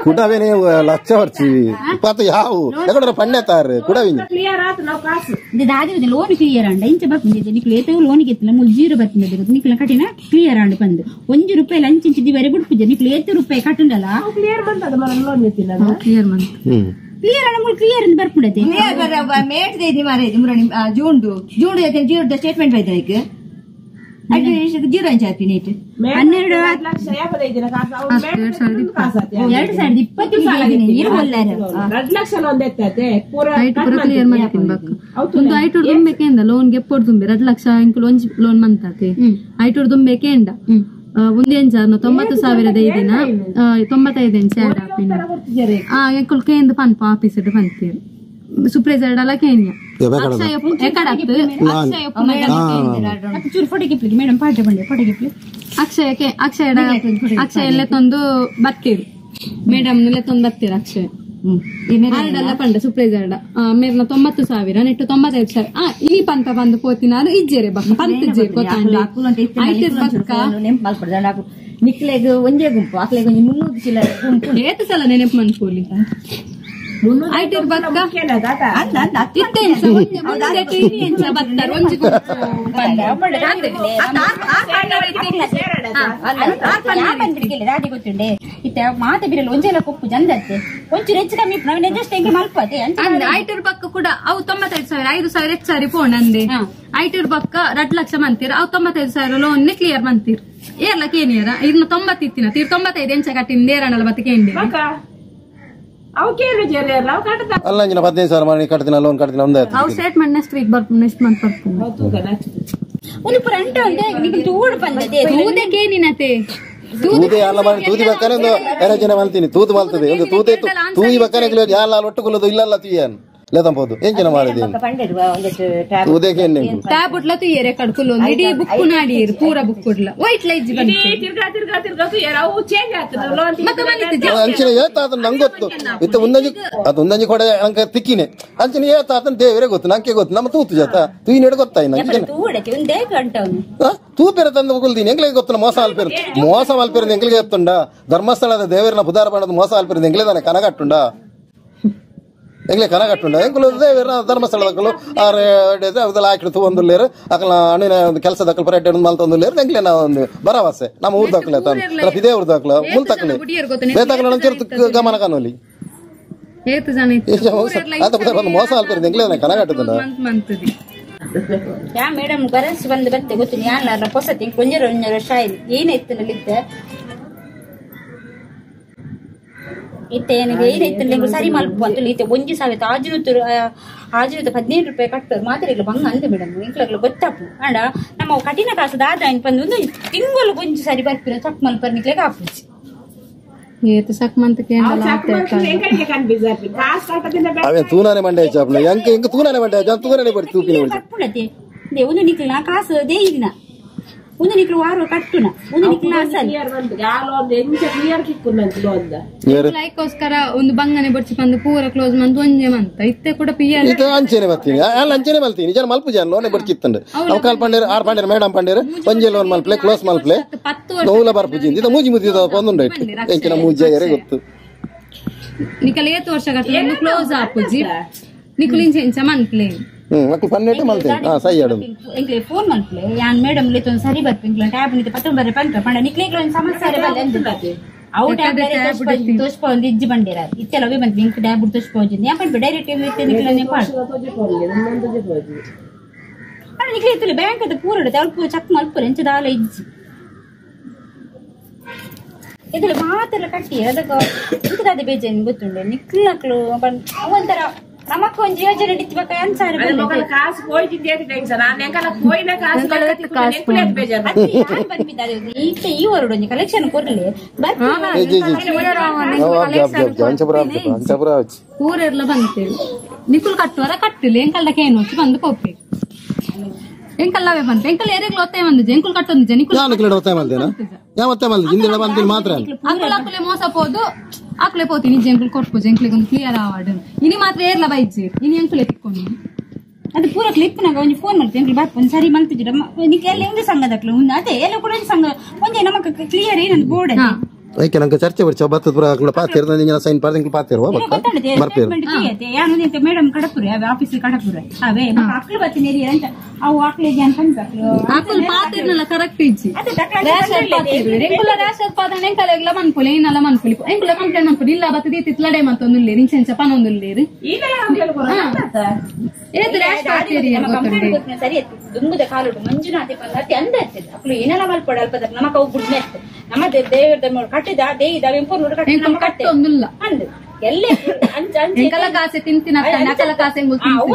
ಕುಡವೇನೆ ಲಕ್ಷ ವರ್ಷಿ ಇಪ್ಪತ್ತು ಯಾವು ಎಕಡೆ ಪಣ್ಣೆತ್ತಾರೆ ಕುಡವಿನ ಲೋನ್ ಕ್ಲಿಯರ್ ಅಂಡ ಇಂಚ ಬರ್ತಿದ್ದೆ ನಿಕ್ಲು ಏತೋ ಲೋನ್ ಗೆತ್ತಿಲ್ಲ 0 ಬರ್ತಿದ್ದೆ ನಿಕ್ಲ ಕಟ್ಟಿನ ಕ್ಲಿಯರ್ ಅಂಡ್ ಬಂದು 1 ರೂಪಾಯಿ ಲಂಚ ಇಂಚಿದಿವರೆ ಬಿಡ್ತಿದ್ದೆ ನಿಕ್ಲು 8 ರೂಪಾಯಿ ಕಟ್ಟುಂಡಲ್ಲ ಕ್ಲಿಯರ್ ಬಂತದ ಲೋನ್ ಗೆತ್ತಿಲ್ಲ ಕ್ಲಿಯರ್ ಬಂತು ಕ್ಲಿಯರ್ ಅಣ್ಣ ಕ್ಲಿಯರ್ ಅಂತ ಬರ್ಬಿಡತ್ತೆ ಮೇಟ್ ದೇದಿ ಮಾರೇ ಜೂನ್ದು ಜೀರೋ ಸ್ಟೇಟ್ಮೆಂಟ್ ಬೈದಕ್ಕೆ ಜೀರೋ ಇಂಚ್ ಹಾಕಿ ನೀಟ್ 12 ಲಕ್ಷ 55 ಲೋನ್ ಗೆಪ್ಪೋಡು ತುಂಬಿ 2 ಲಕ್ಷ ಇಂಕುಲು ಒಂಜಿ ಲೋನ್ ಮಂತಾತೆ ಐಟೋಡು ತುಂಬೆಕೇಂಡ ಒಂದೇಂಚ 90,000 ದಿನ 95 ಎಂಚ ಎಂಕುಲು ಕೇಂದ್ರ ಪನ್ಪ ಆಫೀಸ್ ಪಂತೀರು सुप्रेजर डाला केनिया अक्षय एकाड अक्षय ಮೇಡಮ್ ಪಾಠ ಬಂಡೆ ಫೋಟೋ ಅಕ್ಷಯಕ್ಕೆ ಅಕ್ಷಯ ತಂದು ಬರ್ತೀರಿ ಮೇಡಮ್ ತಂದು ಬರ್ತೀರಿ ಅಕ್ಷಯ ಆರಡೆಲ್ಲ ಪಂಡ ಸುಪ್ರೇಜರ್ಡ ಮೇರ್ನ 90,000 ನೆಟ್ಟು 95,000 ಈ ಪಂತ ಬಂದು ಪೋತಿನಾರು ಇಜ್ಜೇರೆ ಬಕ್ಕ ಪಂತ ಇಜ್ಜೇರೆ ಗೊತ್ತಾಂಡಿ ಐಟರ್ ಬಕ್ಕ ನಿಕ್ಲೆಗ್ ಒಂದೇ ಗುಂಪು ಆಕ್ಲೆಗ್ 300 ಚೀಲ ಗುಂಪು ಏತು ಸಲ ನೆನಪು ಮನ್ಪೋಲಿ ಐಟರ್ ಬಕ್ಕ ಗೊತ್ತುಂಡೆ ಇತ್ತ ಮಾತೆ ಬಿರಲು ಒಂಜೆಲ್ಲ ಕೊಪ್ಪು ಜಂದತ್ತೆ ಒಂಚೂರು ಹೆಚ್ಚು ಕಮ್ಮಿ ನೆಜಸ್ಟ್ ಹೆಂಗೆ ಮಲ್ಪದೆ ಐಟರ್ ಬಕ್ಕ ಕೂಡ ಅವು 95,000 5,000 ಹೆಚ್ಚು ಸಾರಿ ಫೋನ್ ಅಂದೆ ಐಟರ್ ಬಕ್ಕ 2 ಲಕ್ಷ ಮಂತೀರ ಅವು 95,000 ಲೋನ್ ಕ್ಲಿಯರ್ ಮಂತೀರ್ ಏರ್ಲಕ್ ಏನಿಯರ ಇನ್ನು 90 ಇತ್ತಿನ ತೀರ್ 95 ಎಂಚ ಕಟ್ಟಿನ ನೇರಣ್ಣಲ ಬತ್ತಿಗೆ ಎಂಡಿ ಅಲ್ಲ 15,000 ಮಾಡಿ ಕಟ್ತೀನಿ ಲೋನ್ ಕಟ್ತೀನಿ ಒಂದೇ ಅವು ಸ್ಟೇಟ್ಮೆಂಟ್ ನೆಕ್ಸ್ಟ್ ವೀಕ್ ಬರ್ತೀನಿ ನೆಕ್ಸ್ಟ್ ಮಂತ್ ಬರ್ತೀನಿ ಒಂದು ಪುರಂಟ ಉಂಟೆ ನಿಮಗೆ ತೂಡು ಬಂದದೆ ತೂದಕ್ಕೆ ಏನಿನತೆ ತೂದೆ ಎಲ್ಲ ಮಾಡಿ ತೂದಿ ಬೇಕಾದ್ರೆ ಒಂದು 2 ಜನ ಮಲ್ತೀನಿ ತೂತು ಮಲ್ತದೆ ಒಂದು ತೂದೆ ತೂಯಿ ಬೇಕಾದ್ರೆ ಯಾಲ ಒಟ್ಟುಕೊಳ್ಳೋದು ಇಲ್ಲಲ್ಲ ತುಯ್ಯನ್ లేదంపోదు ఏం జన మారేది ఉదయకే నేను టాబుట్ల ತುಯ್ಯರೆ ಕಡ್ಕುಲು ಇಡಿ ಬುಕ್ಕು ನಾಡಿರು ಪೂರ ಬುಕ್ಕುಡ್ಲ ವೈಟ್ ಲೈಜ್ ಬಂತು ತಿರ್ಗಾ ತುಯ್ಯರಾವು ಚೇಂಜ್ ಆಗ್ತದೆ ಲೋನ್ ಮತ್ತೆ ಬಂದಿದೆ ಅಂಚನೆ ಏತಾತ ನಂಗೆ ಗೊತ್ತು ಇತ್ತ ಒಂದಂಜಿ ಕೊಡೆ ನಂಗೆ ತಿಕ್ಕಿನೆ ಅಂಚನೆ ಏತಾತ ದೇವರೇ ಗೊತ್ತು ನಂಗೆ ಗೊತ್ತು ನಮ್ಮ ತೂತು ಜತ ತುಯಿ ನೆಡ ಗೊತ್ತಾಯಿ ನಂಗೆ ತೂಡಕ್ಕೆ ಒಂದೇ ಗಂಟವನು ತೂ ಬೇರೆ ತಂದು ಬಗುಲ್ದೀನಿ ಎಂಗ್ಲಿಗೆ ಗೊತ್ತು ಮೋಸ ಅಲ್ಪೇರು ಎಂಗ್ಲಿಗೆ ಗೊತ್ತುಂಡ ಧರ್ಮಸ್ಥಳದ ದೇವರನ್ನ ಬುಧಾರ ಮಾಡದ ಮೋಸ ಅಲ್ಪೇರು ಎಂಗ್ಲೇ ತಾನೆ ಕನಗಟ್ಟುಂಡ ಎಂಗ್ಲೇ ಕನಗಟ್ಟುಂಡ ಎಂಗ್ಲು ದೇವರ ಧರ್ಮಸ್ಥಳದಕ್ಕಲು ಅದೆಲ್ಲ ಹಾಕಿಡ್ತು ಒಂದುಲ್ಲೇರು ಅಕಲ ಅಣ್ಣಿನ ಒಂದು ಕೆಲಸದ ಅಕ್ಕಲು ಪರ್ಯಟನೆ ಒಂದು ಮಲ್ತೊಂದುಲ್ಲೇರು ಎಂಗ್ಲೇ ನಾವು ಒಂದು ಭರವಸೆ ನಮ್ಮ ಊರ್ದಕ್ಕಲೆ ತಾನು ಇದೇ ಊರ್ದಕ್ಕಲ ಮುಲ್ತಕ್ಕಲೆ ಬೇತಕ್ಕಲ ನಂಗೆ ಗಮನ ಕಾಣೋಲಿ ಒಂದು ಮೋಸ ಅಲ್ಪೇರು ಎಂಗ್ಲೇ ತಾನೆ ಕನಗಟ್ಟುಂಡ ಯಾ ಮೇಡಮ್ ಬರಸಿ ಬಂದು ಬತ್ತೆ ಗೊತ್ತು ಯಾನ ಹೊಸತಿ ಕೊಂಜರ ಶಾಯಿಲ್ ಏನಾಯ್ತು ನಲ್ಲಿದ್ದೆ ಇತ್ತೆ ಏನಿಗೆ ಏನಾಯ್ತು ಸರಿ ಮಲ್ಪ ಅಂತ ಇತ್ತೆ ಒಂಜಿ ಸಾವಿರ ಆಜಿನೂತು 15 ರೂಪಾಯಿ ಕಟ್ತಾರೆ ಮಾತ್ರೆಗಳು ಬಂಗ ಅಂದೆ ಮೇಡಮ್ ಇಂಕ್ಲಾಗ್ಲು ಗೊತ್ತಾಪು ಅಂಡ ನಮ್ಮ ಕಠಿಣ ಕಾಸದ ಆದಾಯ ಬಂದು ಒಂದು ತಿಂಗಳು ಒಂಜಿ ಸರಿ ಬರ್ಪಿನ ಚಕ್ ಮಲ್ಪರ್ ನಿಕ್ಲೆಗೆ ಹಾಪುಜಿ ಏತು ಸಕ್ ಮಂತಕ್ಕೆ ಅವೇ ತೂನಾನೆ ಮಂಡೆ ಚಾಪ್ಲ ಎಂಕ ತೂನಾನೆ ಮಂಡೆ ಜಾನ್ ತೂನಾನೆ ಬಡಿ ತೂಪಿನ ಬಡಿ ಕಪ್ಪುಳತೆ ದೇ ಒಂದು ನಿಕ್ಲ ಕಾಸು ದೇ ಇಗ್ನ ಒಂದು ನಿಕ್ಲು ವಾರ ಕಟ್ಟುನ ಒಂದು ನಿಕ್ಲ ಅಸಲ್ ಯಾಲೋ ಒಂದು ಎಂಚ ಕ್ಲಿಯರ್ ಕಿಕ್ಕುನಂತ ಲೋಂದ ಲೈಕೋಸ್ಕರ ಒಂದು ಬಂಗನೆ ಬಡ್ಚಿ ಬಂದು ಪೂರ ಕ್ಲೋಸ್ ಮಂತ್ ಒಂಜೆ ಮಂತ ಇತ್ತೆ ಕೂಡ ಪಿಯರ್ ಇತ್ತೆ ಅಂಚೆನೆ ಬರ್ತೀನಿ ಅಲ್ಲ ಅಂಚೆನೆ ಮಲ್ತೀನಿ ಜನ ಮಲ್ಪ ಜನ ಲೋನೆ ಬಡ್ಚಿತ್ತಂಡೆ ಅವಕಾಲ್ ಪಂಡೇರ ಆರ್ ಪಂಡೇರ ಮೇಡಂ ಪಂಡೇರ ಒಂಜೆ ಲೋನ್ ಮಲ್ಪ್ಲೆ ಕ್ಲೋಸ್ ಮಲ್ಪ್ಲೆ ನೋಲ ಬರ್ಪುಜಿಂದ ಇದ ಮೂಜಿ ಮುದಿದ ಒಂದುಂಡೆ ಎಂಚಿನ ಮೂಜೆ ಎರೆ ಗೊತ್ತು ನಿಕಲ 8 ವರ್ಷ ಕಟ್ಟಲೆ ಒಂದು ಕ್ಲೋಸ್ ಆಪುಜಿ ನಿಕಲಿಂಚ ಎಂಚ ಮಂತ್ಲೆ ಮಕ್ಕಳು ಪನ್ನೆಟ್ಟು ಮಲ್ತೇನೆ ಸೈ ಆಡು ಎಂಕ್ಲೆ ಫೋನ್ ಮಲ್ಪ್ಲೆ ಯಾನ್ ಮೇಡಮ್ ಲೆ ತೊಂದು ಸರಿ ಬರ್ಪಿಂಕ್ಲ ಟ್ಯಾಬ್ ನಿತೆ ಪತ್ರ ಬರೆ ಪಂತ ಪಂಡ ನಿಕ್ಲೆಗ್ಲ ಒಂದು ಸಮಸ್ಯೆ ಬಲ್ಲ ಅಂದಿಲ್ಲತೆ ಅವು ಟ್ಯಾಬ್ ತೋಸ್ಪೊಂದು ಇಜ್ಜಿ ಬಂದಿರ ಇತ್ತೆಲ್ಲ ಬಂತು ಇಂಕ್ ಟ್ಯಾಬ್ ತೋಸ್ಪೊಂದು ಯಾ ಪಂಡ ಡೈರೆಕ್ಟ್ ಇತ್ತೆ ನಿಕ್ಲನೆ ಪಾಡ್ ಅಣ್ಣ ನಿಕ್ಲೆ ಇತ್ತಲೆ ಬ್ಯಾಂಕ್ ಅದ ಪೂರಡ ತಲ್ಪ ಚೆಕ್ ಮಲ್ಪರೆ ಎಂಚ ದಾಲ ಇಜ್ಜಿ ಇದೆಲ್ಲ ಮಾತೆಲ್ಲ ಕಟ್ಟಿ ಅದಕ್ಕೆ ಇಂಕದಾದ ಬೇಜಾರು ಗೊತ್ತುಂಡೆ ನಿಕ್ಲಕ್ಲು ಒಂಥರ ನಮಕ್ ಒಂದ್ ಯೋಜನೆ ಇಡ್ಬೇಕು ಅನ್ಸಾರಿ ಕಾಸು ಈ ವರಡು ಒಂಜಿ ಕಲೆಕ್ಷನ್ ಕೊರ್ಲಿ ಊರೆಲ್ಲ ಬಂತೇವೆ ನಿಕುಲ್ ಕಟ್ಟುವರ ಕಟ್ಟಿಲ್ಲ ಎಂಕಲ್ದಕ್ಕೆ ಏನು వచ్చి ಬಂದು ಕೊಪ್ಪೆ ಎಂಕಲ್ಲವೇ ಬಂತು ಎಂಕಲ್ ಏರಿಯಾಗ್ಲು ಒತ್ತಾಯ ಬಂದಿದೆ ಎಂಕುಲ್ ಕಟ್ಟೊಂದಿದೆ ನಿಕುಲ್ ಒತ್ತಾಯ ಮಾಡ್ತೇನೆ ಯಾವತ್ತೆ ಬಂದಿದೆ ಹಿಂದೆ ಬಂದಿಲ್ಲ ಮಾತ್ರ ಅಕ್ಕಲೆ ಮೋಸ ಪೋದು ಅಕ್ಲೆ ಪೋತಿ ನಿಜ ಎಂಕುಲ್ ಕೊಟ್ಪೋಜು ಎಂಕ್ಲಿಗೆ ಒಂದು ಕ್ಲಿಯರ್ ಆವಾರ್ಡ್ ಇನಿ ಮಾತ್ರ ಏರ್ಲ ಬೈಜಿ ಇನಿ ಎಂಕುಲೆ ತಿಕ್ಕೊಂಡು ಅದು ಪೂರ ಕ್ಲಿಪ್ ನಾಗ ಒಂದು ಫೋನ್ ಮಾಡ್ತೀವಿ ಎಂಕ್ಲಿ ಬಾತ್ ಒಂದು ಸರಿ ಮಲ್ತಿದ್ದೀರ ನಿಕ್ಕೆ ಎಲ್ಲ ಹೆಂಗೆ ಸಂಘದಕ್ಲು ಒಂದು ಅದೇ ಎಲ್ಲ ಕೂಡ ಸಂಘ ಒಂದೇ ನಮಕ್ ಕ್ಲಿಯರ್ ಏನಂತ ಬೋರ್ಡ್ ಐಕೆ ನಂಗೆ ಚರ್ಚೆ ಬಿಡ್ಚ ಬತ್ತದ ಪುರ ಅಕ್ಲ ಪಾತಿರ ನಿಂಜನ ಸೈನ್ ಪಾರ್ದಿಂಗ್ ಪಾತಿರ ಬರ್ಪೇರು ಯಾನು ನಿಂತ ಮೇಡಮ್ ಕಡಪುರ ಆಫೀಸ್ ಕಡಪುರ ಅವೇ ಅಕ್ಲು ಬತ್ತಿನ ಏರಿಯಾ ಅಂತ ಅವು ಅಕ್ಲಿಗೆ ಅಂತ ಅಕ್ಲು ಪಾತಿರ್ನಲ್ಲ ಕರೆಕ್ಟ್ ಇಜ್ಜಿ ಎಂಕುಲ ರಾಶದ ಪಾದನೆ ಎಂಕಲೆಗ್ಲ ಮನ್ಪುಲೆ ಏನಲ್ಲ ಮನ್ಪುಲಿ ಎಂಕುಲ ಕಂಪ್ಲೇಂಟ್ ಮನ್ಪುಲಿ ಇಲ್ಲ ಬತ್ತದಿ ತಿತ್ಲಡೆ ಮತ್ತೊಂದುಲ್ಲೆ ನಿಂಚೆಂಚ ಪನೊಂದುಲ್ಲೇರಿ ಏದು ರಾಶ್ ಪಾತಿರಿ ಗೊತ್ತುಂಡೆ ಸರಿ ದುಂಗುದ ಕಾಲುಡು ಮಂಜುನಾಥಿ ಪಂದತಿ ಅಂದ ಅಕ್ಲು ಏನೆಲ್ಲ ಮಲ್ಪಡ ಅಲ್ಪದ ನಮಕ ಅವು ಗುಡ್ನೆ ನಮ್ಮ ದೇವರ ಕಟ್ಟಿದ ದೇಯಿದ ಎಂಪೂರ್ನೂರು ಕಟ್ಟಿ ನಮ್ಮ ಕಟ್ಟೆ ಒಂದಿಲ್ಲ ಅಂದು ಎಲ್ಲೇ ಎಂಕಲ ಕಾಸೆ ತಿಂತಿನ ನಕಲ ಕಾಸೆ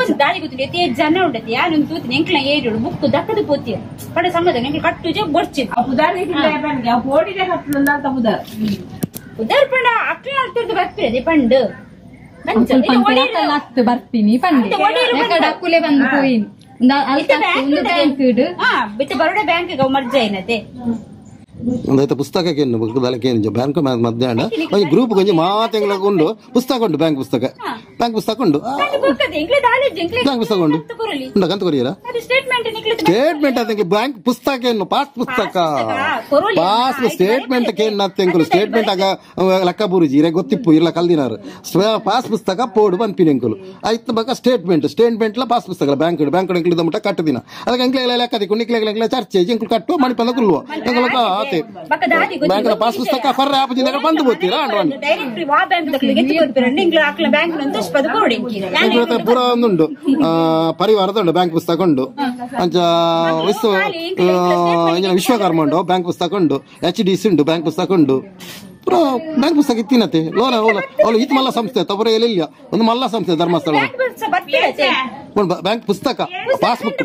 ಒಂದು ದಾರಿ ಗೊತ್ತಿಲ್ಲ ಎತ್ತೇ ಜನ ಉಂಟತಿ ಯಾರು ತೂತಿನ ಎಂಕ್ಲ ಏರಿಡು ಬುಕ್ಕು ದಕ್ಕದ ಪೋತಿಯ ಪಡ ಸಂಬಂಧ ಎಂಕ್ಲ ಕಟ್ಟುಜೆ ಬೊಡ್ಚಿ ಉದಾರ್ ಪಂಡ ಅಕ್ಲ ಆಗ್ತಿರ್ದು ಬರ್ತಿರದೆ ಪಂಡು ಬರ್ತೀನಿ ಅಕ್ಕುಲೆ ಬಂದು ಹೋಯಿನ್ ಬ್ಯಾಂಕ್ ಬಿಟ್ಟು ಬರೋಡೆ ಬ್ಯಾಂಕ್ ಮರ್ಜ ಏನತೆ ಒಂದೈತೆ ಪುಸ್ತಕಕ್ಕೆ ದಲಕ್ಕೆ ಬ್ಯಾಂಕ್ ಮಧ್ಯಾಹ್ನ ಒಂದು ಗ್ರೂಪ್ ಕೊಂಚ ಮಾತೆಂಗ್ಳಕ್ಕೆ ಉಂಡು ಪುಸ್ತಕ ಉಂಡು ಬ್ಯಾಂಕ್ ಪುಸ್ತಕ ಉಂಡು ಬ್ಯಾಂಕ್ ಪುಸ್ತಕ ಉಂಡು ಉಂಡ ಕಂತು ಕೊರಿಯರ ಸ್ಟೇಟ್ಮೆಂಟ್ ಅದಕ್ಕೆ ಬ್ಯಾಂಕ್ ಪುಸ್ತಕ ಏನು ಪಾಸ್ ಪುಸ್ತಕ ಪಾಸ್ ಸ್ಟೇಟ್ಮೆಂಟ್ ಕೇಂದ್ರ ಸ್ಟೇಟ್ಮೆಂಟ್ ಆಗ ಲೆಕ್ಕ ಬೂರುಜಿ ಇರ ಗೊತ್ತಿಪ್ಪು ಇಲ್ಲ ಕಲ್ದಿನಾರು ಪಾಸ್ ಪುಸ್ತಕ ಪೋಡು ಬಂದ್ಪಿನಿ ಅಂಕುಲು ಆಯ್ತು ಬಕ ಸ್ಟೇಟ್ಮೆಂಟ್ ಪಾಸ್ ಪುಸ್ತಕ ಬ್ಯಾಂಕ್ ಎಂಕ್ಲಿದ ಮುಟ್ಟ ಕಟ್ಟದಿನ ಅದಕ್ಕೆ ಎಂಕ್ಲೆ ಲೆಕ್ಕ ತಿಕ್ಕೊಂಡು ನಿಕ್ಲೆ ಚರ್ಚೆ ಎಂಕ್ಲು ಕಟ್ಟು ಮಣಿಪಂದ ಕುಲ್ವ ಬ್ಯಾಂಕ್ ಪಾಸ್ ಪುಸ್ತಕ ಫರ್ ಆಪ್ ಬಂದು ಬೋತೀರಾ ಪೂರ ಒಂದುಂಡು ಪರಿವಾರದ ಉಂಡು ಬ್ಯಾಂಕ್ ಪುಸ್ತಕ ಉಂಡು ಅಂಚ ವಿಶ್ವಕರ್ಮ ಉಂಡು ಬ್ಯಾಂಕ್ ಪುಸ್ತಕ ಉಂಡು HDC ಉಂಡು ಬ್ಯಾಂಕ್ ಪುಸ್ತಕ ಉಂಡು ಪೂರ ಬ್ಯಾಂಕ್ ಪುಸ್ತಕ ಇತ್ತಿನತೆ ಲೋನ ಅವಳು ಇತ್ ಮಲ್ಲ ಸಂಸ್ಥೆ ತಪುರ ಎಲ್ಲಿಲ್ಲ ಒಂದು ಮಲ್ಲ ಸಂಸ್ಥೆ ಧರ್ಮಸ್ಥಳ ಬ್ಯಾಂಕ್ ಪುಸ್ತಕ ಪಾಸ್ಬುಕ್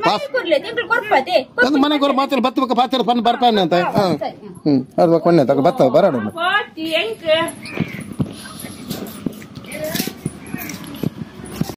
ಒಂದು ಮನೆ ಕೊರ ಮಾತ್ರ ಬತ್ತಬೇಕು ಪಾತ್ರ ಬರ್ಪಾನೆ ಅಂತ ಅದು ಕೊನೆ ತಗ ಬತ್ತ ಬರೋಣ